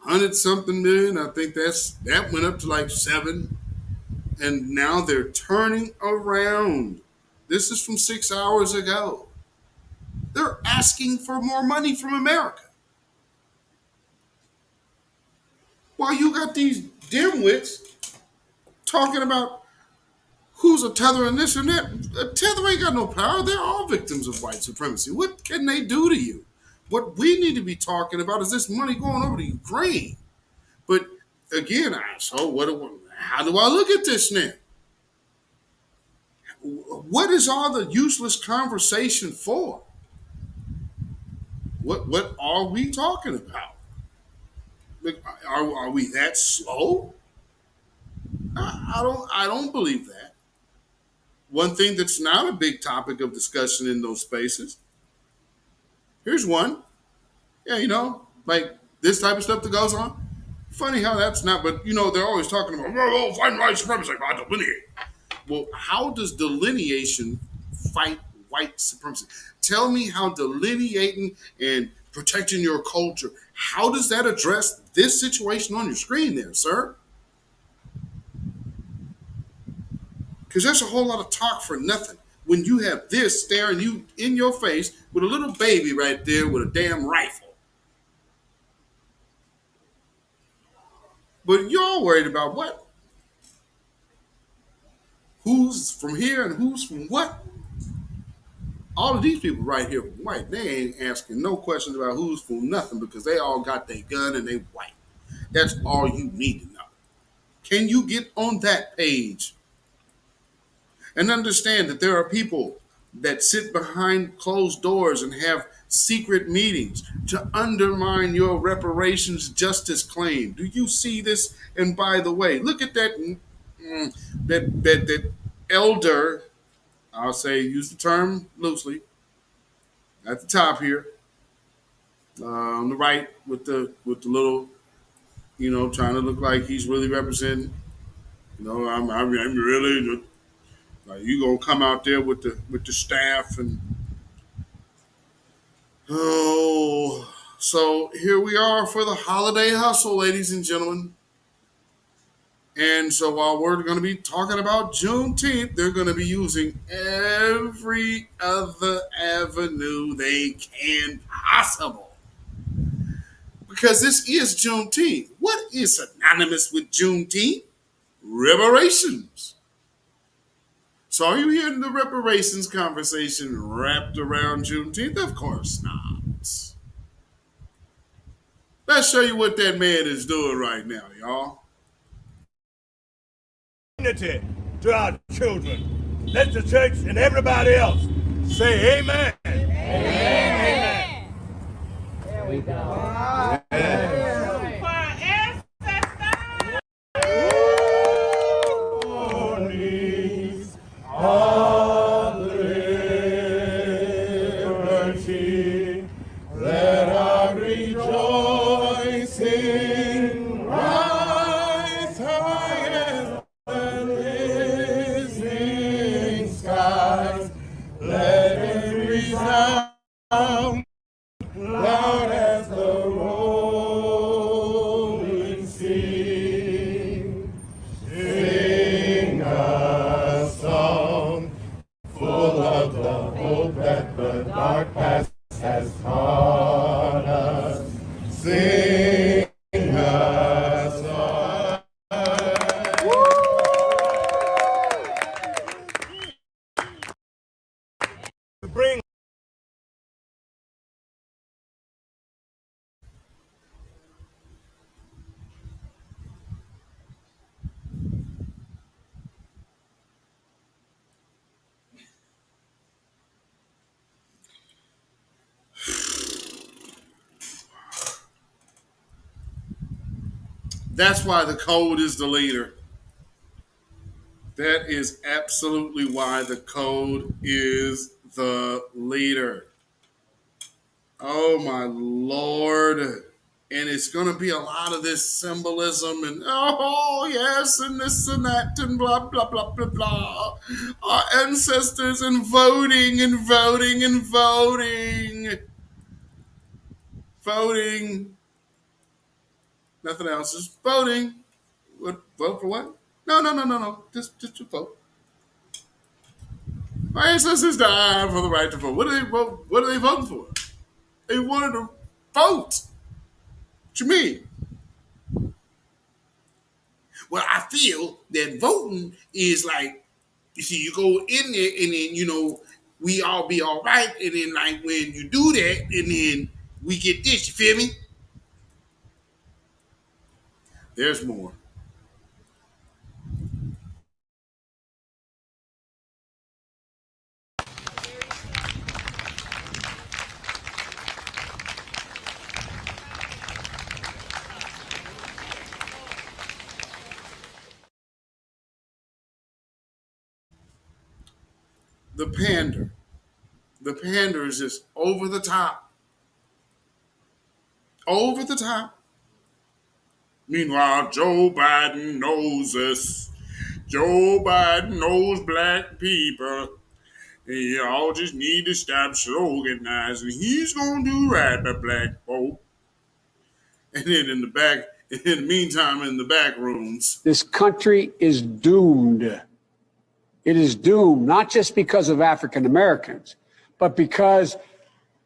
100-something million. I think that went up to like 7. And now they're turning around. This is from 6 hours ago. They're asking for more money from America. While you got these dimwits talking about who's a tether and this and that. A tether ain't got no power. They're all victims of white supremacy. What can they do to you? What we need to be talking about is this money going over to Ukraine. But again, how do I look at this now? What is all the useless conversation for? What are we talking about? Like, are we that slow? I don't believe that. One thing that's not a big topic of discussion in those spaces. Here's one. Yeah, like this type of stuff that goes on. Funny how that's not, but they're always talking about fighting white supremacy. I delineate. Well, how does delineation fight white supremacy? Tell me how delineating and protecting your culture, how does that address this situation on your screen there, sir? Because there's a whole lot of talk for nothing when you have this staring you in your face with a little baby right there with a damn rifle. But y'all worried about what? Who's from here and who's from what? All of these people right here white, they ain't asking no questions about who's from nothing because they all got their gun and they white. That's all you need to know. Can you get on that page and understand that there are people that sit behind closed doors and have secret meetings to undermine your reparations justice claim? Do you see this? And by the way, look at that elder, I'll say, use the term loosely, at the top here, on the right with the little, trying to look like he's really representing. I'm really. Like you gonna come out there with the staff and so here we are for the holiday hustle, ladies and gentlemen. And so while we're going to be talking about Juneteenth, they're going to be using every other avenue they can possible. Because this is Juneteenth. What is synonymous with Juneteenth? Reparations. So are you hearing the reparations conversation wrapped around Juneteenth? Of course not. Let's show you what that man is doing right now, y'all. Dignity to our children. Let the church and everybody else say amen. Amen. There we go. Loud as the rolling sea, sing a song full of the hope that the dark past has taught us. Sing a song. Bring That's why the code is the leader. That is absolutely why the code is the leader. Oh my Lord. And it's going to be a lot of this symbolism and, oh, yes, and this and that and blah, blah, blah, blah, blah. Our ancestors and voting and voting and voting. Voting. Nothing else. Just voting. What, vote for what? No. Just vote. My ancestors died for the right to vote. What are they vote? What are they voting for? They wanted to vote. What you mean? Well, I feel that voting is like, you see, you go in there and then, you know, we all be all right. And then, like, when you do that, and then we get this, you feel me? There's more. The pander. The pander is just over the top. Over the top. Meanwhile, Joe Biden knows us. Joe Biden knows black people. And y'all just need to stop sloganizing. He's going to do right by black folk. And then in the meantime, in the back rooms. This country is doomed. It is doomed, not just because of African Americans, but because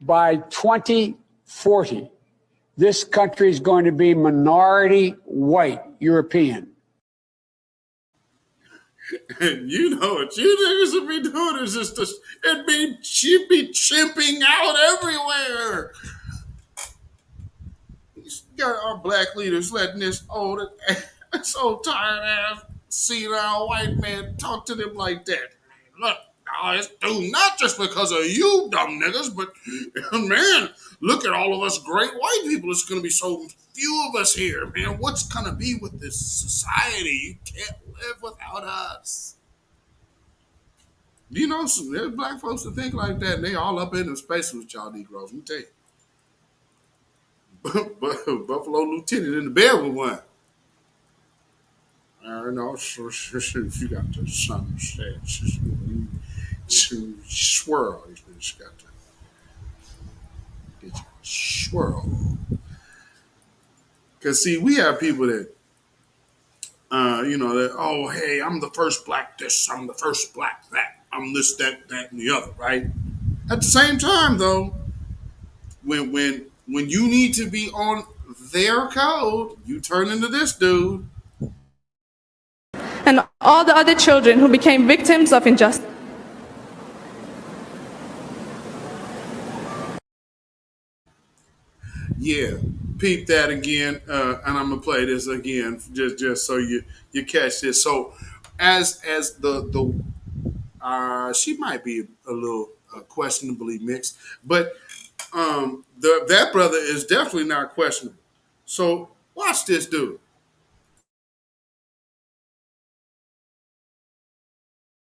by 2040, this country is going to be minority white European. And you know what you niggas would be doing is just she'd be chimping out everywhere. You got our black leaders letting this old, so tired ass, senile white man talk to them like that. Look, it's doomed not just because of you dumb niggas, but man, look at all of us great white people. It's going to be so few of us here, man. What's going to be with this society? You can't live without us. You know, there's black folks that think like that, and they all up in the space with y'all Negroes. Let me tell you. Buffalo Lieutenant in the bed with one. I know, you got to understand. To swirl, you just got to get you swirl. Because, see, we have people that, you know, that, oh, hey, I'm the first black this, I'm the first black that. I'm this, that, and the other, right? At the same time, though, when you need to be on their code, you turn into this dude. And all the other children who became victims of injustice. Yeah, peep that again, and I'm gonna play this again just so you catch this. So, as the she might be a little questionably mixed, but that brother is definitely not questionable. So watch this dude.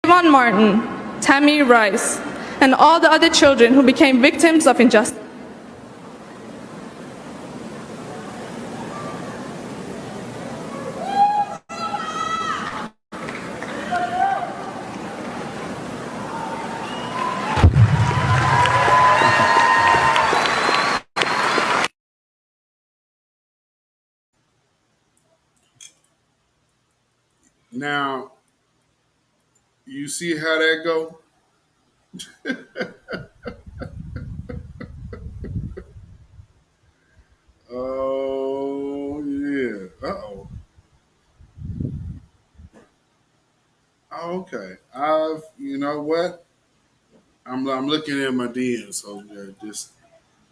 Trayvon Martin, Tammy Rice, and all the other children who became victims of injustice. Now, you see how that go? Oh yeah. Uh-oh. Okay. You know what? I'm looking at my DMs, so just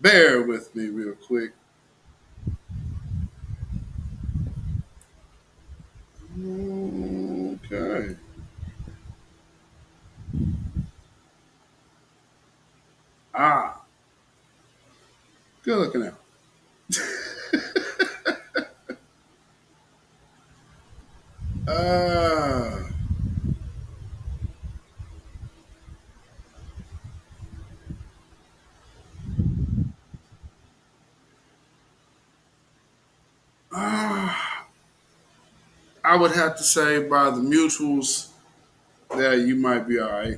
bear with me real quick. Okay. Good looking out. I would have to say by the mutuals that you might be all right.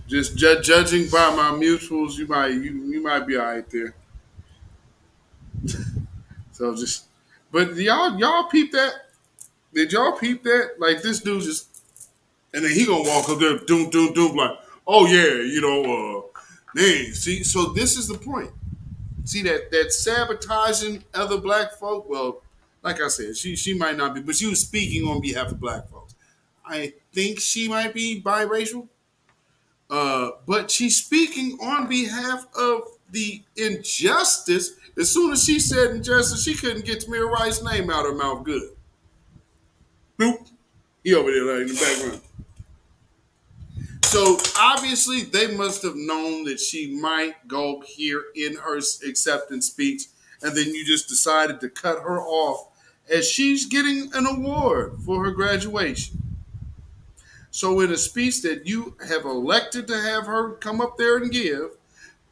Just judging by my mutuals, you might be all right there. So just, but y'all peep that? Did y'all peep that? Like this dude just, and then he gonna walk up there, doom, doom, doom, like, oh yeah, man. See, so this is the point. See that sabotaging other black folk. Well, like I said, she might not be, but she was speaking on behalf of black folks. I think she might be biracial, but she's speaking on behalf of the injustice. As soon as she said injustice, she couldn't get Tamir Rice's name out of her mouth good. Boop. He over there like in the background. So obviously they must have known that she might go here in her acceptance speech, and then you just decided to cut her off as she's getting an award for her graduation. So in a speech that you have elected to have her come up there and give,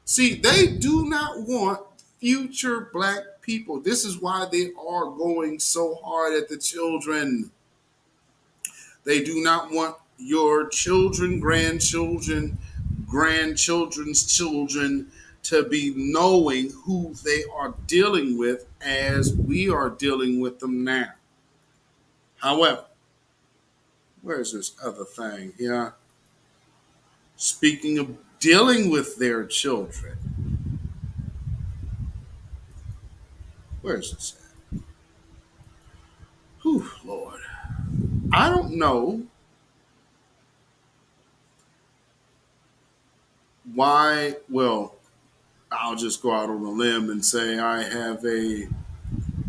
see, they do not want future black people. This is why they are going so hard at the children. They do not want your children, grandchildren, grandchildren's children to be knowing who they are dealing with as we are dealing with them now. However, where's this other thing here? Speaking of dealing with their children, where's this at? Whew, Lord. I don't know why. Well, I'll just go out on a limb and say I have a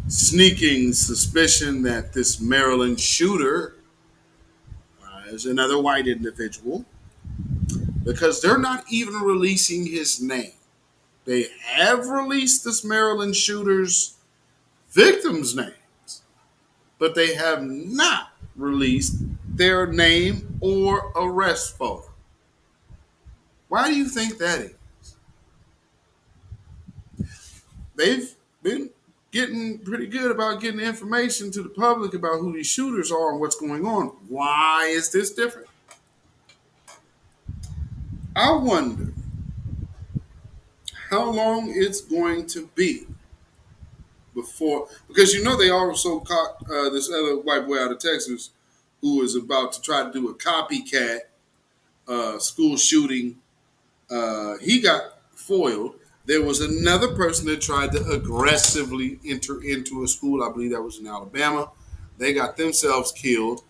sneaking suspicion that this Maryland shooter is another white individual, because they're not even releasing his name. They have released this Maryland shooter's victims' names, but they have not released their name or arrest photo. Why do you think that is? They've been getting pretty good about getting information to the public about who these shooters are and what's going on. Why is this different? I wonder how long it's going to be before, because they also caught this other white boy out of Texas who was about to try to do a copycat school shooting. He got foiled. There was another person that tried to aggressively enter into a school. I believe that was in Alabama. They got themselves killed.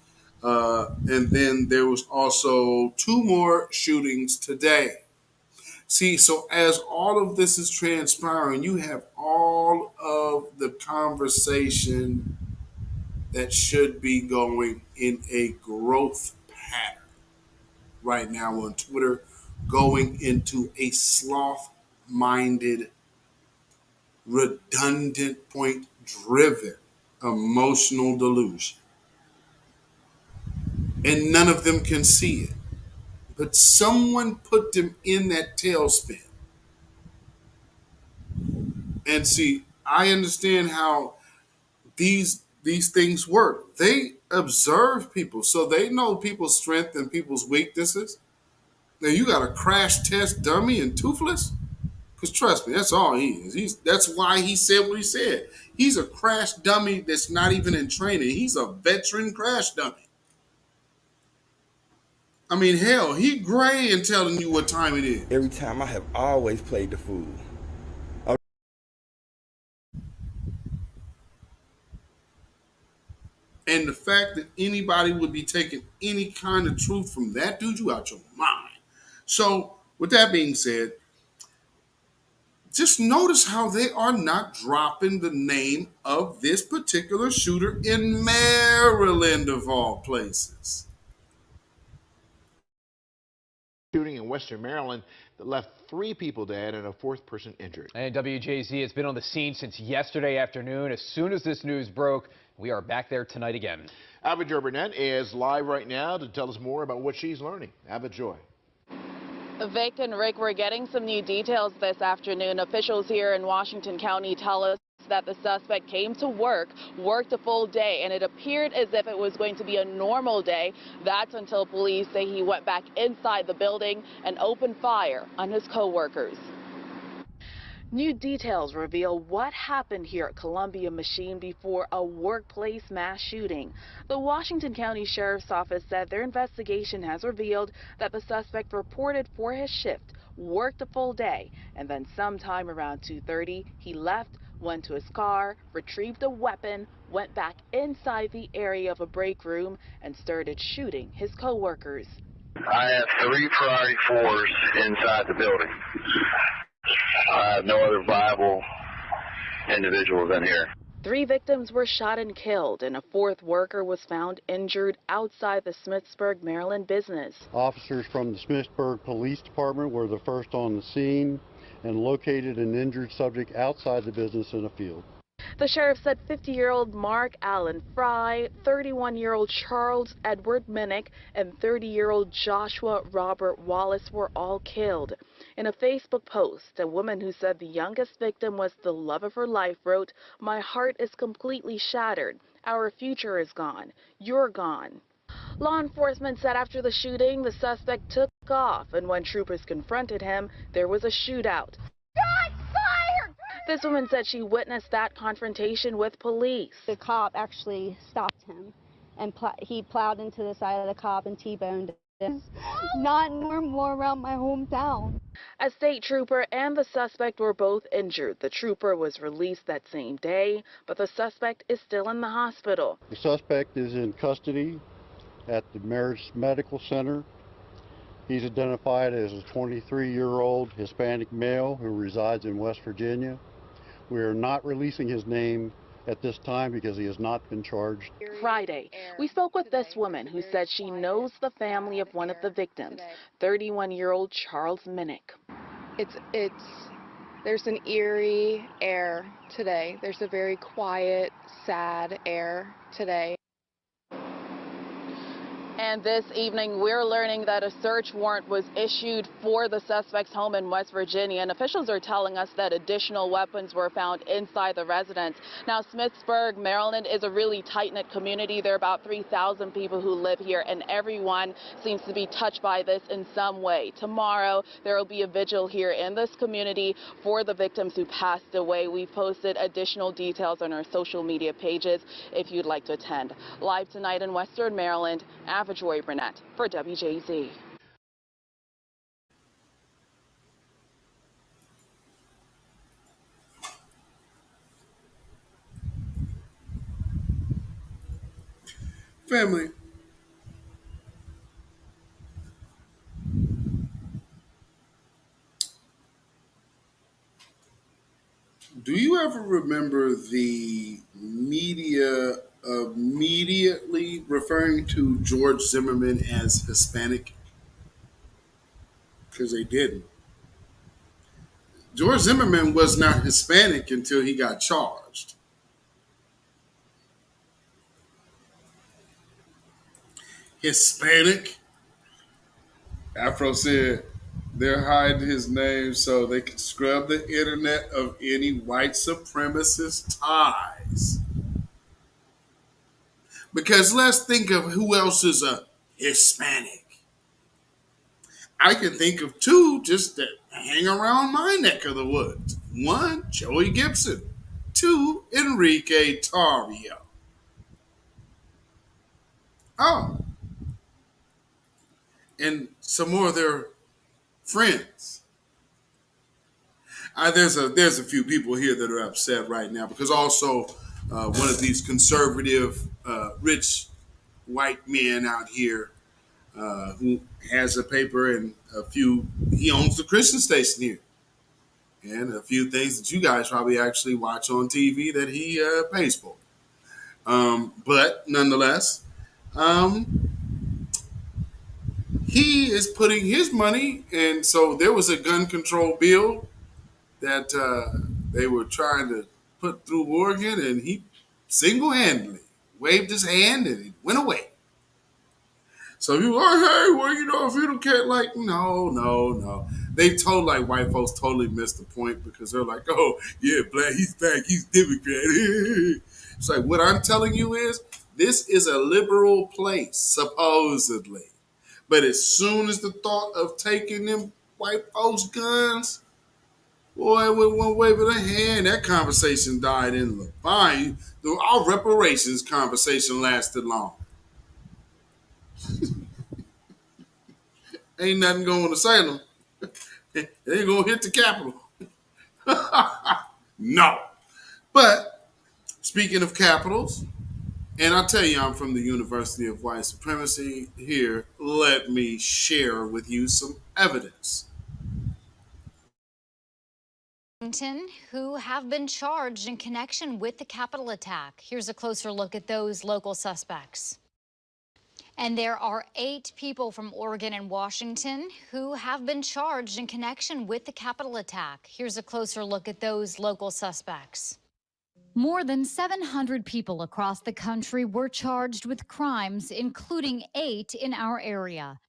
And then there was also 2 more shootings today. See, so as all of this is transpiring, you have all of the conversation that should be going in a growth pattern right now on Twitter, going into a sloth-minded, redundant, point-driven, emotional delusion. And none of them can see it. But someone put them in that tailspin. And see, I understand how these things work. They observe people, so they know people's strength and people's weaknesses. Now, you got a crash test dummy and toothless? Because trust me, that's all he is. That's why he said what he said. He's a crash dummy that's not even in training. He's a veteran crash dummy. I mean, hell, he gray and telling you what time it is. Every time I have always played the fool. And the fact that anybody would be taking any kind of truth from that dude, you out your mind. So, with that being said, just notice how they are not dropping the name of this particular shooter in Maryland, of all places. Shooting in Western Maryland that left 3 people dead and a 4th person injured. And WJZ has been on the scene since yesterday afternoon. As soon as this news broke, we are back there tonight again. Abijoy Burnett is live right now to tell us more about what she's learning. Abijoy. Vic and Rick, we're getting some new details this afternoon. Officials here in Washington County tell us that the suspect came to work, worked a full day, and it appeared as if it was going to be a normal day. That's until police say he went back inside the building and opened fire on his co-workers. New details reveal what happened here at Columbia Machine before a workplace mass shooting. The Washington County Sheriff's Office said their investigation has revealed that the suspect reported for his shift, worked a full day, and then sometime around 2:30, he left, went to his car, retrieved a weapon, went back inside the area of a break room, and started shooting his co-workers. I have 3 priority 4s inside the building. I have no other viable individuals in here. 3 victims were shot and killed, and a 4th worker was found injured outside the Smithsburg, Maryland business. Officers from the Smithsburg Police Department were the first on the scene and located an injured subject outside the business in a field. The sheriff said 50-year-old Mark Allen Fry, 31-year-old Charles Edward Minnick, and 30-year-old Joshua Robert Wallace were all killed. In a Facebook post, a woman who said the youngest victim was the love of her life wrote, "My heart is completely shattered. Our future is gone. You're gone." Law enforcement said after the shooting, the suspect took off, and when troopers confronted him, there was a shootout. This woman said she witnessed that confrontation with police. The cop actually stopped him, and he plowed into the side of the cop and T-boned him. Not normal around my hometown. A state trooper and the suspect were both injured. The trooper was released that same day, but the suspect is still in the hospital. The suspect is in custody at the Marist Medical Center. He's identified as a 23-year-old Hispanic male who resides in West Virginia. We are not releasing his name at this time because he has not been charged. Friday, we spoke with this woman who said she knows the family of one of the victims, 31-year-old Charles Minnick. There's an eerie air today. There's a very quiet, sad air today. And this evening, we're learning that a search warrant was issued for the suspect's home in West Virginia, and officials are telling us that additional weapons were found inside the residence. Now, Smithsburg, Maryland is a really tight-knit community. There are about 3,000 people who live here, and everyone seems to be touched by this in some way. Tomorrow, there will be a vigil here in this community for the victims who passed away. We've posted additional details on our social media pages if you'd like to attend. Live tonight in Western Maryland, Joy Burnett for WJZ. Family, do you ever remember the media immediately referring to George Zimmerman as Hispanic? Because they didn't. George Zimmerman was not Hispanic until he got charged. Hispanic? Afro said they're hiding his name so they can scrub the internet of any white supremacist ties. Because let's think of who else is a Hispanic. I can think of 2 just that hang around my neck of the woods. 1, Joey Gibson. 2, Enrique Tarrio. Oh. And some more of their friends. There's a few people here that are upset right now because also one of these conservative, rich white men out here who has a paper and he owns the Christian station here. And a few things that you guys probably actually watch on TV that he pays for. But nonetheless, he is putting his money, and so there was a gun control bill that they were trying to put through Oregon, and he single-handedly waved his hand and it went away. So you are, hey, well, if you don't care, no. they told like white folks totally missed the point because they're like, oh yeah, black, he's Democrat. It's like what I'm telling you is this is a liberal place supposedly, but as soon as the thought of taking them white folks' guns, boy, with one wave of the hand, that conversation died in the fire. Our reparations conversation lasted long. Ain't nothing going to Salem. It ain't going to hit the Capitol. No. But speaking of capitals, and I tell you I'm from the University of White Supremacy. Here, let me share with you some evidence. Who have been charged in connection with the Capitol attack. Here's a closer look at those local suspects. And there are 8 people from Oregon and Washington who have been charged in connection with the Capitol attack. Here's a closer look at those local suspects. More than 700 people across the country were charged with crimes, including 8 in our area.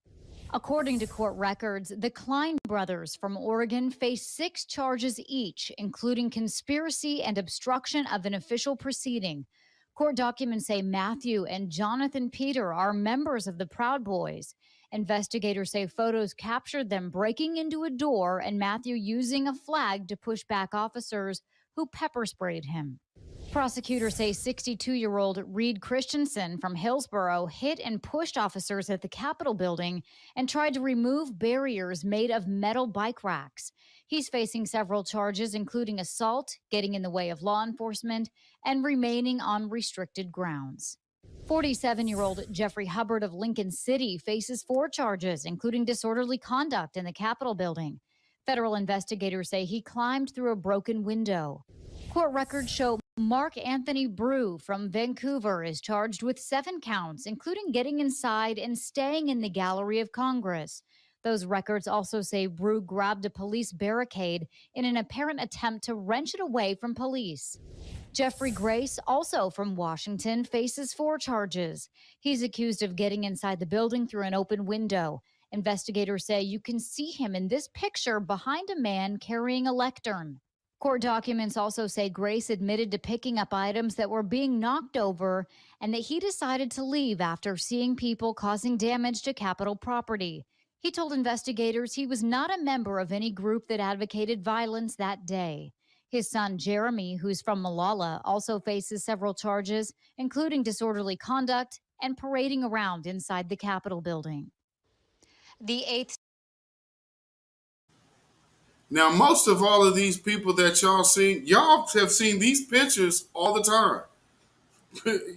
According to court records, the Klein brothers from Oregon face 6 charges each, including conspiracy and obstruction of an official proceeding. Court documents say Matthew and Jonathan Peter are members of the Proud Boys. Investigators say photos captured them breaking into a door and Matthew using a flag to push back officers who pepper sprayed him. Prosecutors say 62-year-old Reed Christensen from Hillsborough hit and pushed officers at the Capitol building and tried to remove barriers made of metal bike racks. He's facing several charges, including assault, getting in the way of law enforcement, and remaining on restricted grounds. 47-year-old Jeffrey Hubbard of Lincoln City faces 4 charges, including disorderly conduct in the Capitol building. Federal investigators say he climbed through a broken window. Court records show Mark Anthony Brew from Vancouver is charged with 7 counts, including getting inside and staying in the Gallery of Congress. Those records also say Brew grabbed a police barricade in an apparent attempt to wrench it away from police. Jeffrey Grace, also from Washington, faces 4 charges. He's accused of getting inside the building through an open window. Investigators say you can see him in this picture behind a man carrying a lectern. Court documents also say Grace admitted to picking up items that were being knocked over and that he decided to leave after seeing people causing damage to Capitol property. He told investigators he was not a member of any group that advocated violence that day. His son, Jeremy, who's from Malala, also faces several charges, including disorderly conduct and parading around inside the Capitol building. The 8th. Now, most of all of these people that y'all have seen these pictures all the time.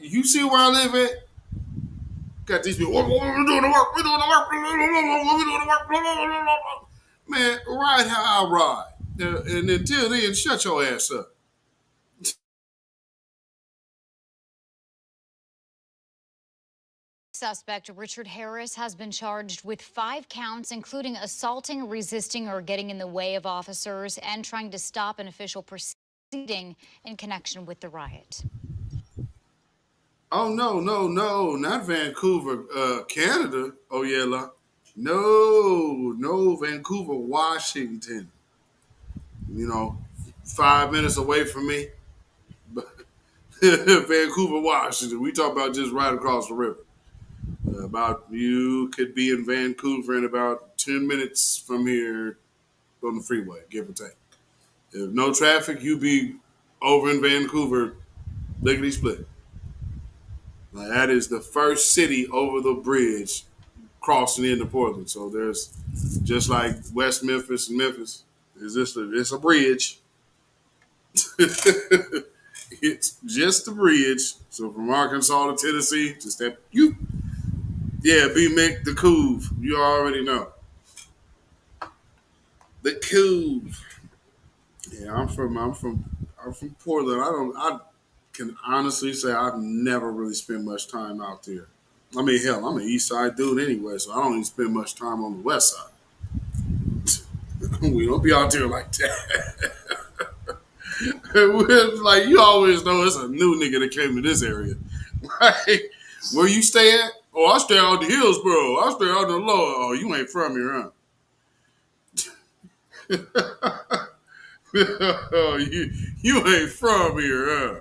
You see where I live at? Got these people, we're doing the work, we're doing the work, we're doing the work. Man, ride how I ride. And until then, shut your ass up. Suspect Richard Harris has been charged with 5 counts, including assaulting, resisting, or getting in the way of officers and trying to stop an official proceeding in connection with the riot. Oh, no, not Vancouver, Canada. Oh, yeah, no, Vancouver, Washington. 5 minutes away from me. Vancouver, Washington. We talk about just right across the river. You could be in Vancouver in about 10 minutes from here on the freeway, give or take. If no traffic, you be over in Vancouver, lickety split. Now, that is the first city over the bridge crossing into Portland. So there's just like West Memphis and Memphis. It's a bridge. It's just a bridge. So from Arkansas to Tennessee, just that B-Mick, the Couve. You already know. The Couve. Yeah, I'm from Portland. I can honestly say I've never really spent much time out there. I mean, hell, I'm an East Side dude anyway, so I don't even spend much time on the West Side. We don't be out there like that. Like, you always know it's a new nigga that came to this area. Like, where you stay at? Oh, I stay out in the Hillsborough. I stay out in the lower. Oh, you ain't from here, huh? you ain't from here,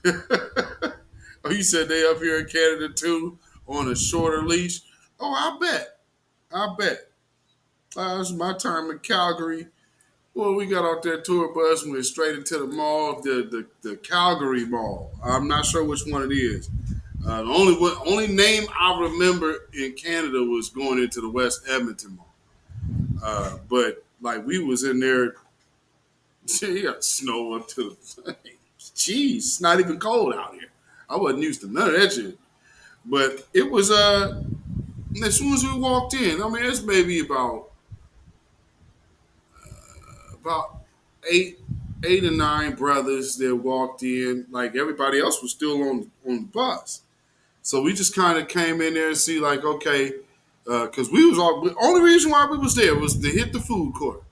huh? Oh, you said they up here in Canada too on a shorter leash? Oh, I bet. I bet. It was my time in Calgary. Well, we got out there tour bus and went straight into the mall, the Calgary Mall. I'm not sure which one it is. The only name I remember in Canada was going into the West Edmonton Mall. But like we was in there, you got snow up to the jeez, it's not even cold out here. I wasn't used to none of that shit. But it was as soon as we walked in, I mean it's maybe about eight or nine brothers that walked in. Like everybody else was still on the bus. So we just kind of came in there and see like, okay, because we was all, the only reason why we was there was to hit the food court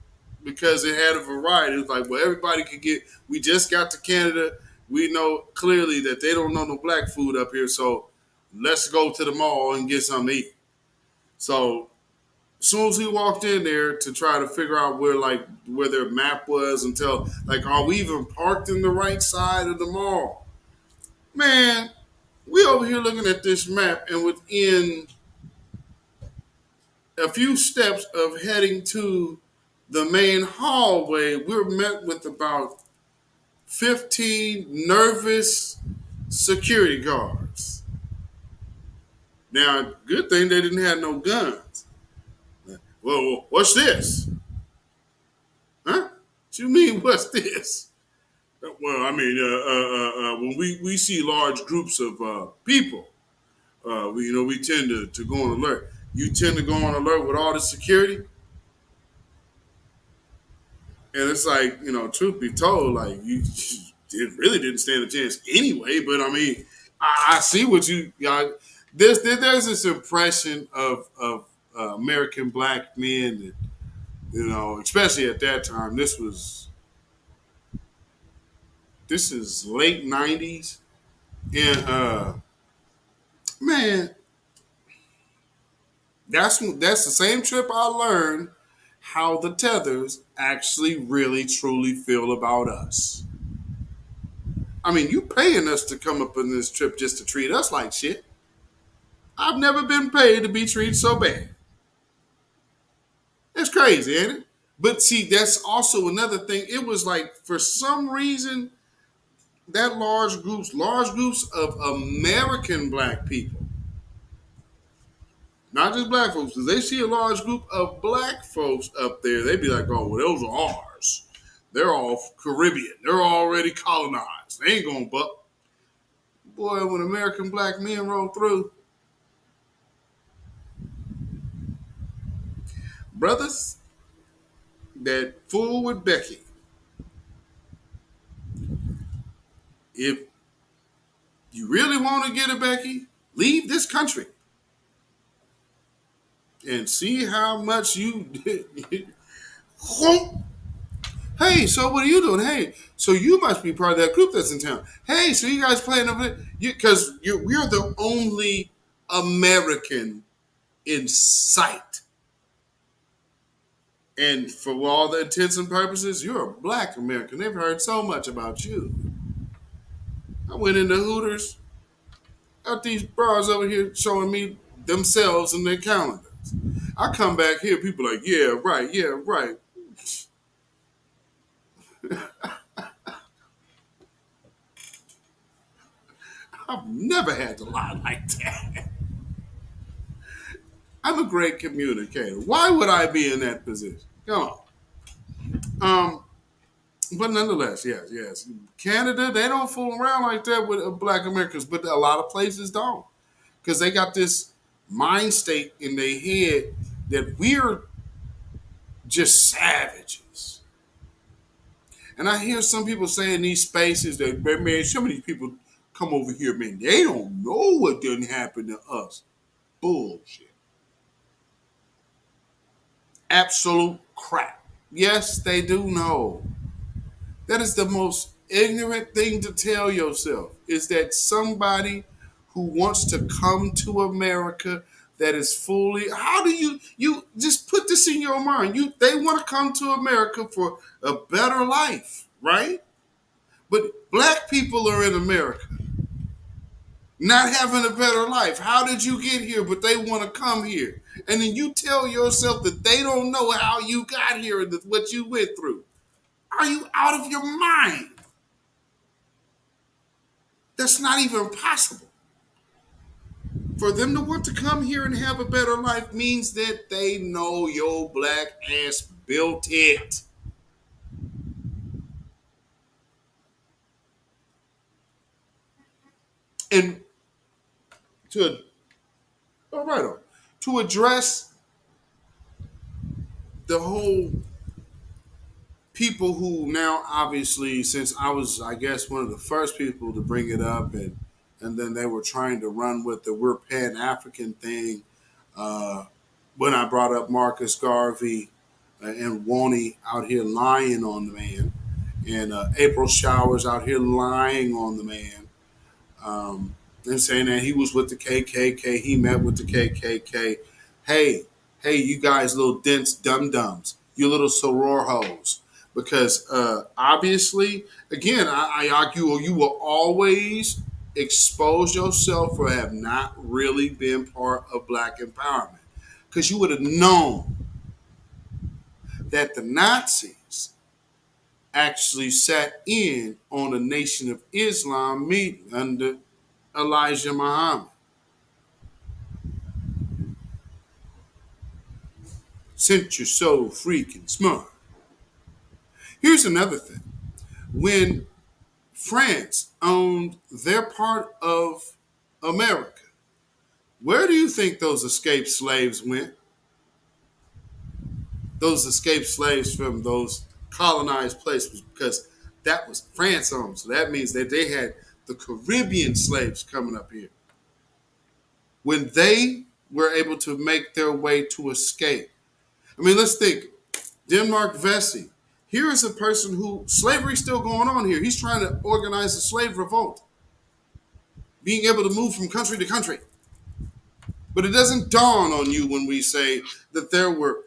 because it had a variety. It was like, well, everybody could get, we just got to Canada. We know clearly that they don't know no black food up here. So let's go to the mall and get something to eat. So as soon as we walked in there to try to figure out where their map was and tell, like, are we even parked in the right side of the mall? Man, we over here looking at this map, and within a few steps of heading to the main hallway, we're met with about 15 nervous security guards. Now, good thing they didn't have no guns. Well, what's this? Huh? What you mean, what's this? Well, I mean, when we see large groups of people, we tend to go on alert. You tend to go on alert with all the security. And it's like, truth be told, like you really didn't stand a chance anyway. But I mean, I see what you got. There's this impression of American black men that, especially at that time, this is late 90s. And man, that's the same trip I learned how the tethers actually really truly feel about us. I mean, you paying us to come up on this trip just to treat us like shit. I've never been paid to be treated so bad. It's crazy, ain't it? But see, that's also another thing. It was like, for some reason, that large groups of American black people, not just black folks, because they see a large group of black folks up there, they'd be like, oh, well, those are ours. They're all Caribbean. They're already colonized. They ain't gonna buck. Boy, when American black men roll through, brothers that fool with Becky, if you really want to get a Becky, leave this country and see how much you Hey, so what are you doing? Hey, so you must be part of that group that's in town. Hey, so you guys playing over there? Because we're the only American in sight. And for all the intents and purposes, you're a black American. They've heard so much about you. I went into Hooters. Got these bras over here showing me themselves and their calendars. I come back here, people are like, yeah, right. I've never had to lie like that. I'm a great communicator. Why would I be in that position? Come on. But nonetheless, yes. Canada, they don't fool around like that with black Americans, but a lot of places don't. Because they got this mind state in their head that we're just savages. And I hear some people say in these spaces that, man, some of these people come over here, man, they don't know what didn't happen to us. Bullshit. Absolute crap. Yes, they do know. That is the most ignorant thing to tell yourself, is that somebody who wants to come to America that is fully, how do you just put this in your mind? They want to come to America for a better life, right? But black people are in America not having a better life. How did you get here? But they want to come here. And then you tell yourself that they don't know how you got here and what you went through. Are you out of your mind? That's not even possible. For them to want to come here and have a better life means that they know your black ass built it. And to address the whole people who now, obviously, since I was, I guess, one of the first people to bring it up, and then they were trying to run with the we're Pan-African thing when I brought up Marcus Garvey and Woney out here lying on the man, and April Showers out here lying on the man, and saying that he was with the KKK, he met with the KKK. Hey, you guys, little dense dum-dums, you little soror hoes. Because obviously, again, I argue you will always expose yourself or have not really been part of black empowerment. Because you would have known that the Nazis actually sat in on the Nation of Islam meeting under Elijah Muhammad. Since you're so freaking smart. Here's another thing. When France owned their part of America, where do you think those escaped slaves went? Those escaped slaves from those colonized places, because that was France owned. So that means that they had the Caribbean slaves coming up here. When they were able to make their way to escape. I mean, let's think. Denmark Vesey. Here is a person who, slavery's still going on here. He's trying to organize a slave revolt. Being able to move from country to country. But it doesn't dawn on you when we say that there were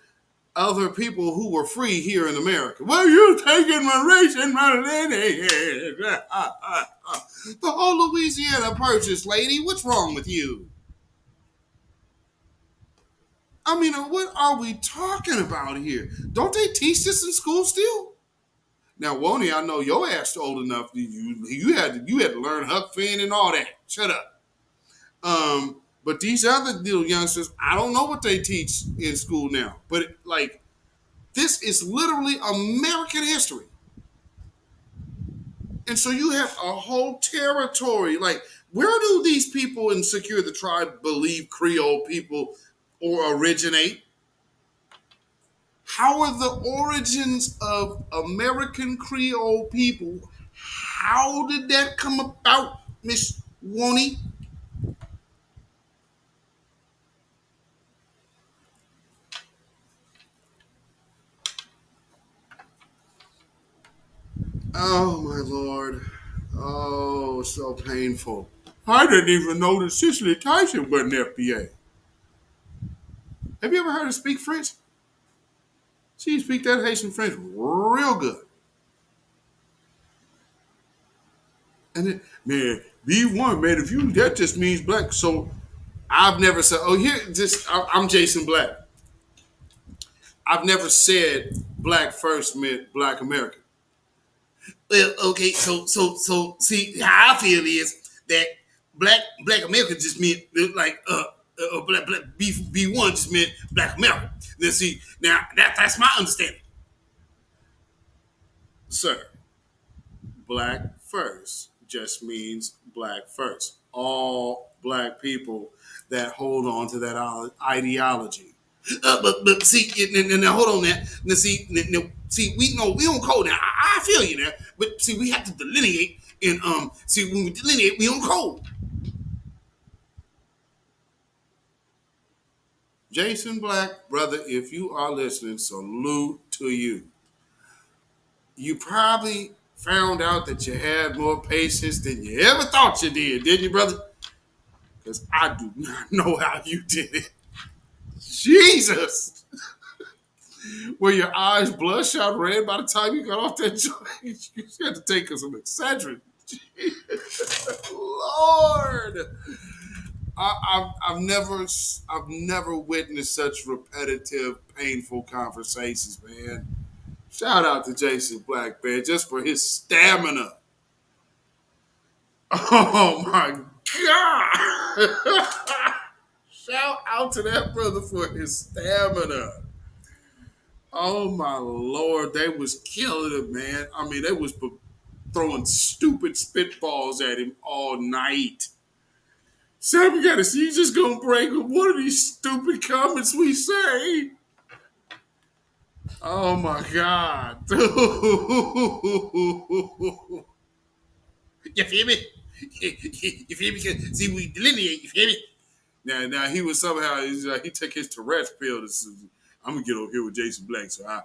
other people who were free here in America. Well, you taking my race and my lineage. The whole Louisiana Purchase, lady. What's wrong with you? I mean, what are we talking about here? Don't they teach this in school still? Now, Woney, I know your ass old enough. You had to learn Huck Finn and all that. Shut up. But these other little youngsters, I don't know what they teach in school now. But this is literally American history. And so you have a whole territory. Where do these people in Secure the Tribe believe Creole people or originate? How are the origins of American Creole people? How did that come about, Miss Woney? Oh, my Lord. Oh, so painful. I didn't even know that Cicely Tyson wasn't FBA. Have you ever heard her speak French? She speak that Haitian French real good. And then, man, B1, man, if you, that just means black. So I've never said, I'm Jason Black. I've never said black first meant black American. Well, okay, so see, how I feel is that black America just meant black B1 just meant black America. Then see, now that's my understanding. Sir, black first just means black first. All black people that hold on to that ideology. But see, now hold on there. Now see, we don't code now. I feel you there, but see, we have to delineate, and see, when we delineate, we don't code. Jason Black, brother, if you are listening, salute to you. You probably found out that you had more patience than you ever thought you did, didn't you, brother? Because I do not know how you did it. Jesus. Were your eyes bloodshot red by the time you got off that joint? You had to take some Excedrin. Lord. I've never witnessed such repetitive, painful conversations, man. Shout out to Jason Black, man, just for his stamina. Oh my God! Shout out to that brother for his stamina. Oh my Lord, they was killing him, man. I mean, they was throwing stupid spitballs at him all night. Sam, you gotta see, you just gonna break with one of these stupid comments we say. Oh my God. You feel me? You feel me? See, we delineate, you feel me? Now he was somehow, he took his Tourette's pill. I'm gonna get over here with Jason Black, so I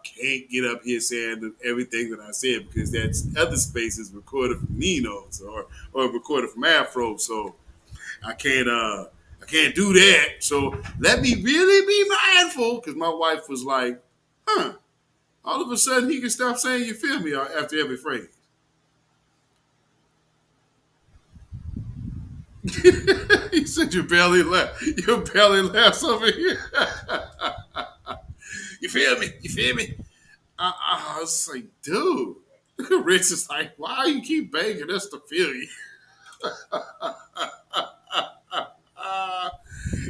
can't get up here saying everything that I said because that's other spaces recorded from Nino's or recorded from Afro, so I can't do that. So let me really be mindful because my wife was like, all of a sudden he can stop saying you feel me after every phrase. He said your belly laughs over here. You feel me? You feel me? I was like, dude. Rich is like, why you keep begging us to feel you?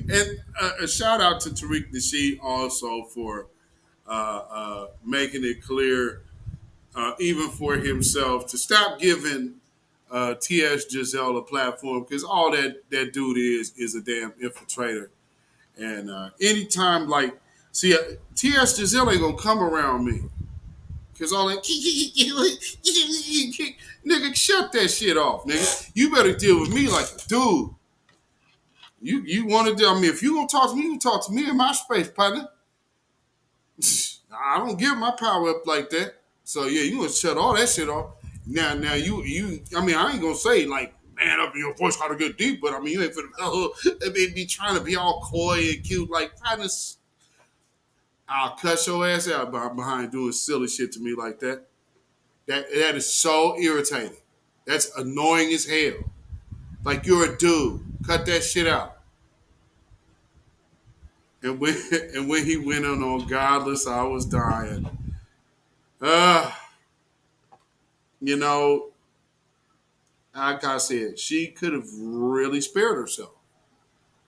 And a shout out to Tariq Nasheed also for making it clear, even for himself, to stop giving T.S. Giselle a platform because all that dude is a damn infiltrator. And anytime, like, see, T.S. Giselle ain't gonna come around me because all that nigga, shut that shit off, nigga. You better deal with me like a dude. You want to do? I mean, if you gonna talk to me, you talk to me in my space, partner. I don't give my power up like that. So yeah, you gonna shut all that shit off. Now you. I mean, I ain't gonna say like, man, up your voice gotta get deep, but I mean, you ain't finna be trying to be all coy and cute, like partner. I'll cut your ass out behind doing silly shit to me like that. That is so irritating. That's annoying as hell. Like you're a dude. Cut that shit out. And when he went on Godless, I was dying. You know, like I said, she could have really spared herself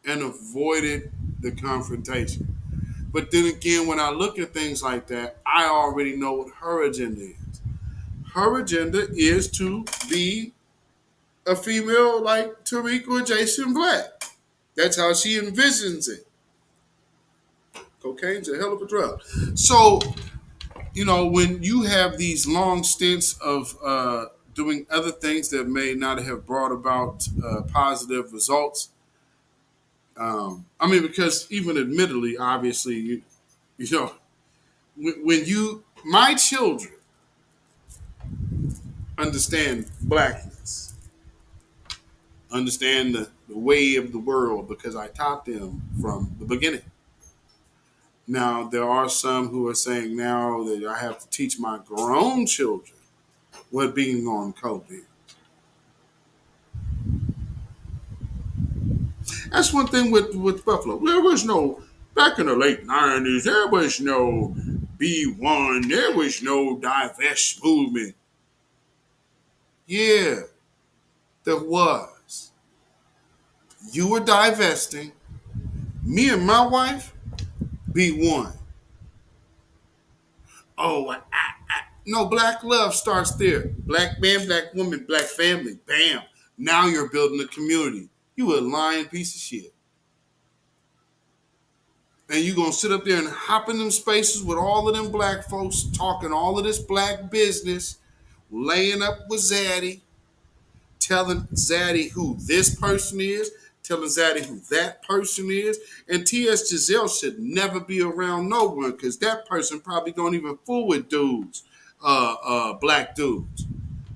and avoided the confrontation. But then again, when I look at things like that, I already know what her agenda is. Her agenda is to be a female like Tariq or Jason Black. That's how she envisions it. Cocaine's a hell of a drug. So, you know, when you have these long stints of doing other things that may not have brought about positive results, I mean, because even admittedly, obviously, you know, when my children understand blackness, understand the way of the world because I taught them from the beginning. Now, there are some who are saying now that I have to teach my grown children what being on coke is. That's one thing with Buffalo. There was no, back in the late 90s, there was no B1, there was no divest movement. Yeah, there was. You were divesting. Me and my wife, B1. Oh, no, black love starts there. Black man, black woman, black family. Bam. Now you're building a community. You a lying piece of shit. And you going to sit up there and hop in them spaces with all of them black folks talking all of this black business, laying up with Zaddy, telling Zaddy who this person is, telling Zaddy who that person is. And T.S. Giselle should never be around no one because that person probably don't even fool with dudes, black dudes.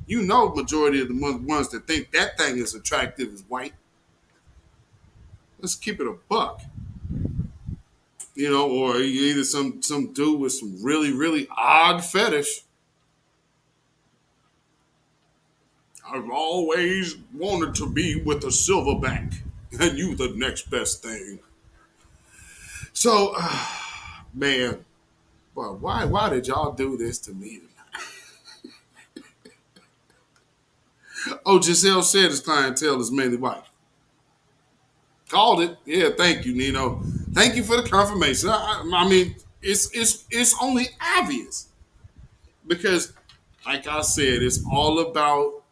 You know, majority of the ones that think that thing is attractive is white. Let's keep it a buck. or either some dude with some really, really odd fetish. I've always wanted to be with a silverback, and you the next best thing. So, man, but why did y'all do this to me tonight? Oh, Giselle said his clientele is mainly white. Called it. Yeah, thank you, Nino. Thank you for the confirmation. I mean, it's only obvious because, like I said, it's all about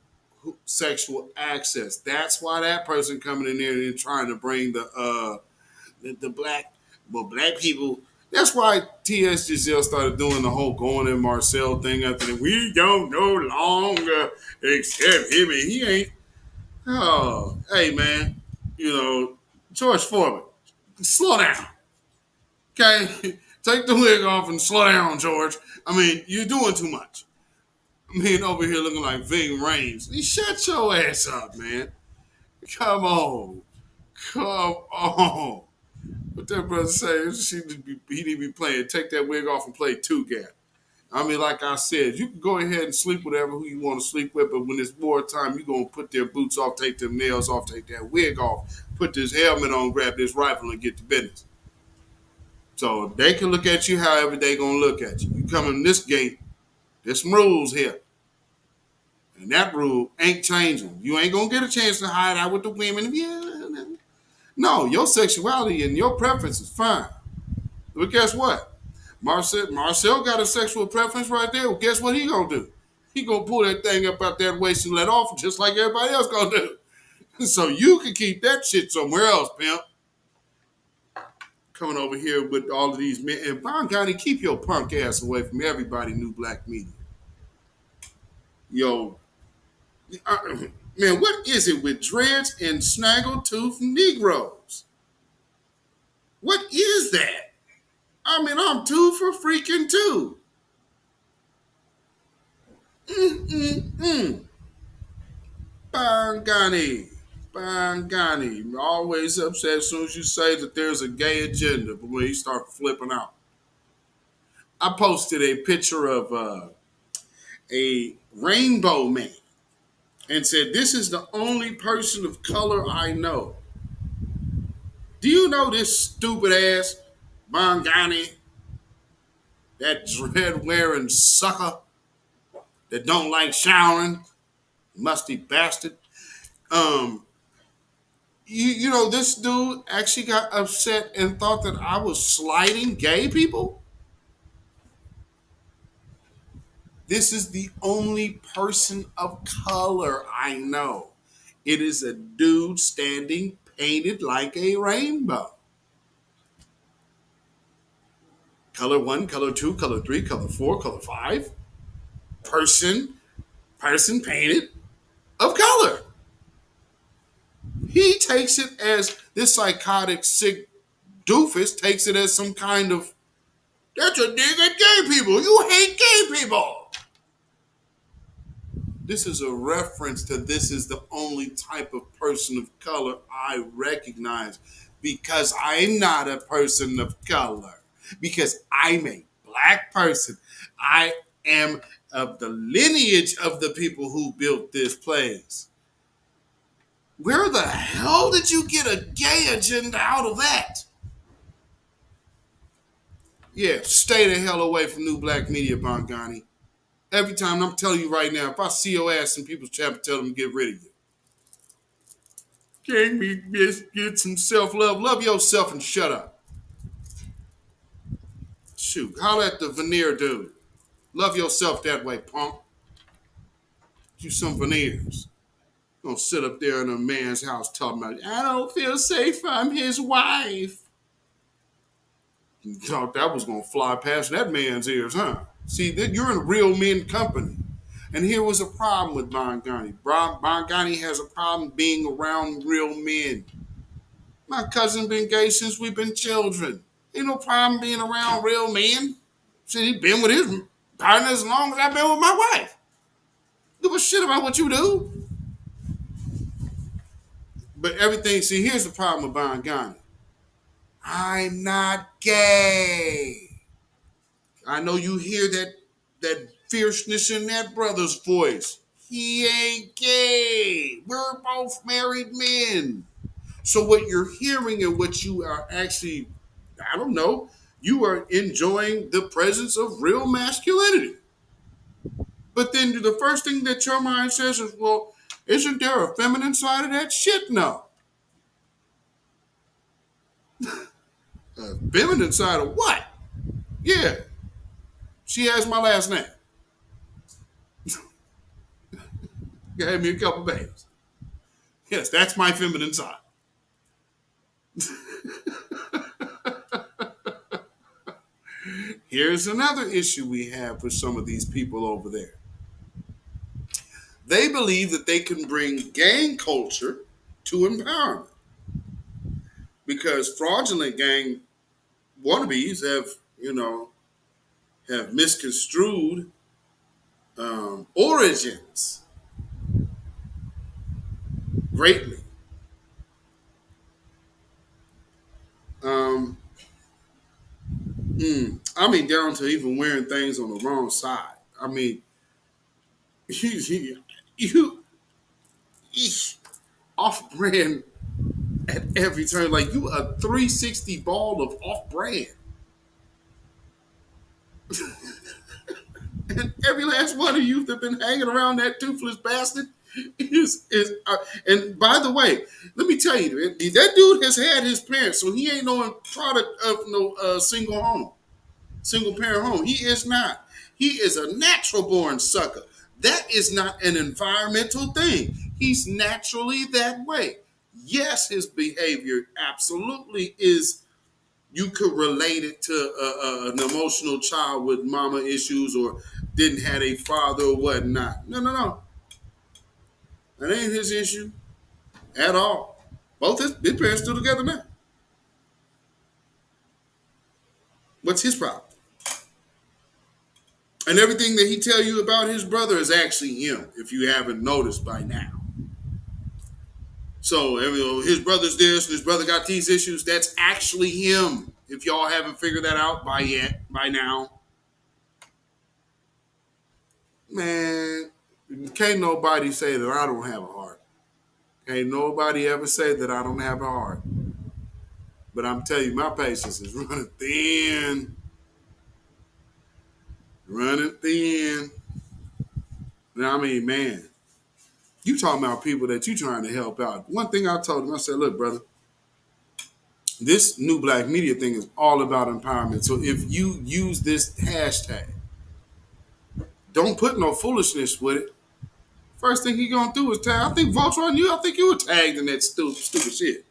sexual access. That's why that person coming in there and trying to bring the black people. That's why T.S. Giselle started doing the whole going in Marcel thing after that. We don't no longer accept him, and he ain't. Oh, hey man, George Foreman, slow down, okay? Take the wig off and slow down, George. I mean, you're doing too much. Me over here looking like Ving Rhames. Shut your ass up, man. Come on. What that brother say? He need to be playing. Take that wig off and play two gap. I mean, like I said, you can go ahead and sleep with who you want to sleep with, but when it's war time, you're going to put their boots off, take them nails off, take that wig off, put this helmet on, grab this rifle, and get to business. So they can look at you however they going to look at you. You come in this gate, there's some rules here. And that rule ain't changing. You ain't going to get a chance to hide out with the women. No, your sexuality and your preference is fine. But guess what? Marcel got a sexual preference right there. Well, guess what he going to do? He going to pull that thing up out that waist and let off just like everybody else going to do. So you can keep that shit somewhere else, pimp. Coming over here with all of these men. And Von Gotti, keep your punk ass away from everybody new black media. Yo, man, what is it with dreads and snaggletooth Negroes? What is that? I mean, I'm 2 for freaking 2. Bangani. Always upset as soon as you say that there's a gay agenda, but when you start flipping out. I posted a picture of a rainbow man and said, this is the only person of color I know. Do you know this stupid ass Bangani? That dread wearing sucker that don't like showering, musty bastard. This dude actually got upset and thought that I was slighting gay people. This is the only person of color I know. It is a dude standing painted like a rainbow. Color 1, color 2, color 3, color 4, color 5. Person painted of color. He takes it as this psychotic, sick doofus takes it as some kind of, that's a dig at gay people. You hate gay people. This is a reference to this is the only type of person of color I recognize because I'm not a person of color. Because I'm a black person. I am of the lineage of the people who built this place. Where the hell did you get a gay agenda out of that? Yeah, stay the hell away from new black media, Bangani. Every time, I'm telling you right now, if I see your ass in people's chat, tell them to get rid of you. Can't we get some self-love? Love yourself and shut up. Shoot, holler at the veneer dude. Love yourself that way, punk. Do some veneers. Don't sit up there in a man's house talking about, I don't feel safe, I'm his wife. You thought that was going to fly past that man's ears, huh? See, you're in real men company. And here was a problem with Bangani. Bangani has a problem being around real men. My cousin been gay since we've been children. Ain't no problem being around real men. Shit, he been with his partner as long as I've been with my wife. Give a shit about what you do. But everything, see, here's the problem with Bangani. I'm not gay. I know you hear that fierceness in that brother's voice. He ain't gay. We're both married men. So what you're hearing and what you are actually, I don't know, you are enjoying the presence of real masculinity. But then the first thing that your mind says is, well, isn't there a feminine side of that? Shit, no. A feminine side of what? Yeah. She has my last name. Gave me a couple babies. Yes, that's my feminine side. Here's another issue we have with some of these people over there. They believe that they can bring gang culture to empowerment because fraudulent gang wannabes have misconstrued origins greatly. Down to even wearing things on the wrong side. I mean, you off-brand at every turn. Like you a 360 ball of off-brand. And every last one of you that been hanging around that toothless bastard is and by the way, let me tell you, that dude has had his parents, so he ain't no product of no single parent home. He is not. He is a natural born sucker. That is not an environmental thing. He's naturally that way. Yes, his behavior absolutely is. You could relate it to an emotional child with mama issues or didn't have a father or whatnot. No. That ain't his issue at all. Both his parents still together now. What's his problem? And everything that he tell you about his brother is actually him, if you haven't noticed by now. So his brother's this, and his brother got these issues. That's actually him. If y'all haven't figured that out by now. Man, can't nobody say that I don't have a heart. Can't nobody ever say that I don't have a heart. But I'm telling you, my patience is running thin. Running thin. Now, I mean, man, you talking about people that you trying to help out. One thing I told him, I said, look, brother, this new black media thing is all about empowerment. So if you use this hashtag, don't put no foolishness with it. First thing he gonna do is tag. I think Voltron, I think you were tagged in that stupid shit.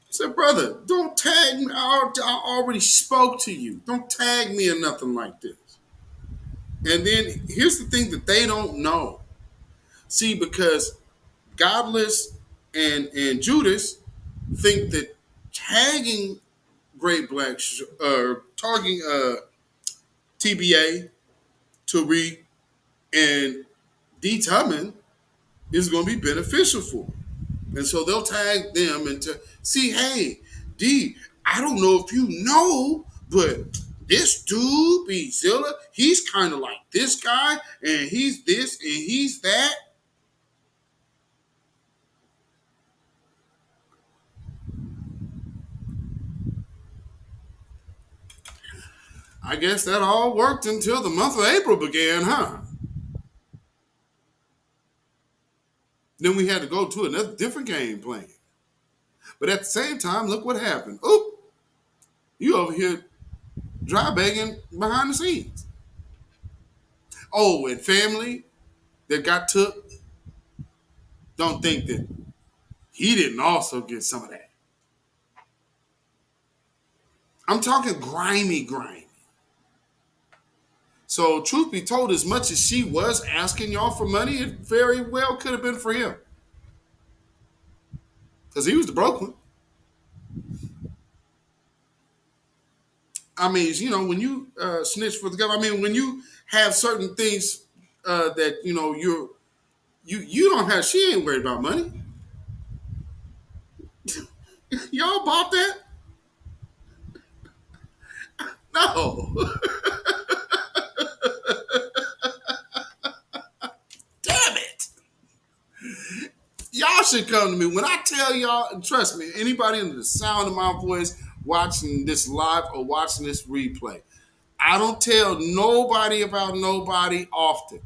I said, brother, don't tag me. I already spoke to you. Don't tag me or nothing like this. And then here's the thing that they don't know. See, because Godless and Judas think that tagging Great Black, tagging TBA, Tariq, and D. Tubman is going to be beneficial for them. And so they'll tag them and see, hey, D, I don't know if you know, but this dude, Beatzilla, he's kind of like this guy, and he's this, and he's that. I guess that all worked until the month of April began, huh? Then we had to go to another different game plan. But at the same time, look what happened. Oop, you over here dry begging behind the scenes. Oh, and family that got took, don't think that he didn't also get some of that. I'm talking grimy. So truth be told, as much as she was asking y'all for money, it very well could have been for him. Because he was the broke one. I mean, when you snitch for the government, I mean, when you have certain things that, you don't have, she ain't worried about money. Y'all bought that? No. Damn it. Y'all should come to me. When I tell y'all, and trust me, anybody under the sound of my voice watching this live or watching this replay, I don't tell nobody about nobody often.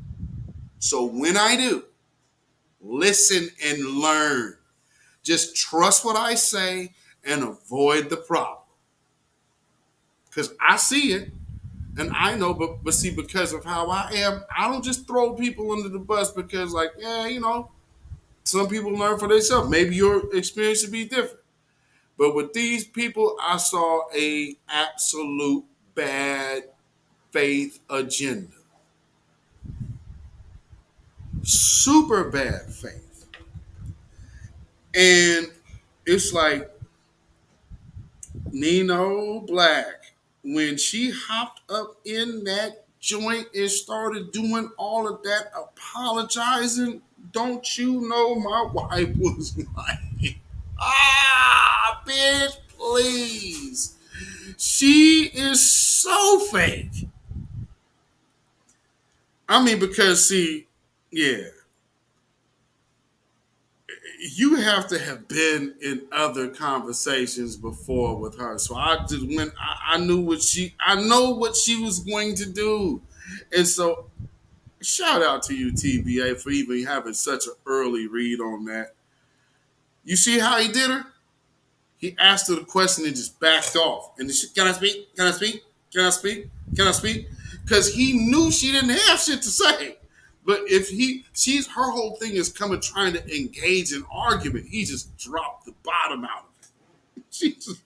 So when I do, listen and learn. Just trust what I say and avoid the problem. Because I see it and I know, but see, because of how I am, I don't just throw people under the bus because, like, yeah, you know, some people learn for themselves. Maybe your experience should be different. But with these people, I saw a absolute bad faith agenda. Super bad faith. And it's like Nino Black, when she hopped up in that joint and started doing all of that apologizing, don't you know my wife was like, bitch, please. She is so fake. I mean, because see, yeah, you have to have been in other conversations before with her. So I just went, I knew I know what she was going to do. And so shout out to you, TBA, for even having such an early read on that. You see how he did her? He asked her the question and just backed off. And she, can I speak? Can I speak? Can I speak? Can I speak? Because he knew she didn't have shit to say. But if her whole thing is coming trying to engage in argument, he just dropped the bottom out of it. She just,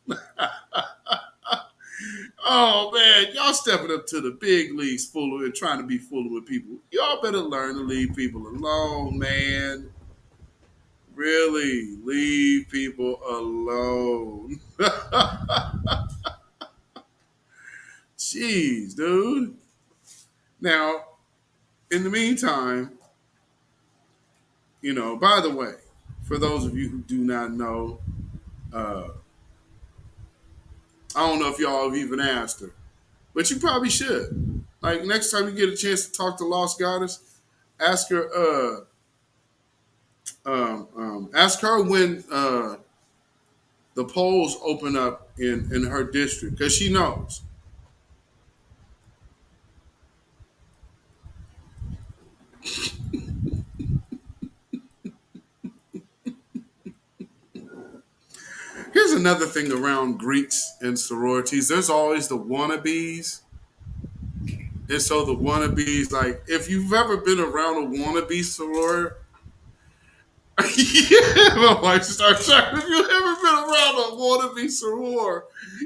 oh man, y'all stepping up to the big leagues fooling and trying to be fooling with people. Y'all better learn to leave people alone, man. Really, leave people alone. Jeez, dude. Now, in the meantime, you know, by the way, for those of you who do not know, I don't know if y'all have even asked her, but you probably should. Like, next time you get a chance to talk to Lost Goddess, ask her, ask her when the polls open up in her district, because she knows. Here's another thing around Greeks and sororities. There's always the wannabes. And so the wannabes, like, if you've ever been around a wannabe soror, yeah, my wife starts trying. If you've ever been around a wannabe soror,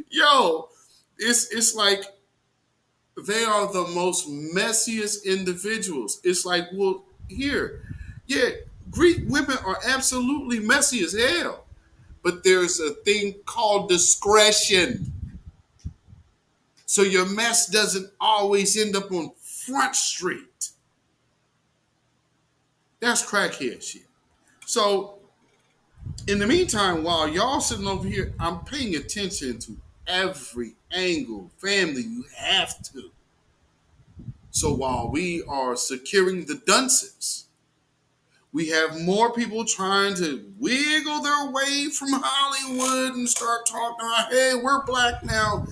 yo, it's like they are the most messiest individuals. It's like, well, here, yeah, Greek women are absolutely messy as hell. But there's a thing called discretion. So your mess doesn't always end up on Front Street. That's crackhead shit. So in the meantime, while y'all sitting over here, I'm paying attention to every angle. Family, you have to. So while we are securing the dunces, we have more people trying to wiggle their way from Hollywood and start talking about, hey, we're black now.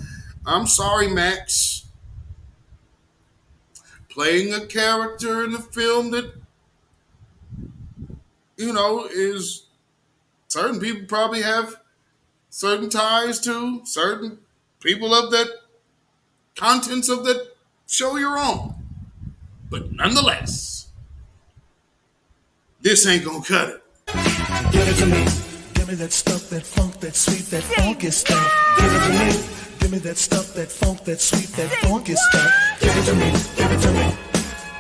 I'm sorry, Max. Playing a character in a film that, you know, is certain people probably have certain ties to, certain people of that contents of that show you're on. But nonetheless, this ain't gonna cut it. Give it to me. Give me that stuff, that funk, that sweet, that funky stuff. Give it to me. Give me that stuff, that funk, that sweet, that funky stuff. Give it to me. Give it to me.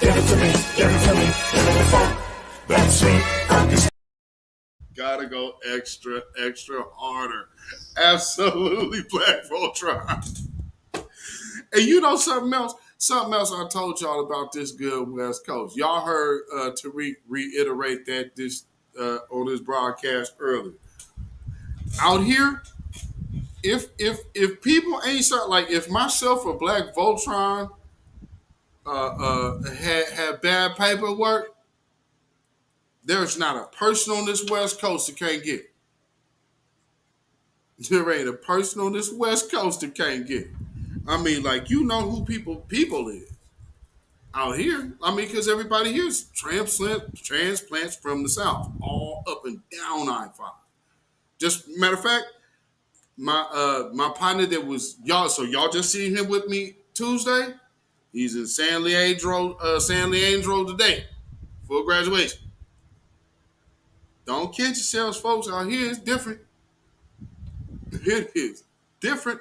Give it to me. Give it to me. Give me the funk, that sweet, funky stuff. Gotta go extra, extra harder. Absolutely, Black Voltron. And you know something else? Something else I told y'all about this good West Coast. Y'all heard Tariq reiterate that this on his broadcast earlier. Out here, if people ain't so, like if myself or Black Voltron had bad paperwork, there's not a person on this West Coast that can't get it. There ain't a person on this West Coast that can't get it. I mean, like, you know who people is out here. I mean, because everybody here is transplants from the South, all up and down I-5. Just matter of fact, my partner that was y'all. So y'all just seen him with me Tuesday. He's in San Leandro today for graduation. Don't kid yourselves, folks. Out here it's different. It is different.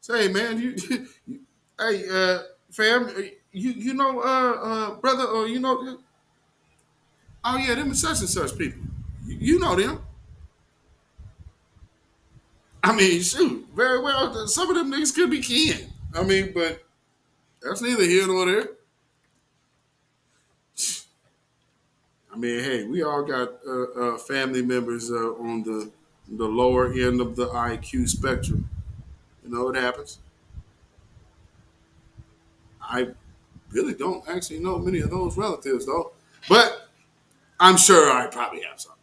Say, man, hey, fam, you know, brother, or you know, oh yeah, them are such and such people. You know them. I mean, shoot, very well. Some of them niggas could be kin. I mean, but that's neither here nor there. I mean, hey, we all got family members on the lower end of the IQ spectrum. You know, it happens. I really don't actually know many of those relatives, though. But I'm sure I probably have some.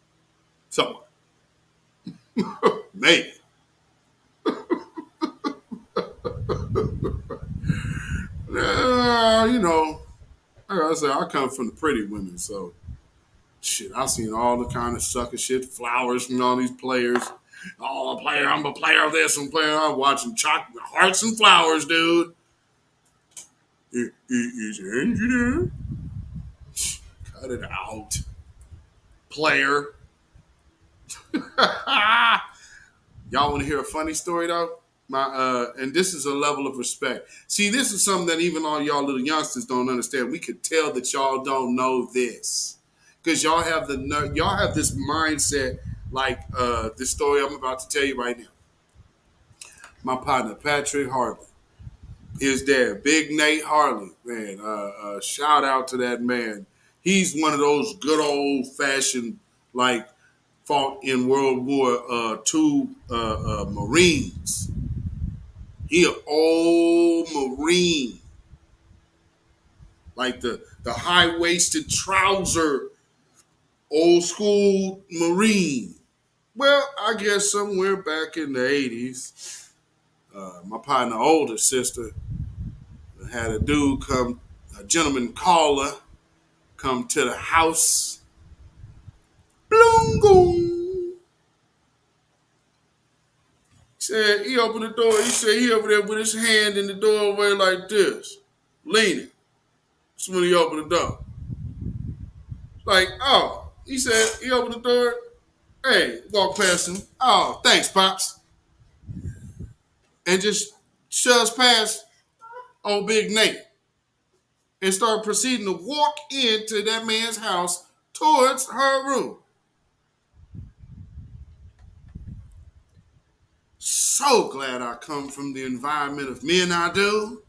Someone. Maybe. You know, like I said, I come from the pretty women, so shit, I've seen all the kind of sucker shit, flowers from all these players. Oh, I'm a player of this and player. I'm watching Hearts and Flowers, dude. Is Andrew there? Cut it out. Player. Y'all want to hear a funny story though? And this is a level of respect. See, this is something that even all y'all little youngsters don't understand. We could tell that y'all don't know this because y'all have this mindset like this story I'm about to tell you right now. My partner Patrick Harley, his dad, Big Nate Harley, man. Shout out to that man. He's one of those good old fashioned like fought in World War II Marines. He an old Marine. Like the high-waisted trouser, old school Marine. Well, I guess somewhere back in the 80s, my partner, older sister, had a gentleman caller, come to the house. Blungoon. Said he opened the door. He said he over there with his hand in the doorway like this, leaning. That's when he opened the door. Like, oh, he said he opened the door. Hey, walk past him. Oh, thanks, Pops. And just shoves past old Big Nate and started proceeding to walk into that man's house towards her room. So glad I come from the environment of men I do.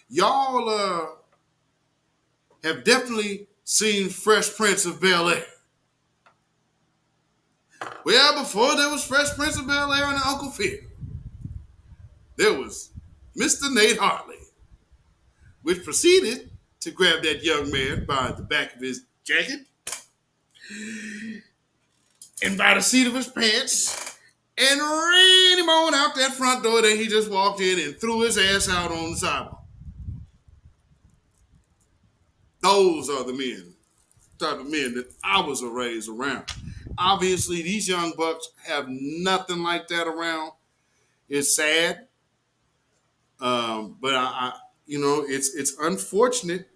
Y'all have definitely seen Fresh Prince of Bel-Air. Well, before there was Fresh Prince of Bel-Air and Uncle Phil, there was Mr. Nate Hartley, which proceeded to grab that young man by the back of his jacket and by the seat of his pants and ran him on out that front door that he just walked in and threw his ass out on the sidewalk. Those are the type of men that I was raised around. Obviously, these young bucks have nothing like that around. It's sad, but I it's unfortunate.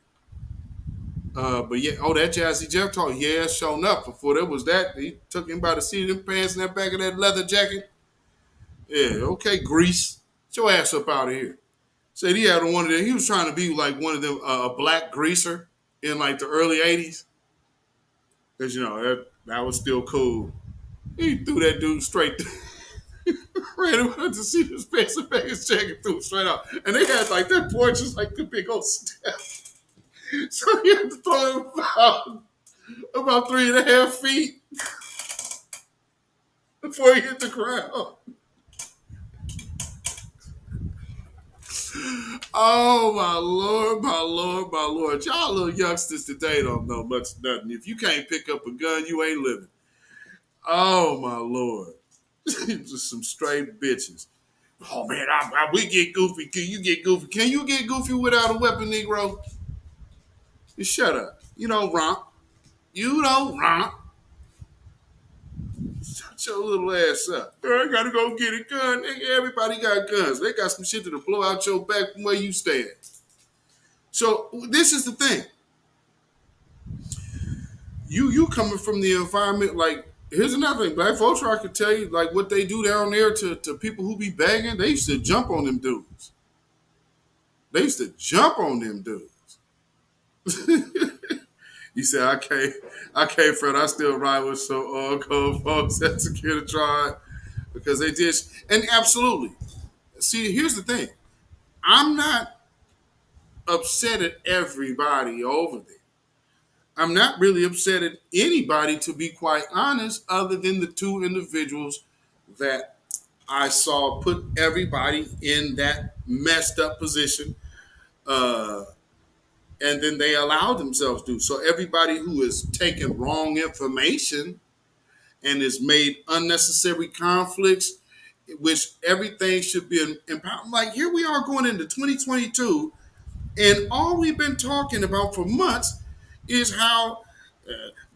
But yeah, that Jazzy Jeff talk, yeah, shown up. Before there was that, he took him by the seat of them pants and that back of that leather jacket. Yeah, okay, Grease, get your ass up out of here. Said he had one of them. He was trying to be like one of them, a black greaser in like the early '80s, because that was still cool. He threw that dude straight. Ran him to see his pants and back his jacket, threw him straight out. And they had like that porch is like the big old step. So he had to throw him about 3.5 feet. before he hit the ground. Oh, my Lord, my Lord, my Lord. Y'all little youngsters today don't know much of nothing. If you can't pick up a gun, you ain't living. Oh, my Lord. Just some straight bitches. Oh, man, we get goofy. Can you get goofy? Can you get goofy without a weapon, Negro? Just shut up. You don't romp. You don't romp. Shut your little ass up. I gotta go get a gun. Nigga, everybody got guns. They got some shit that'll blow out your back from where you stand. So this is the thing. You coming from the environment, like, here's another thing. Black folks, I could tell you, like, what they do down there to people who be begging, they used to jump on them dudes. They used to jump on them dudes. He said, I can't, Fred. I still ride with some cold folks at Security Tribe because they did. And absolutely. See, here's the thing. I'm not upset at everybody over there. I'm not really upset at anybody, to be quite honest, other than the two individuals that I saw put everybody in that messed up position. And then they allowed themselves to. So everybody who is taking wrong information and has made unnecessary conflicts, which everything should be empowered. Like, here we are going into 2022, and all we've been talking about for months is how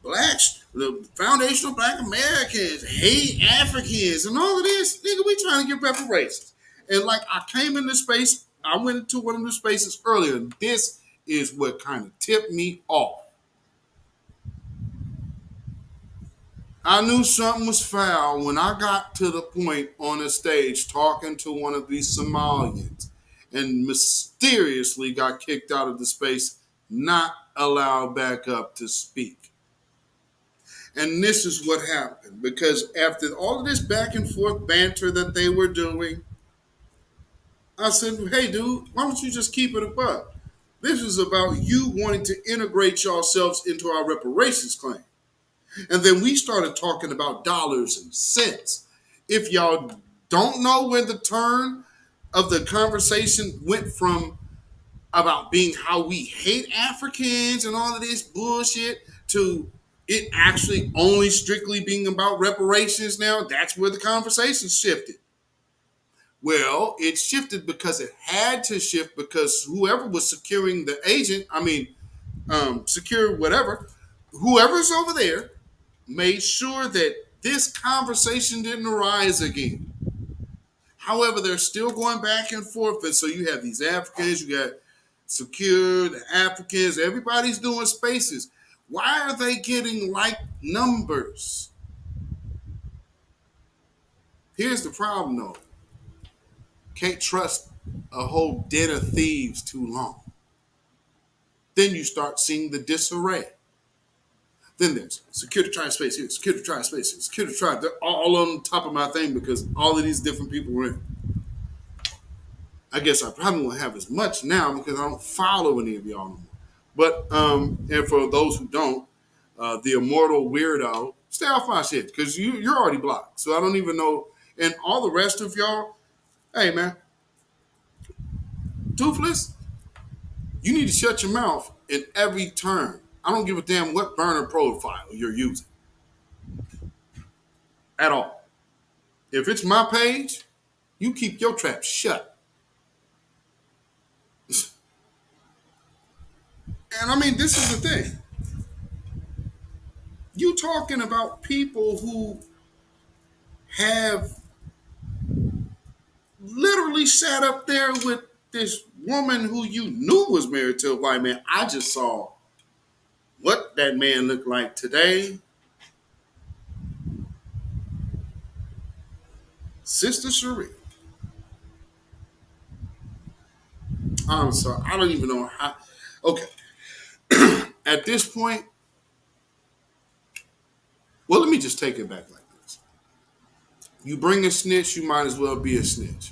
blacks, the foundational Black Americans, hate Africans and all of this. Nigga, we trying to get reparations. And like, I came in this space, I went into one of the spaces earlier, and this is what kind of tipped me off. I knew something was foul when I got to the point on the stage talking to one of these Somalians and mysteriously got kicked out of the space, not allowed back up to speak. And this is what happened, because after all of this back and forth banter that they were doing, I said, hey, dude, why don't you just keep it above? This is about you wanting to integrate yourselves into our reparations claim. And then we started talking about dollars and cents. If y'all don't know where the turn of the conversation went from about being how we hate Africans and all of this bullshit to it actually only strictly being about reparations now, that's where the conversation shifted. Well, it shifted because it had to shift, because whoever was securing the agent, secure whatever, whoever's over there made sure that this conversation didn't arise again. However, they're still going back and forth. And so you have these Africans, you got Secure, the Africans, everybody's doing spaces. Why are they getting like numbers? Here's the problem, though. Can't trust a whole den of thieves too long. Then you start seeing the disarray. Then there's Security Tribe space here, Security Tribe space here, Security Tribe. They're all on top of my thing because all of these different people were in. I guess I probably won't have as much now because I don't follow any of y'all no more. But, and for those who don't, the immortal weirdo, stay off my shit because you're already blocked. So I don't even know. And all the rest of y'all, hey, man, Toothless, you need to shut your mouth in every turn. I don't give a damn what burner profile you're using at all. If it's my page, you keep your trap shut. And I mean, this is the thing. You talking about people who have literally sat up there with this woman who you knew was married to a white man. I just saw what that man looked like today. Sister Cherie. I'm sorry. I don't even know how. Okay. At this point, well, let me just take it back like this. You bring a snitch, you might as well be a snitch.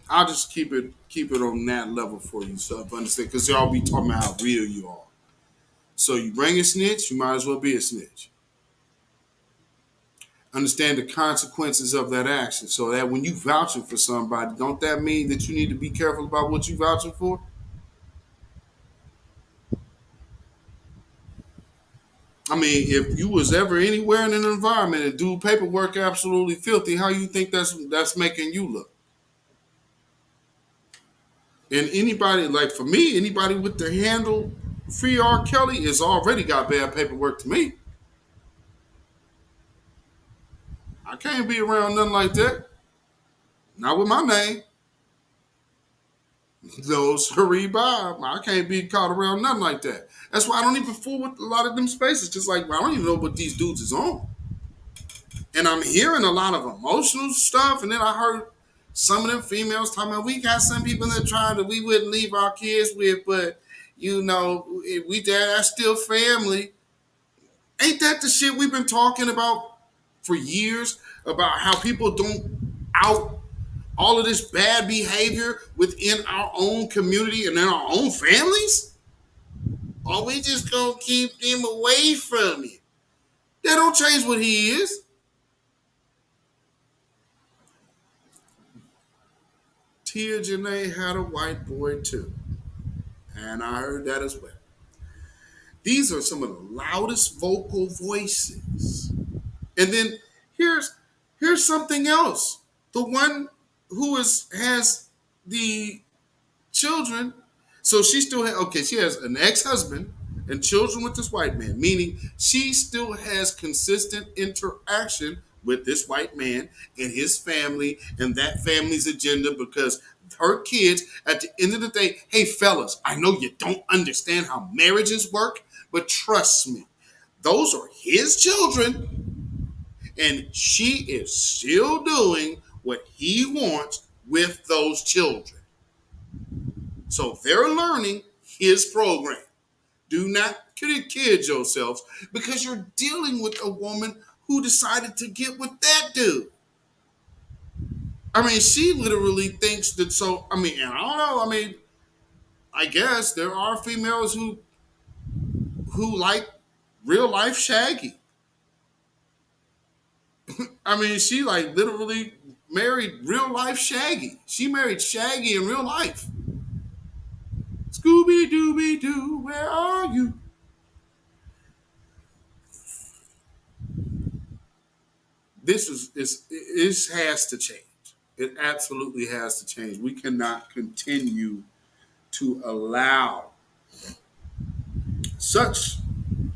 I'll just keep it on that level for you, so I understand, because y'all be talking about how real you are. So you bring a snitch, you might as well be a snitch. understand the consequences of that action, so that when you vouching for somebody, don't that mean that you need to be careful about what you vouching for? I mean, if you was ever anywhere in an environment and do paperwork absolutely filthy, how you think that's making you look? And anybody, like for me, anybody with the handle free R. Kelly has already got bad paperwork to me. I can't be around nothing like that. Not with my name. No, sorry, Bob. I can't be caught around nothing like that. That's why I don't even fool with a lot of them spaces. Just like, I don't even know what these dudes is on. And I'm hearing a lot of emotional stuff. And then I heard some of them females talking about, we got some people that try that we wouldn't leave our kids with, but, you know, that's still family. Ain't that the shit we've been talking about for years? About how people don't out all of this bad behavior within our own community and in our own families? Or we just gonna keep them away from it? That don't change what he is. Tia Janae had a white boy too. And I heard that as well. These are some of the loudest vocal voices. And then here's something else. The one who has the children, so she still she has an ex-husband and children with this white man, meaning she still has consistent interaction with this white man and his family and that family's agenda, because her kids, at the end of the day, hey fellas, I know you don't understand how marriages work, but trust me, those are his children, and she is still doing what he wants with those children. So they're learning his program. Do not kid yourselves, because you're dealing with a woman who decided to get with that dude. I mean, she literally thinks that, so, I mean, and I don't know, I mean, I guess there are females who like real life Shaggy. I mean, she like literally married real life Shaggy. She married Shaggy in real life. Scooby Dooby Doo, where are you? This has to change. It absolutely has to change. We cannot continue to allow such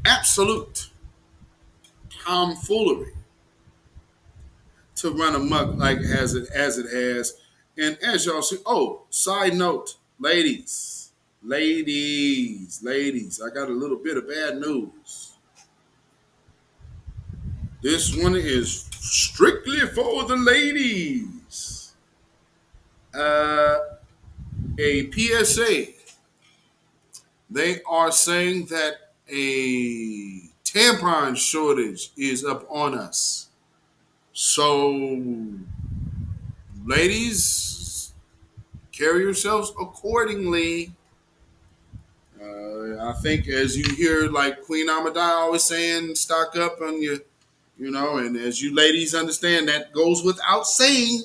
absolute tomfoolery to run amok like as it has. And as y'all see, side note, ladies, I got a little bit of bad news. This one is strictly for the ladies. A PSA. They are saying that a tampon shortage is up on us. So, ladies, carry yourselves accordingly. I think as you hear like Queen Amadai always saying, stock up on your, and as you ladies understand, that goes without saying.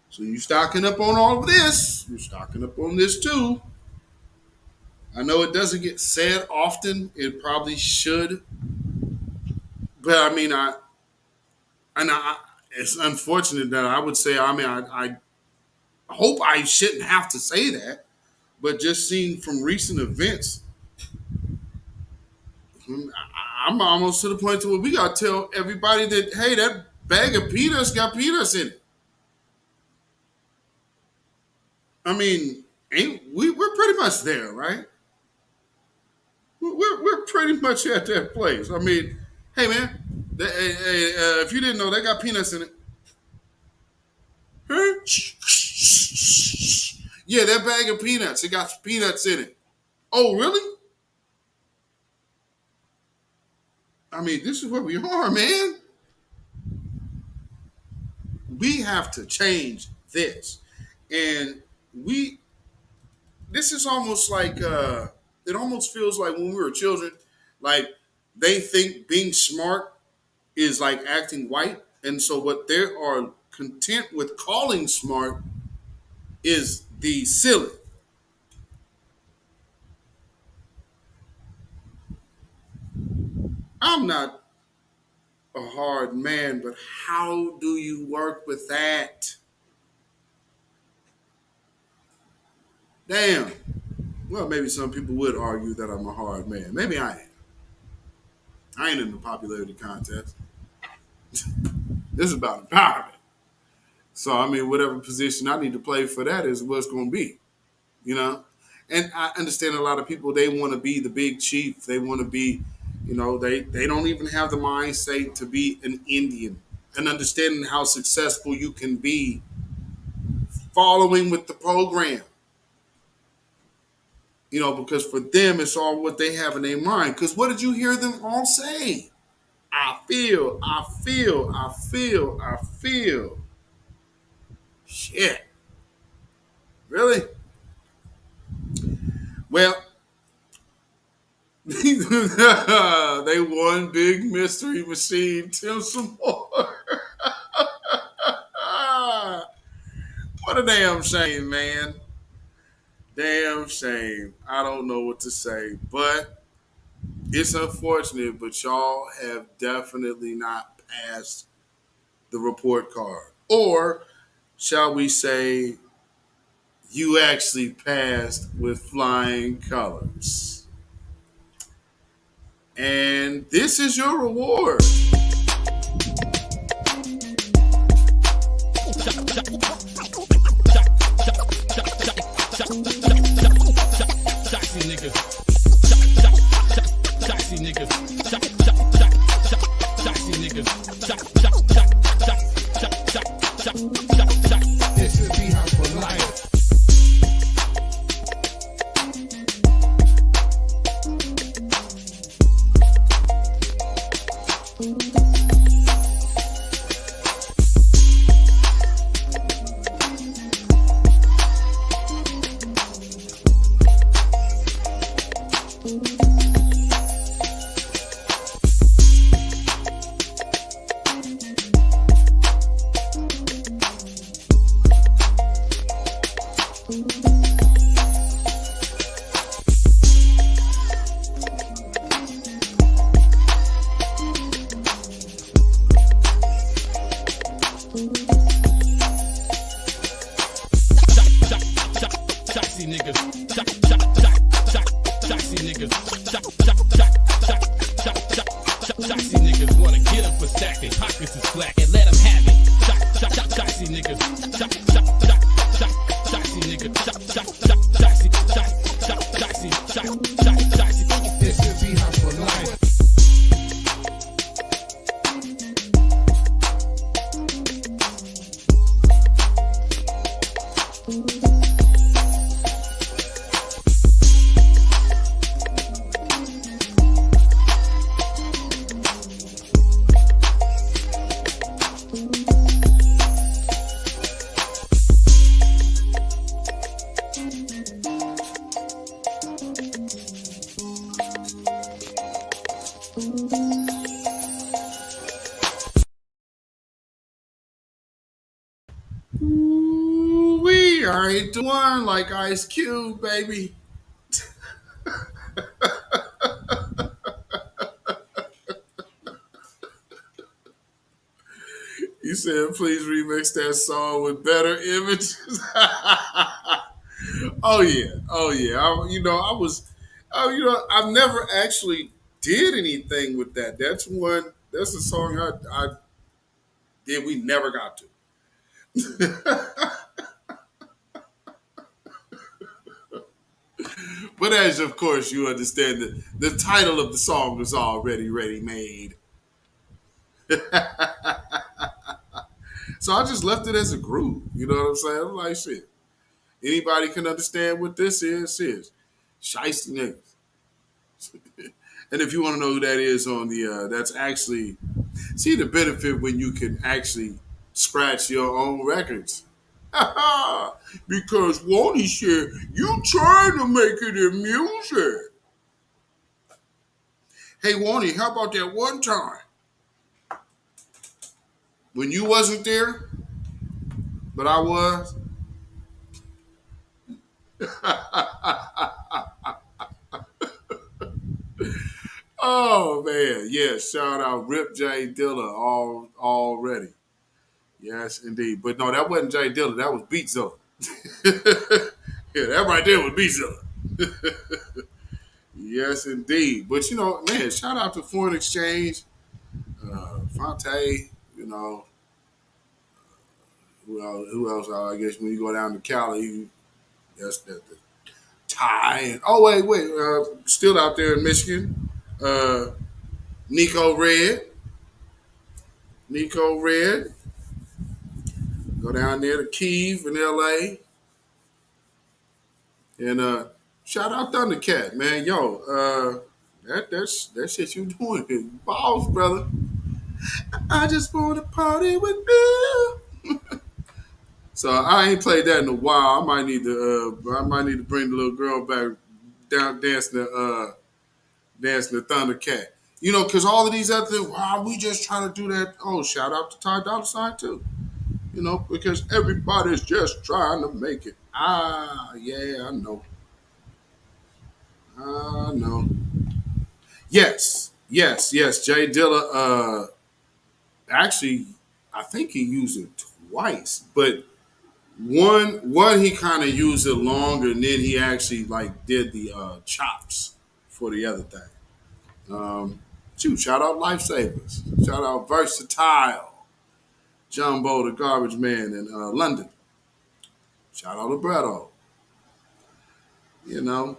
So you stocking up on all of this. You're stocking up on this too. I know it doesn't get said often. It probably should. But I mean, it's unfortunate that I would say, I hope I shouldn't have to say that. But just seeing from recent events, I'm almost to the point to where we got to tell everybody that, hey, that bag of peanuts got peanuts in it. I mean, we're pretty much there, right? We're pretty much at that place. I mean, hey, man, if you didn't know, they got peanuts in it. Huh? Yeah, that bag of peanuts, it got peanuts in it. Oh, really? I mean, this is where we are, man. We have to change this. And this is almost like, it almost feels like when we were children, like they think being smart is like acting white. And so what they are content with calling smart is the silly. I'm not a hard man, but how do you work with that? Damn. Well, maybe some people would argue that I'm a hard man. Maybe I am. I ain't in the popularity contest. This is about empowerment. So, I mean, whatever position I need to play for that is what's going to be, you know? And I understand a lot of people, they want to be the big chief. They want to be, you know, they don't even have the mindset to be an Indian and understanding how successful you can be following with the program. You know, because for them, it's all what they have in their mind. Because what did you hear them all say? I feel. Shit. Really? Well, they won big mystery machine. Tim some more. What a damn shame, man. Damn shame. I don't know what to say, but it's unfortunate, but y'all have definitely not passed the report card. Or shall we say, you actually passed with flying colors. And this is your reward. I ain't the one like Ice Cube, baby. You said, please remix that song with better images. Oh yeah. I've never actually did anything with that. That's a song I did. We never got to. But as of course you understand that the title of the song was already ready made. So I just left it as a groove. You know what I'm saying? I'm like, shit. Anybody can understand what this is. Shiesty niggas. And if you want to know who that is on the, that's actually, see the benefit when you can actually scratch your own records. Because Woney said, you trying to make it in music. Hey, Woney, how about that one time? when you wasn't there, but I was. Oh man, yes. Shout out Rip J Dilla already. Yes, indeed. But no, that wasn't Jay Dilla. That was Beatzilla. Yeah, that right there was Beatzilla. Yes, indeed. But you know, man, shout out to Foreign Exchange, Fonte. You know, who else? I guess when you go down to Cali, that's the Ty. And oh wait, still out there in Michigan, Nico Red. Go down there to Kiev in LA. And shout out Thundercat, man. Yo, that shit you doing is balls, brother. I just want to party with you. So I ain't played that in a while. I might need to bring the little girl back down dancing the Thundercat. You know, because all of these other things, wow, we just trying to do that. Oh, shout out to Ty Dolla $ign too. You know, because everybody's just trying to make it. Yeah, I know. Yes. Jay Dilla. Actually, I think he used it twice, but one he kind of used it longer, and then he actually like did the chops for the other thing. Shout out Lifesavers. Shout out Versatile. Jumbo the Garbage Man in London. Shout out Libretto. You know.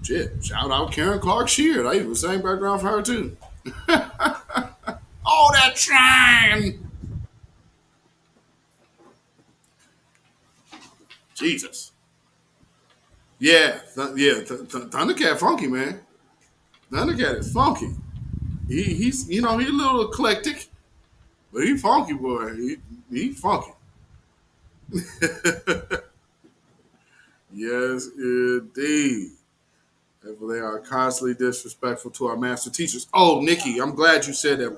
Shit. Shout out Karen Clark Sheard. I even the same background for her too. All that time. Jesus. Yeah. Thundercat funky, man. Thundercat is funky. He's he's a little eclectic, but he funky, boy. He funky. Yes, indeed. They are constantly disrespectful to our master teachers. Oh, Nikki, I'm glad you said that.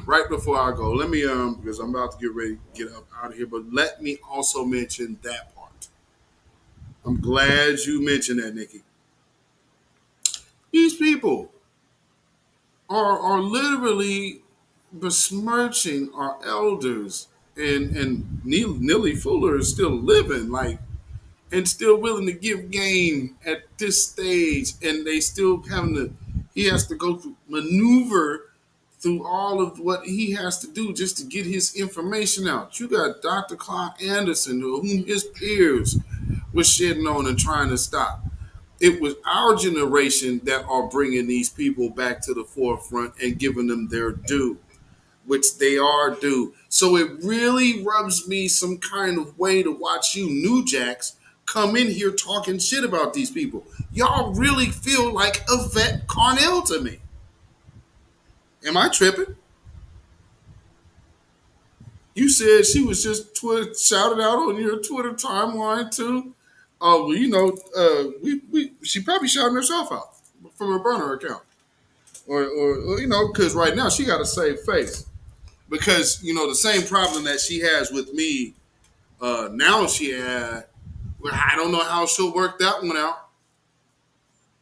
Right before I go, let me because I'm about to get ready to get up out of here, but let me also mention that part. I'm glad you mentioned that, Nikki. These people are literally besmirching our elders, and Nilly Fuller is still living, like, and still willing to give game at this stage, and they still he has to go through maneuver through all of what he has to do just to get his information out. You got Dr. Clark Anderson, whom his peers were shitting on and trying to stop. It was our generation that are bringing these people back to the forefront and giving them their due, which they are due. So it really rubs me some kind of way to watch you New Jacks come in here talking shit about these people. Y'all really feel like Yvette Carnell to me. Am I tripping? You said she was just shouted out on your Twitter timeline too. Oh, well, she probably shouting herself out from her burner account, or because right now she got a safe face, because the same problem that she has with me. Now she had. Well, I don't know how she'll work that one out.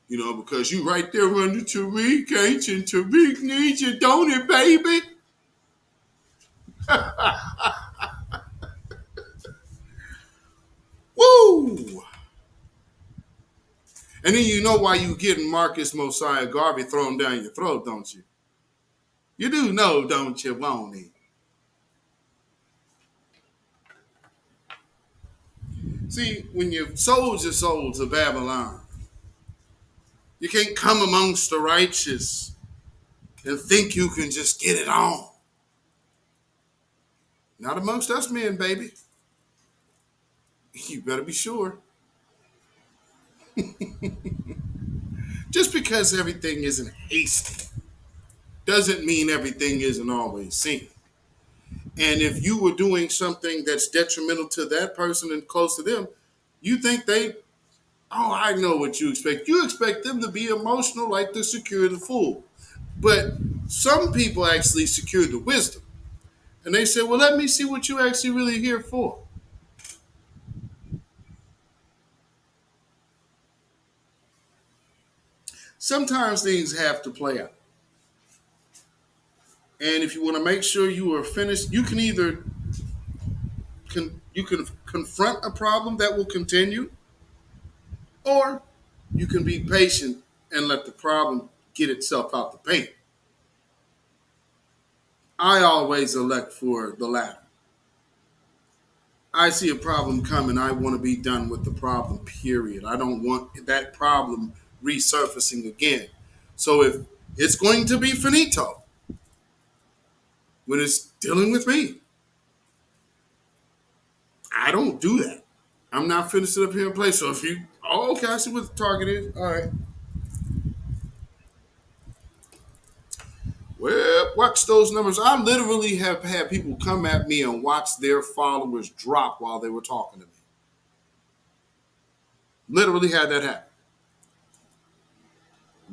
Because you right there under Tariq, ain't you? Tariq needs you, don't it, baby? Woo! And then you know why you getting Marcus Mosiah Garvey thrown down your throat, don't you? You do know, don't you, won't he? See, when you've sold your soul to Babylon, you can't come amongst the righteous and think you can just get it on. Not amongst us men, baby. You better be sure. Just because everything isn't hasty doesn't mean everything isn't always seen. And if you were doing something that's detrimental to that person and close to them, you think I know what you expect. You expect them to be emotional like the secure the fool. But some people actually secured the wisdom. And they said, well, let me see what you actually really here for. Sometimes things have to play out. And if you want to make sure you are finished, you can either you can confront a problem that will continue, or you can be patient and let the problem get itself out the paint. I always elect for the latter. I see a problem coming. I want to be done with the problem, period. I don't want that problem resurfacing again. So if it's going to be finito when it's dealing with me, I don't do that. I'm not finishing up here in place. So if you, okay, I see what the target is. All right. Well, watch those numbers. I literally have had people come at me and watch their followers drop while they were talking to me. Literally had that happen.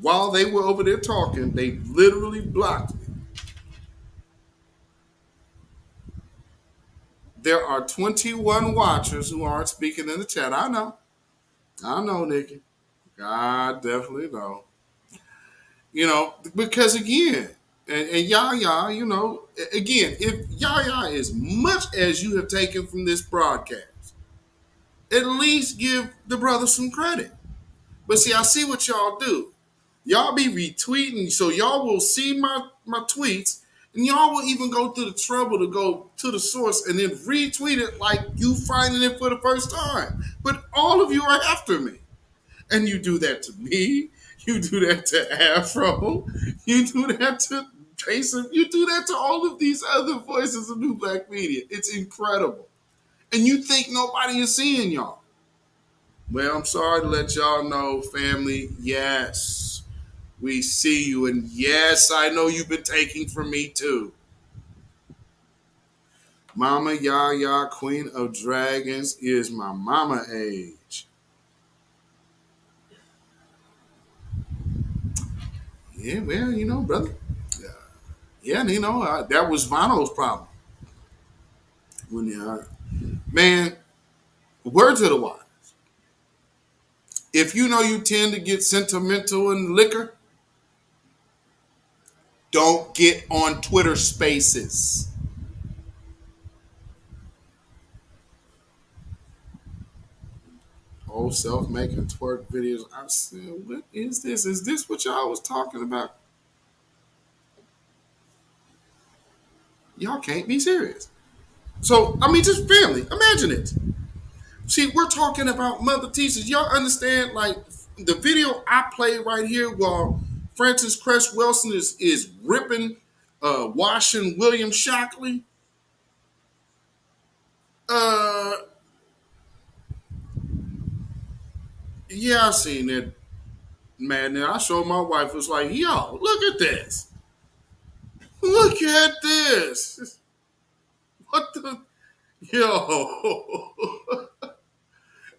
While they were over there talking, they literally blocked me. There are 21 watchers who aren't speaking in the chat. I know, Nikki. I definitely know. You know, because again, and Yaya, you know, again, if Yaya, as much as you have taken from this broadcast, at least give the brother some credit. But see, I see what y'all do. Y'all be retweeting, so y'all will see my tweets, and y'all will even go through the trouble to go to the source and then retweet it like you finding it for the first time. But all of you are after me. And you do that to me. You do that to Afro. You do that to Jason. You do that to all of these other voices of New Black Media. It's incredible. And you think nobody is seeing y'all. Well, I'm sorry to let y'all know, family, yes, we see you. And yes, I know you've been taking from me too. Mama Yaya, Queen of Dragons, is my mama age. Yeah, well, you know, brother. Yeah, you know, that was Vano's problem. Man, word to the wise. If you know you tend to get sentimental in liquor, don't get on Twitter Spaces. Oh, self-making twerk videos. I said, what is this? Is this what y'all was talking about? Y'all can't be serious. So, I mean, just family. Imagine it. See, we're talking about mother teachers. Y'all understand, like, the video I played right here while Francis Cress Wilson is ripping, washing William Shockley. Yeah, I seen that. Man, I showed my wife, it was like, yo, look at this. Look at this. What the? Yo.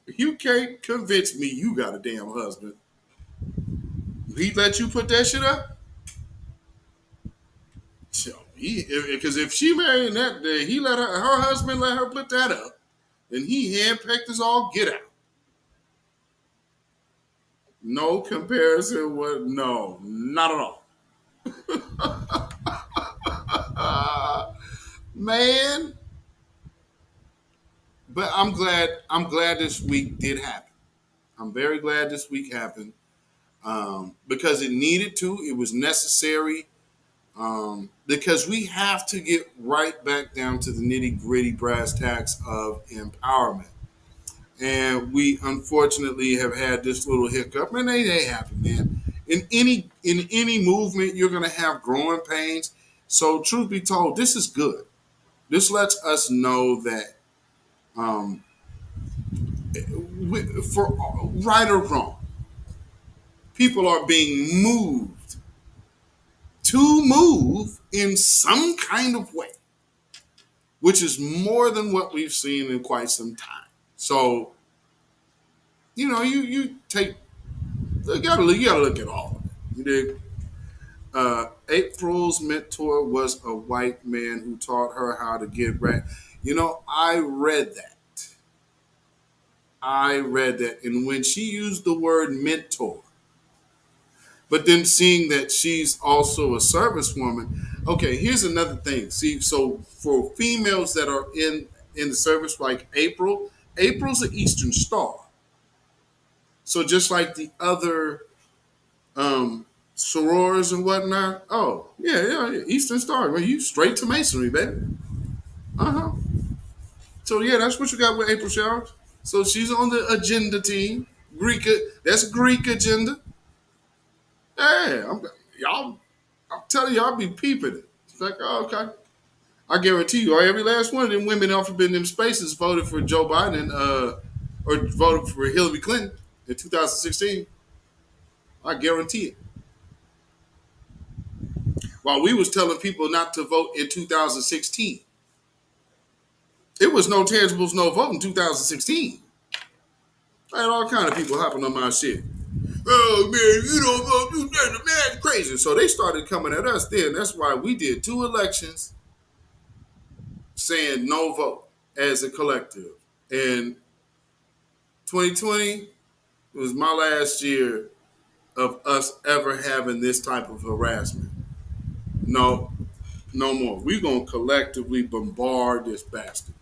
You can't convince me you got a damn husband. He let you put that shit up? Because if she married that day, he let her husband let her put that up, and he handpicked us all get out. No comparison with no, not at all. Man. But I'm glad this week did happen. I'm very glad this week happened. Because it needed to, it was necessary. Because we have to get right back down to the nitty-gritty brass tacks of empowerment. And we unfortunately have had this little hiccup, and they happen, man. In any movement, you're gonna have growing pains. So truth be told, this is good. This lets us know that for right or wrong, people are being moved to move in some kind of way, which is more than what we've seen in quite some time. So, you know, you gotta look at all of it. You dig? April's mentor was a white man who taught her how to get right. You know, I read that. And when she used the word mentor, but then seeing that she's also a servicewoman. Okay, here's another thing. See, so for females that are in the service, like April's an Eastern Star. So just like the other sorors and whatnot. Oh, yeah. Eastern Star. Well, you straight to masonry, baby. Uh-huh. So yeah, that's what you got with April Showers. So she's on the agenda team. That's Greek agenda. Hey, I'm telling you, I'll be peeping it. It's like, oh, okay. I guarantee you, every last one of them women off up in them spaces voted for Joe Biden, or voted for Hillary Clinton in 2016. I guarantee it. While we was telling people not to vote in 2016. It was no tangibles, no vote in 2016. I had all kind of people hopping on my shit. Oh man, you don't vote, you man, crazy. So they started coming at us then. That's why we did 2 elections saying no vote as a collective. And 2020 was my last year of us ever having this type of harassment. No more. We're going to collectively bombard this bastard.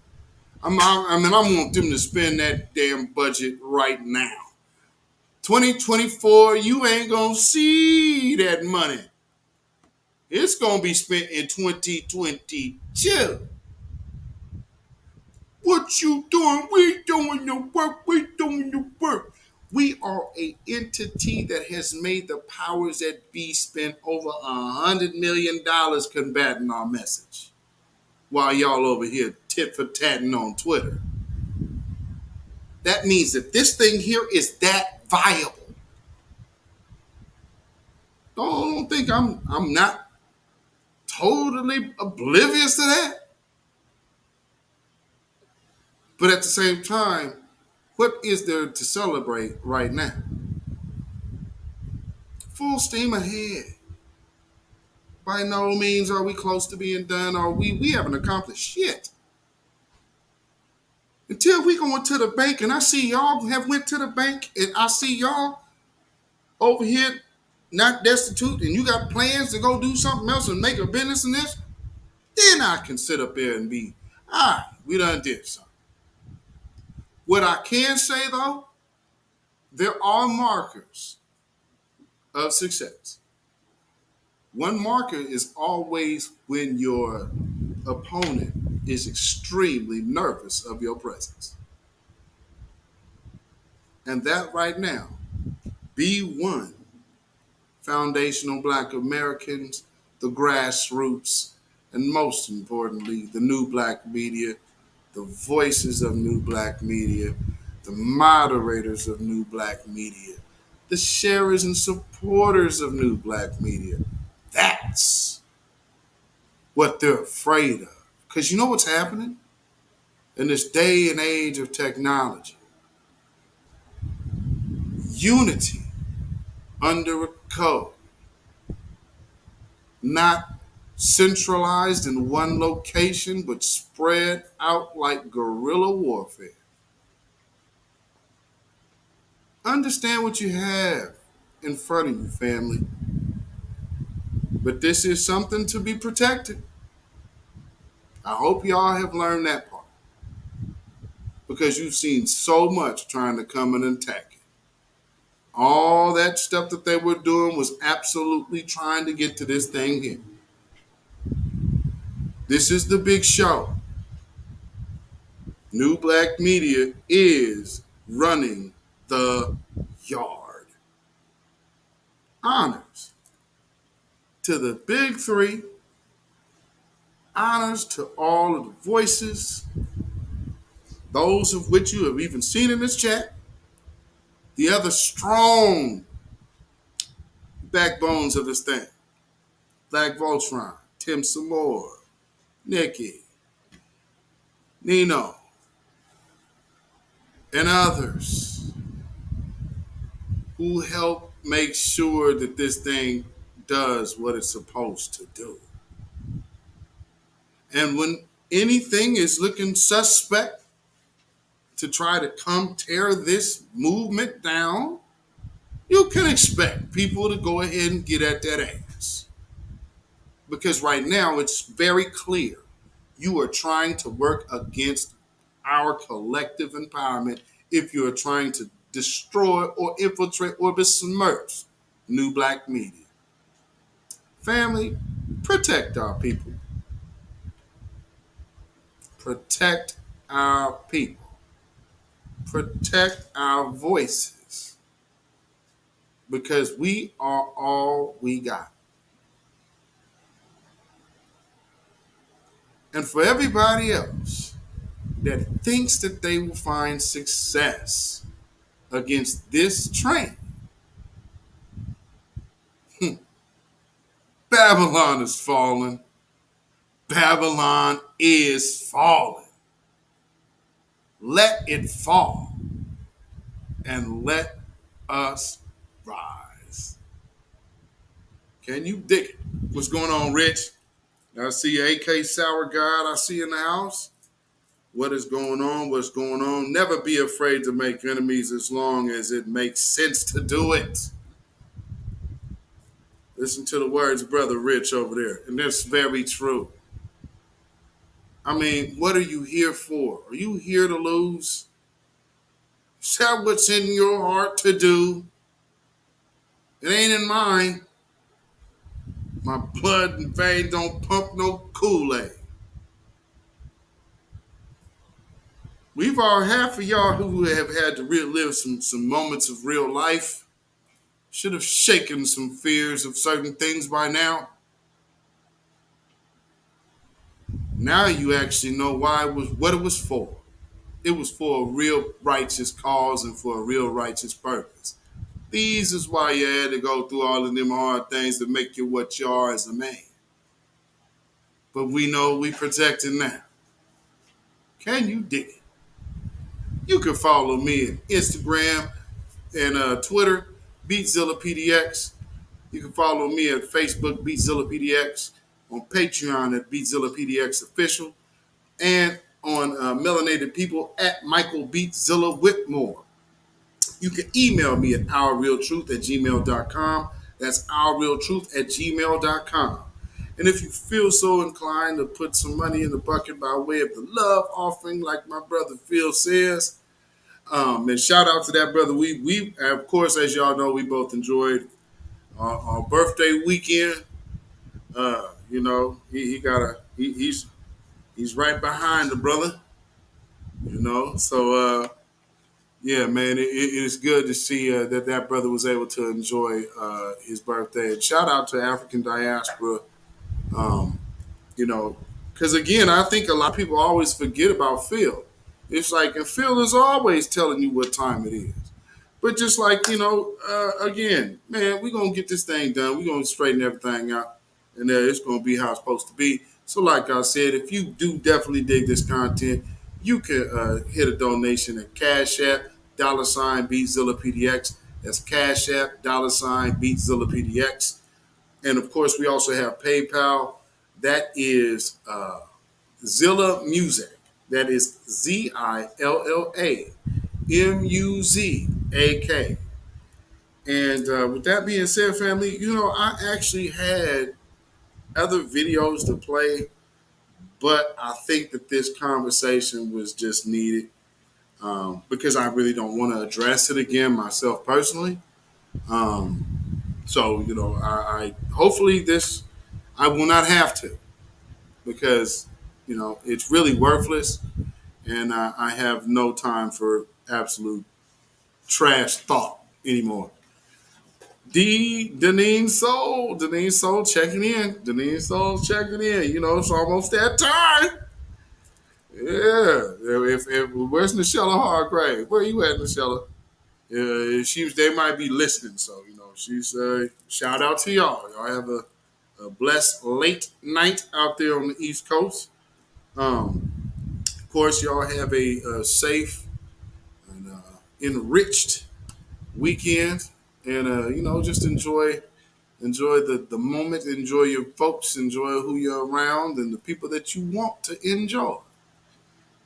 I want them to spend that damn budget right now. 2024, you ain't going to see that money. It's going to be spent in 2022. What you doing? We doing the work. We doing the work. We are an entity that has made the powers that be spend over $100 million combating our message, while y'all over here tit for tatting on Twitter. That means that this thing here is that viable. Don't think I'm not totally oblivious to that. But at the same time, what is there to celebrate right now? Full steam ahead. By no means are we close to being done, or we haven't accomplished shit. Until we go into the bank and I see y'all have went to the bank and I see y'all over here not destitute and you got plans to go do something else and make a business in this, then I can sit up there and be, we done did something. What I can say though, there are markers of success. One marker is always when your opponent is extremely nervous of your presence. And that right now, B1, Foundational Black Americans, the Grassroots, and most importantly, the New Black Media, the voices of New Black Media, the moderators of New Black Media, the sharers and supporters of New Black Media. That's what they're afraid of. Because you know what's happening? In this day and age of technology, unity under a code, not centralized in one location, but spread out like guerrilla warfare. Understand what you have in front of you, family. But this is something to be protected. I hope y'all have learned that part, because you've seen so much trying to come and attack it. All that stuff that they were doing was absolutely trying to get to this thing here. This is the big show. New Black Media is running the yard. Honors to the big 3. Honors to all of the voices, those of which you have even seen in this chat. The other strong backbones of this thing. Black Voltron, Tim Samore, Nikki, Nino, and others who help make sure that this thing does what it's supposed to do. And when anything is looking suspect to try to come tear this movement down, you can expect people to go ahead and get at that ass. Because right now it's very clear you are trying to work against our collective empowerment if you are trying to destroy or infiltrate or besmirch New Black Media. Family, protect our people. Protect our people. Protect our voices. Because we are all we got. And for everybody else that thinks that they will find success against this train, Babylon is falling. Babylon is falling. Let it fall and let us rise. Can you dig it? What's going on, Rich? I see AK Sour God. I see in the house. What is going on? What's going on? Never be afraid to make enemies as long as it makes sense to do it. Listen to the words, Brother Rich over there. And that's very true. I mean, what are you here for? Are you here to lose? Is that what's in your heart to do? It ain't in mine. My blood and vein don't pump no Kool-Aid. We've all, half of y'all who have had to relive some moments of real life should have shaken some fears of certain things by now. Now you actually know why it was, what it was for. It was for a real righteous cause and for a real righteous purpose. These is why you had to go through all of them hard things to make you what you are as a man. But we know we protected now. Can you dig it? You can follow me on Instagram and Twitter, beatzillapdx. You can follow me at Facebook, beatzillapdx, on Patreon at beatzillapdx official, and on Melanated People at Michael Beatzilla Whitmore. You can email me at ourrealtruth@gmail.com. That's ourrealtruth@gmail.com. And if you feel so inclined to put some money in the bucket by way of the love offering, like my brother Phil says, and shout out to that brother. We of course, as y'all know, we both enjoyed our birthday weekend. You know, he's right behind the brother. You know, so yeah, man, it is good to see that brother was able to enjoy his birthday. And shout out to African diaspora. You know, because again, I think a lot of people always forget about Phil. It's like, and Phil is always telling you what time it is. But just like, you know, again, man, we're going to get this thing done. We're going to straighten everything out. And it's going to be how it's supposed to be. So like I said, if you do definitely dig this content, you can hit a donation at CashApp, $beatzillapdx. That's CashApp, $beatzillapdx. And of course, we also have PayPal. That is Zilla Music. That is ZILLAMUZAK. And with that being said, family, you know, I actually had other videos to play, but I think that this conversation was just needed because I really don't want to address it again myself personally. So, you know, I hopefully this, I will not have to, because, you know, it's really worthless. And I have no time for absolute trash thought anymore. Deneen Soul checking in. Deneen Soul checking in. You know, it's almost that time. Yeah. If where's Nichelle Hargrave? Where you at, Nichelle? They might be listening. So, you know, she's shout out to y'all. Y'all have a blessed late night out there on the East Coast. Of course, y'all have a safe and enriched weekend, and you know, just enjoy Enjoy the moment, enjoy your folks, enjoy who you're around and the people that you want to enjoy,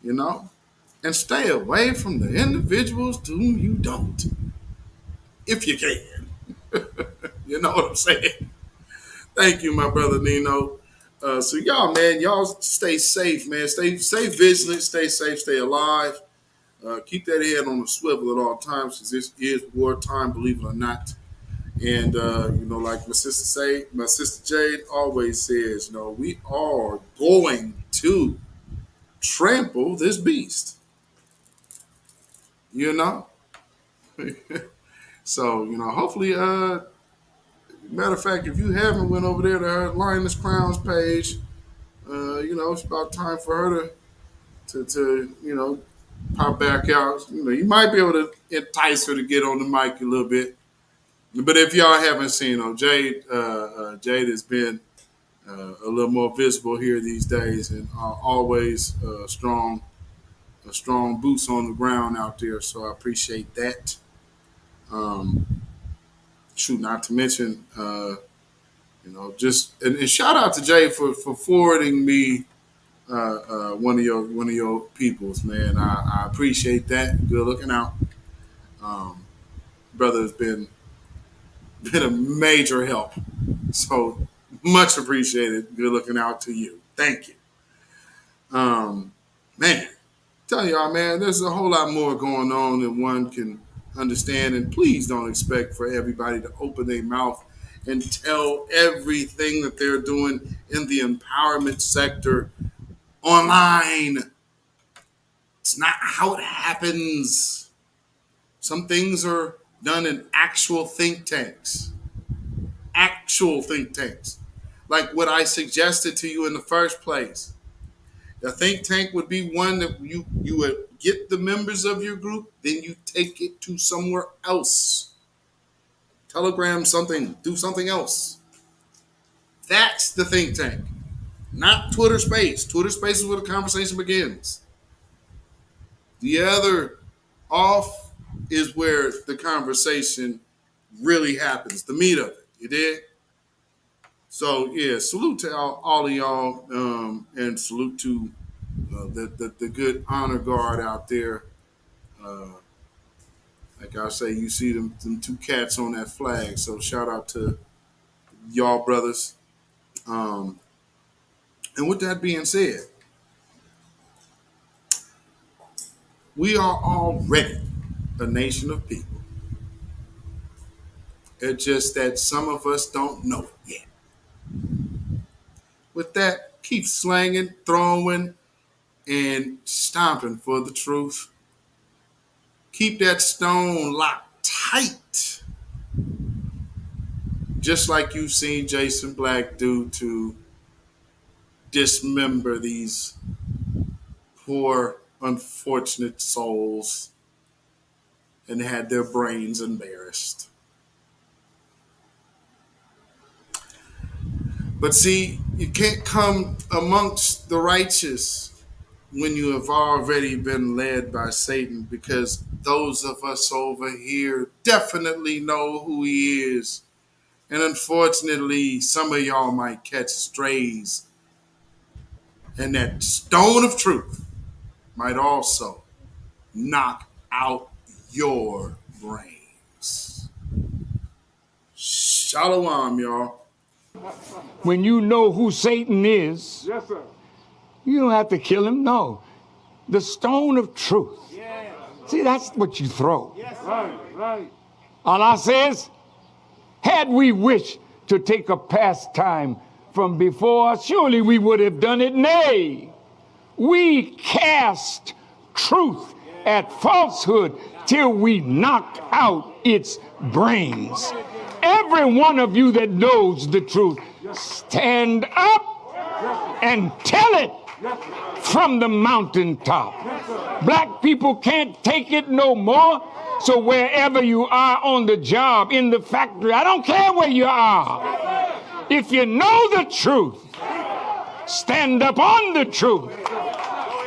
you know, and stay away from the individuals to whom you don't, if you can. You know what I'm saying? Thank you, my brother Nino. So y'all, man, y'all stay safe, man. Stay vigilant, stay safe, stay alive. Keep that head on the swivel at all times, because this is wartime, believe it or not. And you know, like my sister Jade always says, you know, we are going to trample this beast. You know? So, you know, hopefully, matter of fact, if you haven't went over there to her Lioness Crowns page, you know, it's about time for her to you know, pop back out. You know, you might be able to entice her to get on the mic a little bit. But if y'all haven't seen her, Jade has been a little more visible here these days, and always strong boots on the ground out there. So I appreciate that. Not to mention, you know, just and shout out to Jay for forwarding me one of your peoples, man. I appreciate that. Good looking out. Brother has been a major help. So much appreciated. Good looking out to you. Thank you. Man, tell y'all, man, there's a whole lot more going on than one can understand. And please don't expect for everybody to open their mouth and tell everything that they're doing in the empowerment sector online. It's not how it happens. Some things are done in actual think tanks. Actual think tanks. Like what I suggested to you in the first place. The think tank would be one that you would get the members of your group, then you take it to somewhere else. Telegram something, do something else. That's the think tank. Not Twitter Space. Twitter Space is where the conversation begins. The other off is where the conversation really happens, the meat of it. You did? So, yeah, salute to all of y'all, and salute to the good honor guard out there. Like I say, you see them two cats on that flag. So shout out to y'all brothers. And with that being said, we are already a nation of people. It's just that some of us don't know it yet. With that, keep slanging, throwing, and stomping for the truth. Keep that stone locked tight. Just like you've seen Jason Black do to dismember these poor, unfortunate souls and had their brains embarrassed. But see, you can't come amongst the righteous when you have already been led by Satan, because those of us over here definitely know who he is. And unfortunately, some of y'all might catch strays. And that stone of truth might also knock out your brains. Shalom, y'all. When you know who Satan is, yes, sir, you don't have to kill him. No. The stone of truth. Yeah. See, that's what you throw. Yes, right. Allah says, had we wished to take a pastime from before, surely we would have done it. Nay, we cast truth at falsehood till we knocked out its brains. Every one of you that knows the truth, stand up and tell it from the mountaintop. Black people can't take it no more. So wherever you are on the job, in the factory, I don't care where you are. If you know the truth, stand up on the truth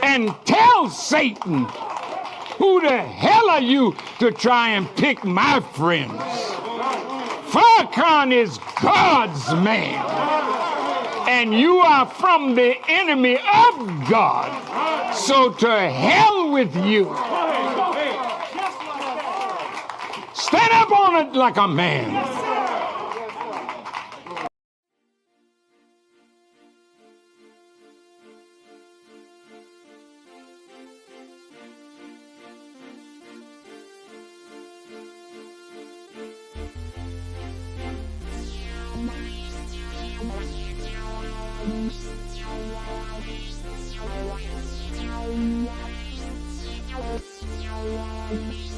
and tell Satan, who the hell are you to try and pick my friends? Farrakhan is God's man. And you are from the enemy of God. So to hell with you. Stand up on it like a man. Thank you.